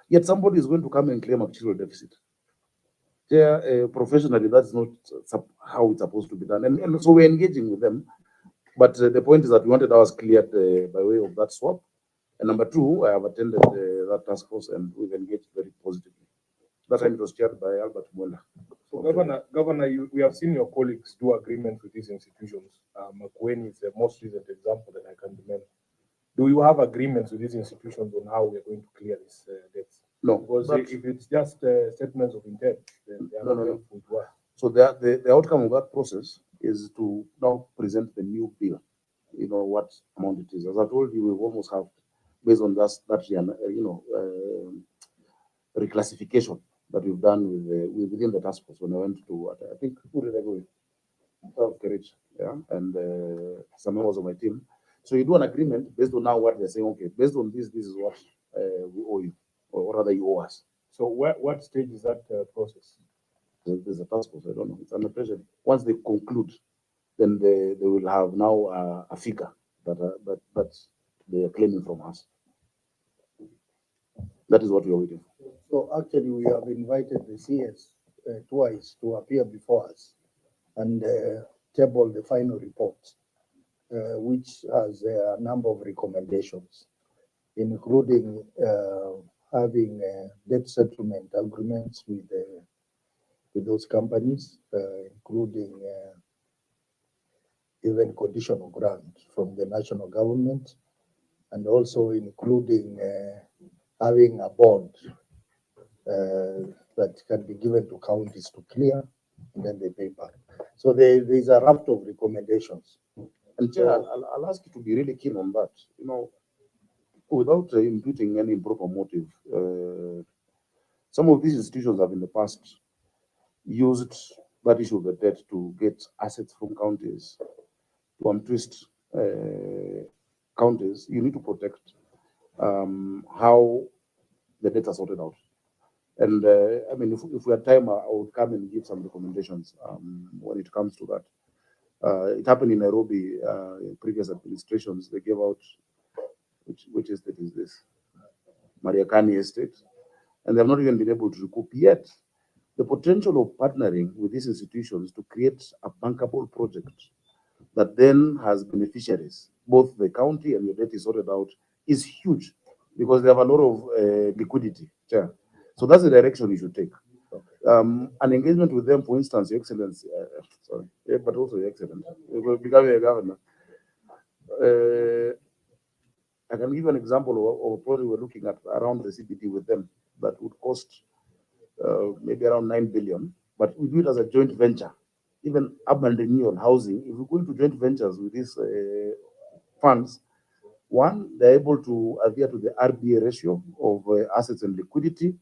[SPEAKER 4] yet somebody is going to come and claim actual deficit. There, professionally, that's not how it's supposed to be done. And so we're engaging with them. But the point is that we wanted ours cleared by way of that swap. And number two, I have attended that task force and we've engaged very positively. That time it was chaired by Albert Mwenda.
[SPEAKER 2] Governor, we have seen your colleagues do agreements with these institutions. Makweni is the most recent example that I can remember. Do you have agreements with these institutions on how we are going to clear this debts?
[SPEAKER 15] No,
[SPEAKER 2] Because
[SPEAKER 15] but-
[SPEAKER 2] if it's just statements of intent, then they are not helpful to us.
[SPEAKER 15] So the outcome of that process is to now present the new bill, what amount it is. As I told you, we almost have, based on that reclassification that we've done within the task force when I went to, I think, who did I go with? Yeah, and some members of my team. So you do an agreement based on now what they're saying, okay, based on this is what we owe you, or rather you owe us.
[SPEAKER 2] So what stage is that process?
[SPEAKER 15] There's a task force, I don't know, it's under pressure. Once they conclude, then they will have now a figure that they are claiming from us. That is what we are waiting for.
[SPEAKER 5] So actually, we have invited the CS twice to appear before us and table the final report, which has a number of recommendations, including having debt settlement agreements with those companies, including even conditional grant from the national government, and also including having a bond that can be given to counties to clear, and then they pay back. So there is a raft of recommendations.
[SPEAKER 15] And Chair, I'll ask you to be really keen on that. Without imputing any improper motive, some of these institutions have in the past used that issue of the debt to get assets from counties, to untwist counties. You need to protect how the debt are sorted out. And I mean, if we had time, I would come and give some recommendations when it comes to that. It happened in Nairobi in previous administrations. They gave out, which estate is this? Mariakani estate. And they have not even been able to recoup yet. The potential of partnering with these institutions to create a bankable project that then has beneficiaries, both the county and your debt is sorted out, is huge because they have a lot of liquidity. Chair. So that's the direction you should take. An engagement with them, for instance, Your Excellency, but also Your Excellency, becoming a governor. I can give you an example of a project we're looking at around the CBD with them that would cost maybe around 9 billion, but we do it as a joint venture. Even urban renewal, housing, if we go into joint ventures with these funds, one, they're able to adhere to the RBA ratio of assets and liquidity.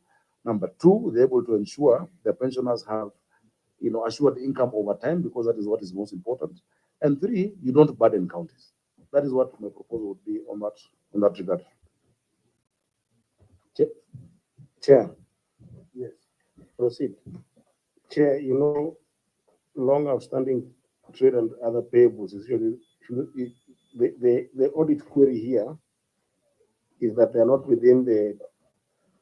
[SPEAKER 15] Number two, they're able to ensure the pensioners have, assured income over time, because that is what is most important. And three, you don't burden counties. That is what my proposal would be on that regard.
[SPEAKER 9] Chair,
[SPEAKER 5] Yes.
[SPEAKER 9] proceed. Chair, long outstanding trade and other payables is usually, the audit query here is that they are not within the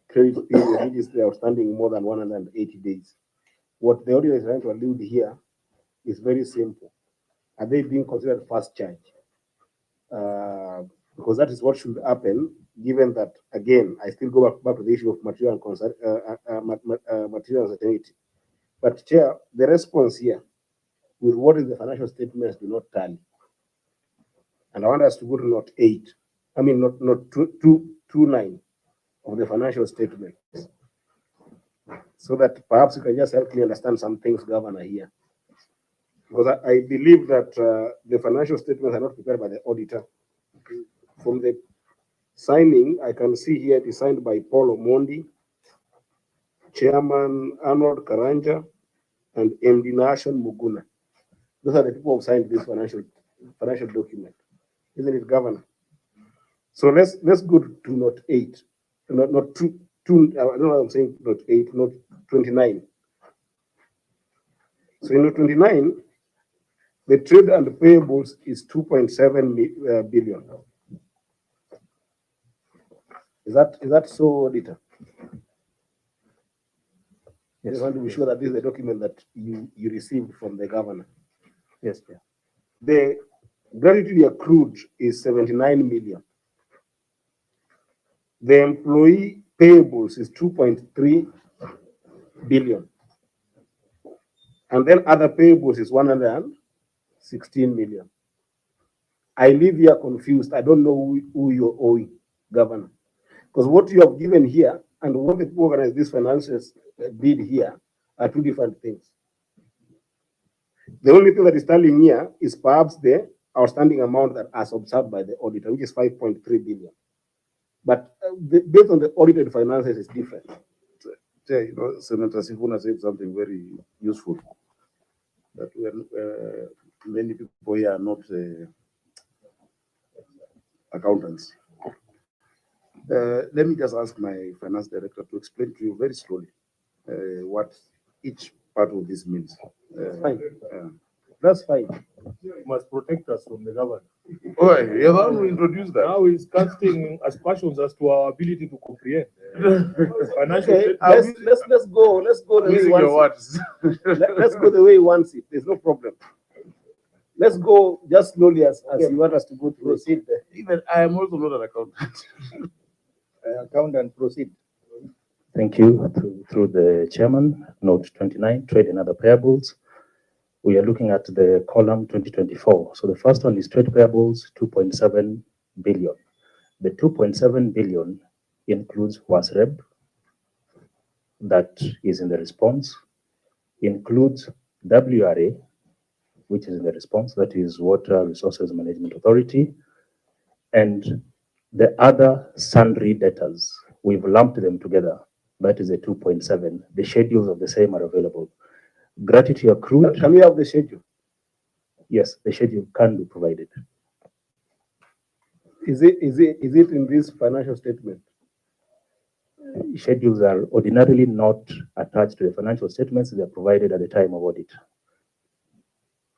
[SPEAKER 9] credit period, which is the outstanding more than 180 days. What the auditor is trying to allude here is very simple. Are they being considered fast charge? Because that is what should happen, given that, again, I still go back to the issue of material uncertainty. But Chair, the response here with what is the financial statements do not tally. And I want us to go to note 8. I mean, not 229 of the financial statement, so that perhaps you can just help me understand some things, Governor, here. Because I believe that the financial statements are not prepared by the auditor. From the signing, I can see here it is signed by Paul Omondi, Chairman Arnold Karanja, and MD Nation Muguna. Those are the people who signed this financial document, isn't it, Governor? So let's go to note 8, not two. I don't know what I'm saying. Note 8, note 29. So in note 29, the trade and payables is 2.7 billion. Is that so, Auditor? I just want to be sure that this is the document that you received from the governor.
[SPEAKER 14] Yes, Chair.
[SPEAKER 9] The gratuity accrued is 79 million. The employee payables is 2.3 billion. And then other payables is 116 million. I leave here confused. I don't know who you're owing, Governor. Because what you have given here and what the people organize these finances did here are two different things. The only thing that is standing here is perhaps the outstanding amount that as observed by the auditor, which is 5.3 billion. But based on the audited finances, it's different.
[SPEAKER 15] Yeah, you know, Senator Sifuna said something very useful, that many people here are not accountants. Let me just ask my finance director to explain to you very slowly what each part of this means.
[SPEAKER 9] Fine. That's fine.
[SPEAKER 2] You must protect us from the government.
[SPEAKER 15] Oh, you're the one who introduced that.
[SPEAKER 2] Now he's casting aspersions as to our ability to comprehend. Financial
[SPEAKER 9] Okay,
[SPEAKER 2] statements.
[SPEAKER 9] let's go the way he
[SPEAKER 15] Using your
[SPEAKER 9] wants
[SPEAKER 15] words.
[SPEAKER 9] it. Let's go the way he wants it. There's no problem. Let's go just slowly as you want us to go through.
[SPEAKER 5] Proceed.
[SPEAKER 15] Even I am also not an accountant.
[SPEAKER 5] Accountant, proceed.
[SPEAKER 14] Thank you. Through the chairman, note 29, trade and other payables. We are looking at the column 2024. So the first one is trade payables, 2.7 billion. The 2.7 billion includes WASREB, that is in the response, includes WRA, which is in the response, that is Water Resources Management Authority, and the other sundry debtors. We've lumped them together. That is a 2.7. The schedules of the same are available. Gratuity accrued.
[SPEAKER 9] Can we have the schedule?
[SPEAKER 14] Yes, the schedule can be provided.
[SPEAKER 9] Is it in this financial statement?
[SPEAKER 14] Schedules are ordinarily not attached to the financial statements. They are provided at the time of audit.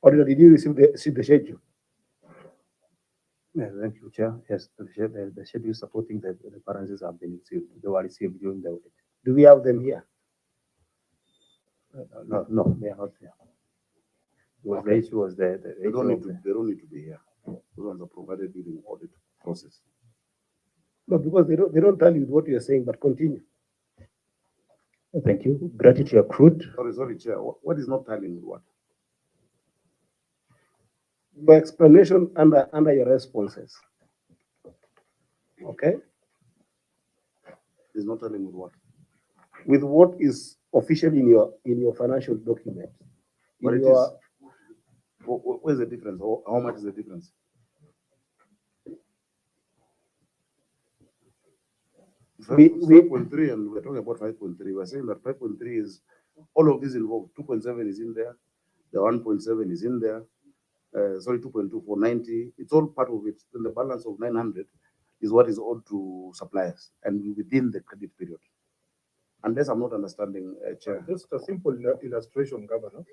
[SPEAKER 9] Auditor, did you receive the schedule?
[SPEAKER 10] Yeah, thank you, Chair. Yes, the schedule supporting the currencies have been received. They were received during the audit.
[SPEAKER 9] Do we have them here?
[SPEAKER 10] No, they are not there. Because the issue was
[SPEAKER 15] They don't need to be here. Those ones are provided during the audit process.
[SPEAKER 9] No, because they don't tell you what you are saying, but continue.
[SPEAKER 14] Thank you. Gratuity accrued.
[SPEAKER 15] Sorry, Chair. What is not telling with what?
[SPEAKER 9] Your explanation under your responses. Okay?
[SPEAKER 15] Is not telling with what?
[SPEAKER 9] With what is officially in your financial document.
[SPEAKER 15] What it is? What is the difference? How much is the difference?
[SPEAKER 9] We
[SPEAKER 15] 5.3 and we're talking about 5.3. We're saying that 5.3 is all of this involved. 2.7 is in there. The 1.7 is in there. 2.2 for 90. It's all part of it. Then the balance of 900 is what is owed to suppliers and within the credit period. Unless I'm not understanding, Chair.
[SPEAKER 2] Just a simple illustration, Governor.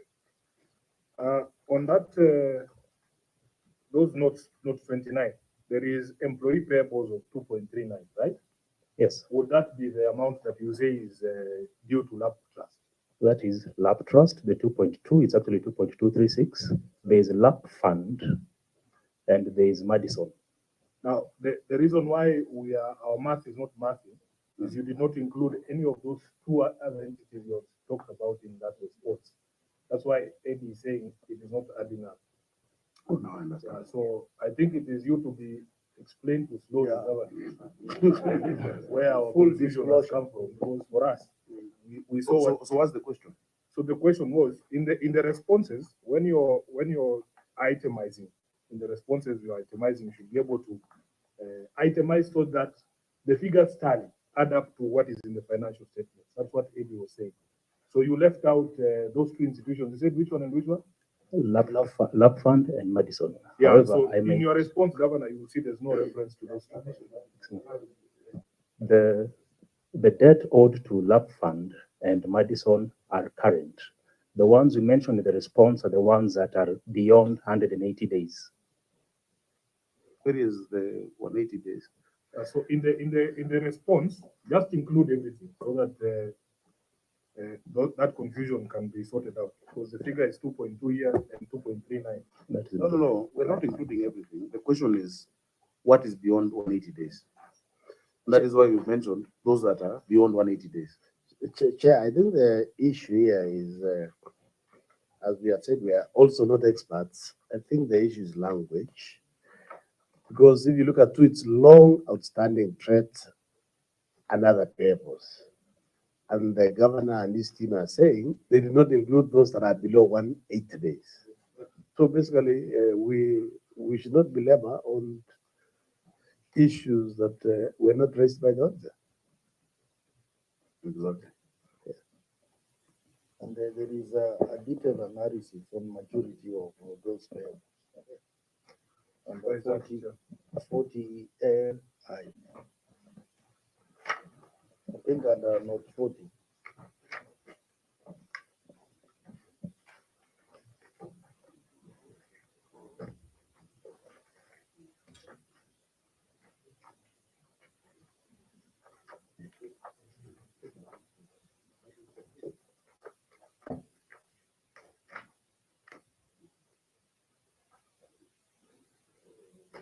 [SPEAKER 2] On that, those notes, note 29, there is employee payables of 2.39, right?
[SPEAKER 14] Yes.
[SPEAKER 2] Would that be the amount that you say is due to LAP Trust?
[SPEAKER 14] That is LAP Trust, the 2.2, it's actually 2.236. There is a LAP Fund, and there is Madison.
[SPEAKER 2] Now, the reason why our math is not mathing is you did not include any of those two other entities you have talked about in that response. That's why Eddie is saying it is not adding up.
[SPEAKER 15] Oh, no, I understand.
[SPEAKER 2] So I think it is you to be explained to slow government where our confusion has come from. Because for us, we saw.
[SPEAKER 15] So what's the question?
[SPEAKER 2] So the question was in the responses when you're itemizing in the responses you are itemizing, you should be able to itemize so that the figures tally add up to what is in the financial statements. That's what Eddie was saying. So you left out those two institutions. You said which one and which one?
[SPEAKER 14] LAP Fund and Madison.
[SPEAKER 2] Yeah.
[SPEAKER 14] However,
[SPEAKER 2] So in your response, Governor, you will see there's no reference to those two.
[SPEAKER 14] The debt owed to LAP Fund and Madison are current. The ones we mentioned in the response are the ones that are beyond 180 days.
[SPEAKER 15] Where is the 180 days?
[SPEAKER 2] So in the response, just include everything so that that confusion can be sorted out, because the figure is 2.2 here and 2.39.
[SPEAKER 15] No. We're not including everything. The question is, what is beyond 180 days? That is why we've mentioned those that are beyond 180 days.
[SPEAKER 5] Chair, I think the issue here is
[SPEAKER 9] as we have said, we are also not experts. I think the issue is language. Because if you look at its long outstanding threat and other papers, and the governor and his team are saying they did not include those that are below 180 days. So basically, we should not belabor on issues that were not raised by the auditor.
[SPEAKER 5] Exactly. And there is a detailed analysis on maturity of those payables. And the 40 I think under note 40.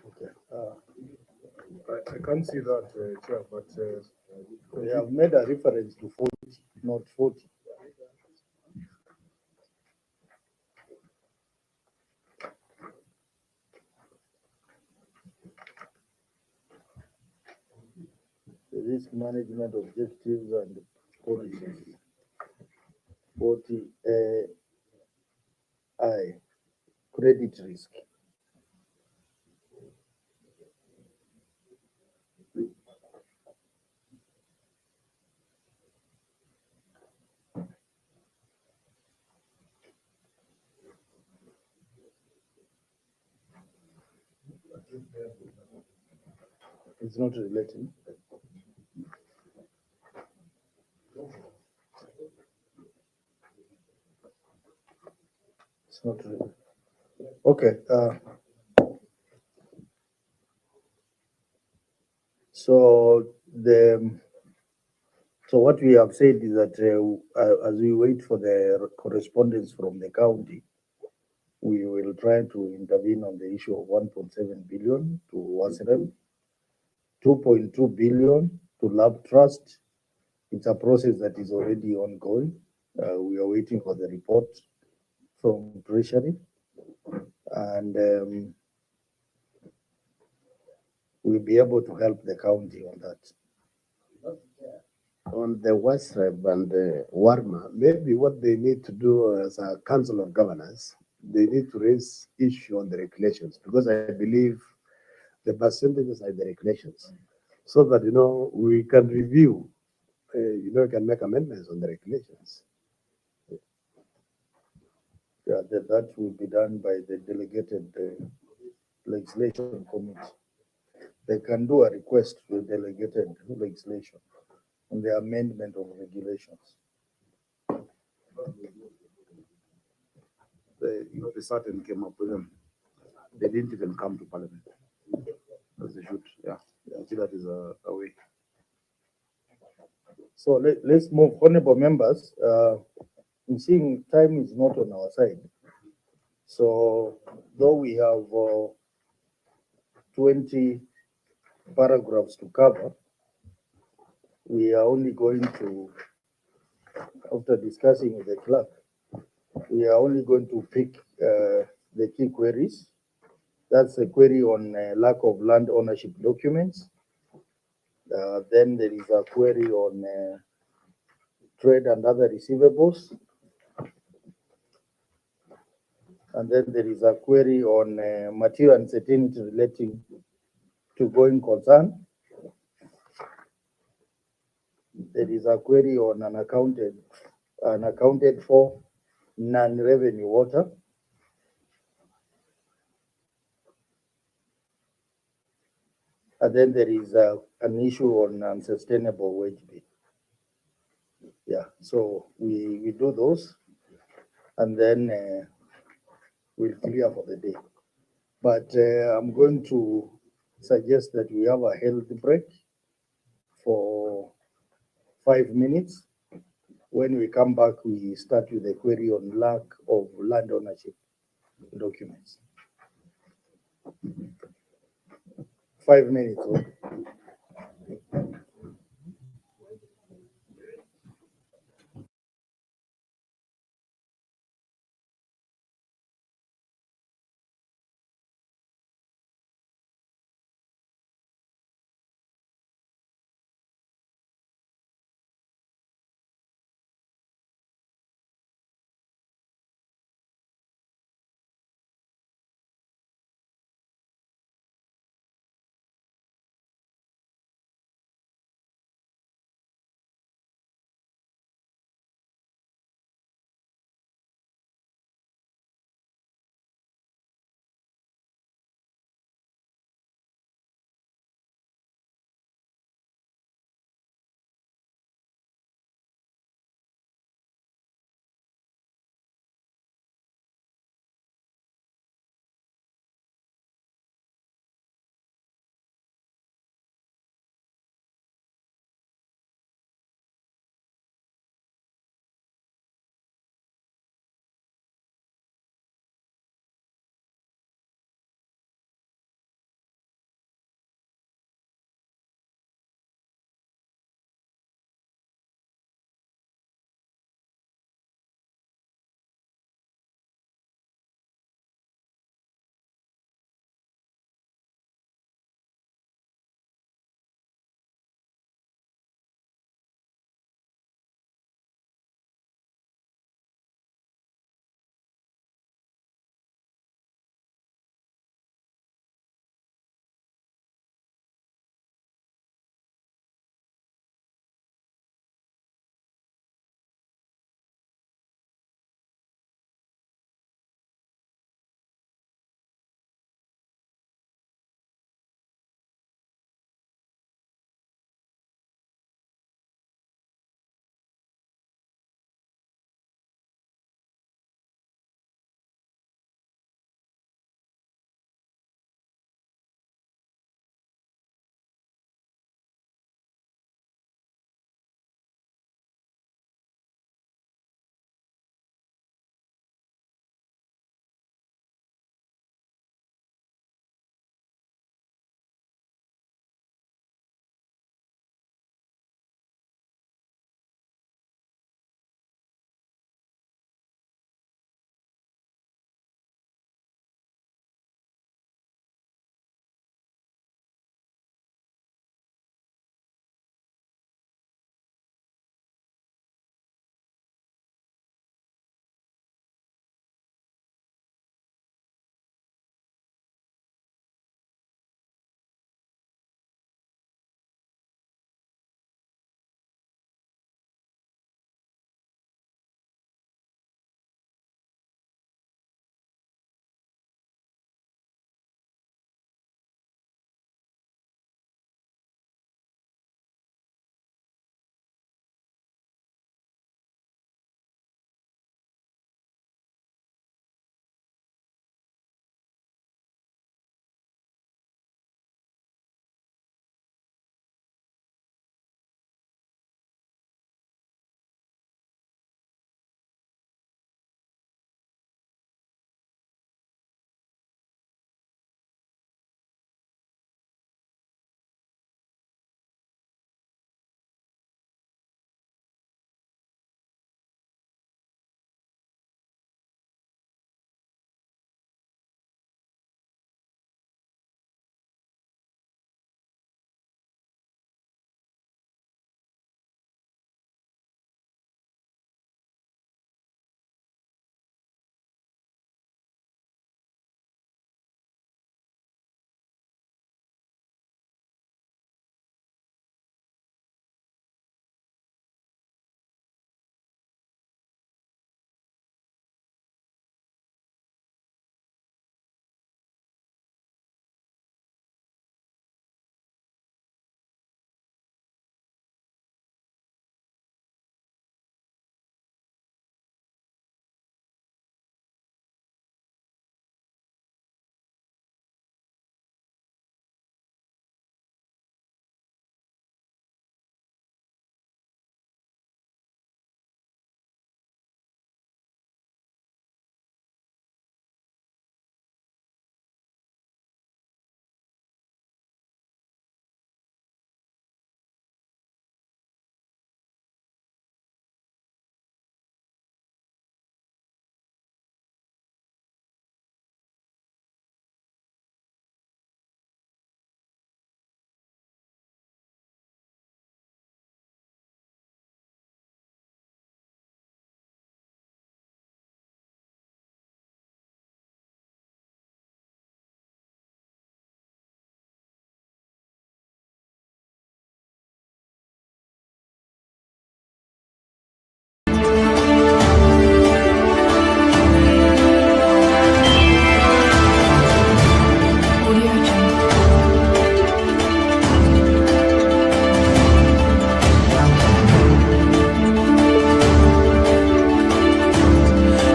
[SPEAKER 9] Okay. I can't see that, Chair, but
[SPEAKER 5] They have made a reference to 40, not 40. The risk management objectives and policies. 40 I, credit risk. It's not relating. It's not related. Okay. So what we have said is that as we wait for the correspondence from the county, we will try to intervene on the issue of 1.7 billion to WASREM, 2.2 billion to Lab Trust. It's a process that is already ongoing. We are waiting for the report from Treasury, and we'll be able to help the county on that.
[SPEAKER 9] on the WASREB and the WARMA, maybe what they need to do as a council of governors, they need to raise issue on the regulations, because I believe the percentages are in the regulations, so that, we can review, can make amendments on the regulations.
[SPEAKER 5] Yeah, that will be done by the delegated legislation committee. They can do a request to the delegated legislation on the amendment of regulations.
[SPEAKER 15] The certain came up with them. They didn't even come to parliament as they should. Yeah, I see that is a way.
[SPEAKER 5] So let's move, honorable members. I'm seeing time is not on our side. So though we have 20 paragraphs to cover, we are only going to, after discussing with the clerk, we are only going to pick the key queries. That's a query on lack of land ownership documents. Then there is a query on trade and other receivables. And then there is a query on material uncertainty relating to going concern. There is a query on unaccounted for non-revenue water. And then there is an issue on unsustainable wage bill. Yeah, so we do those, and then we'll clear for the day. But I'm going to suggest that we have a health break for 5 minutes. When we come back, we start with the query on lack of land ownership documents. 5 minutes.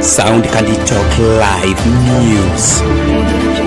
[SPEAKER 6] Sound Kali Talk Live News.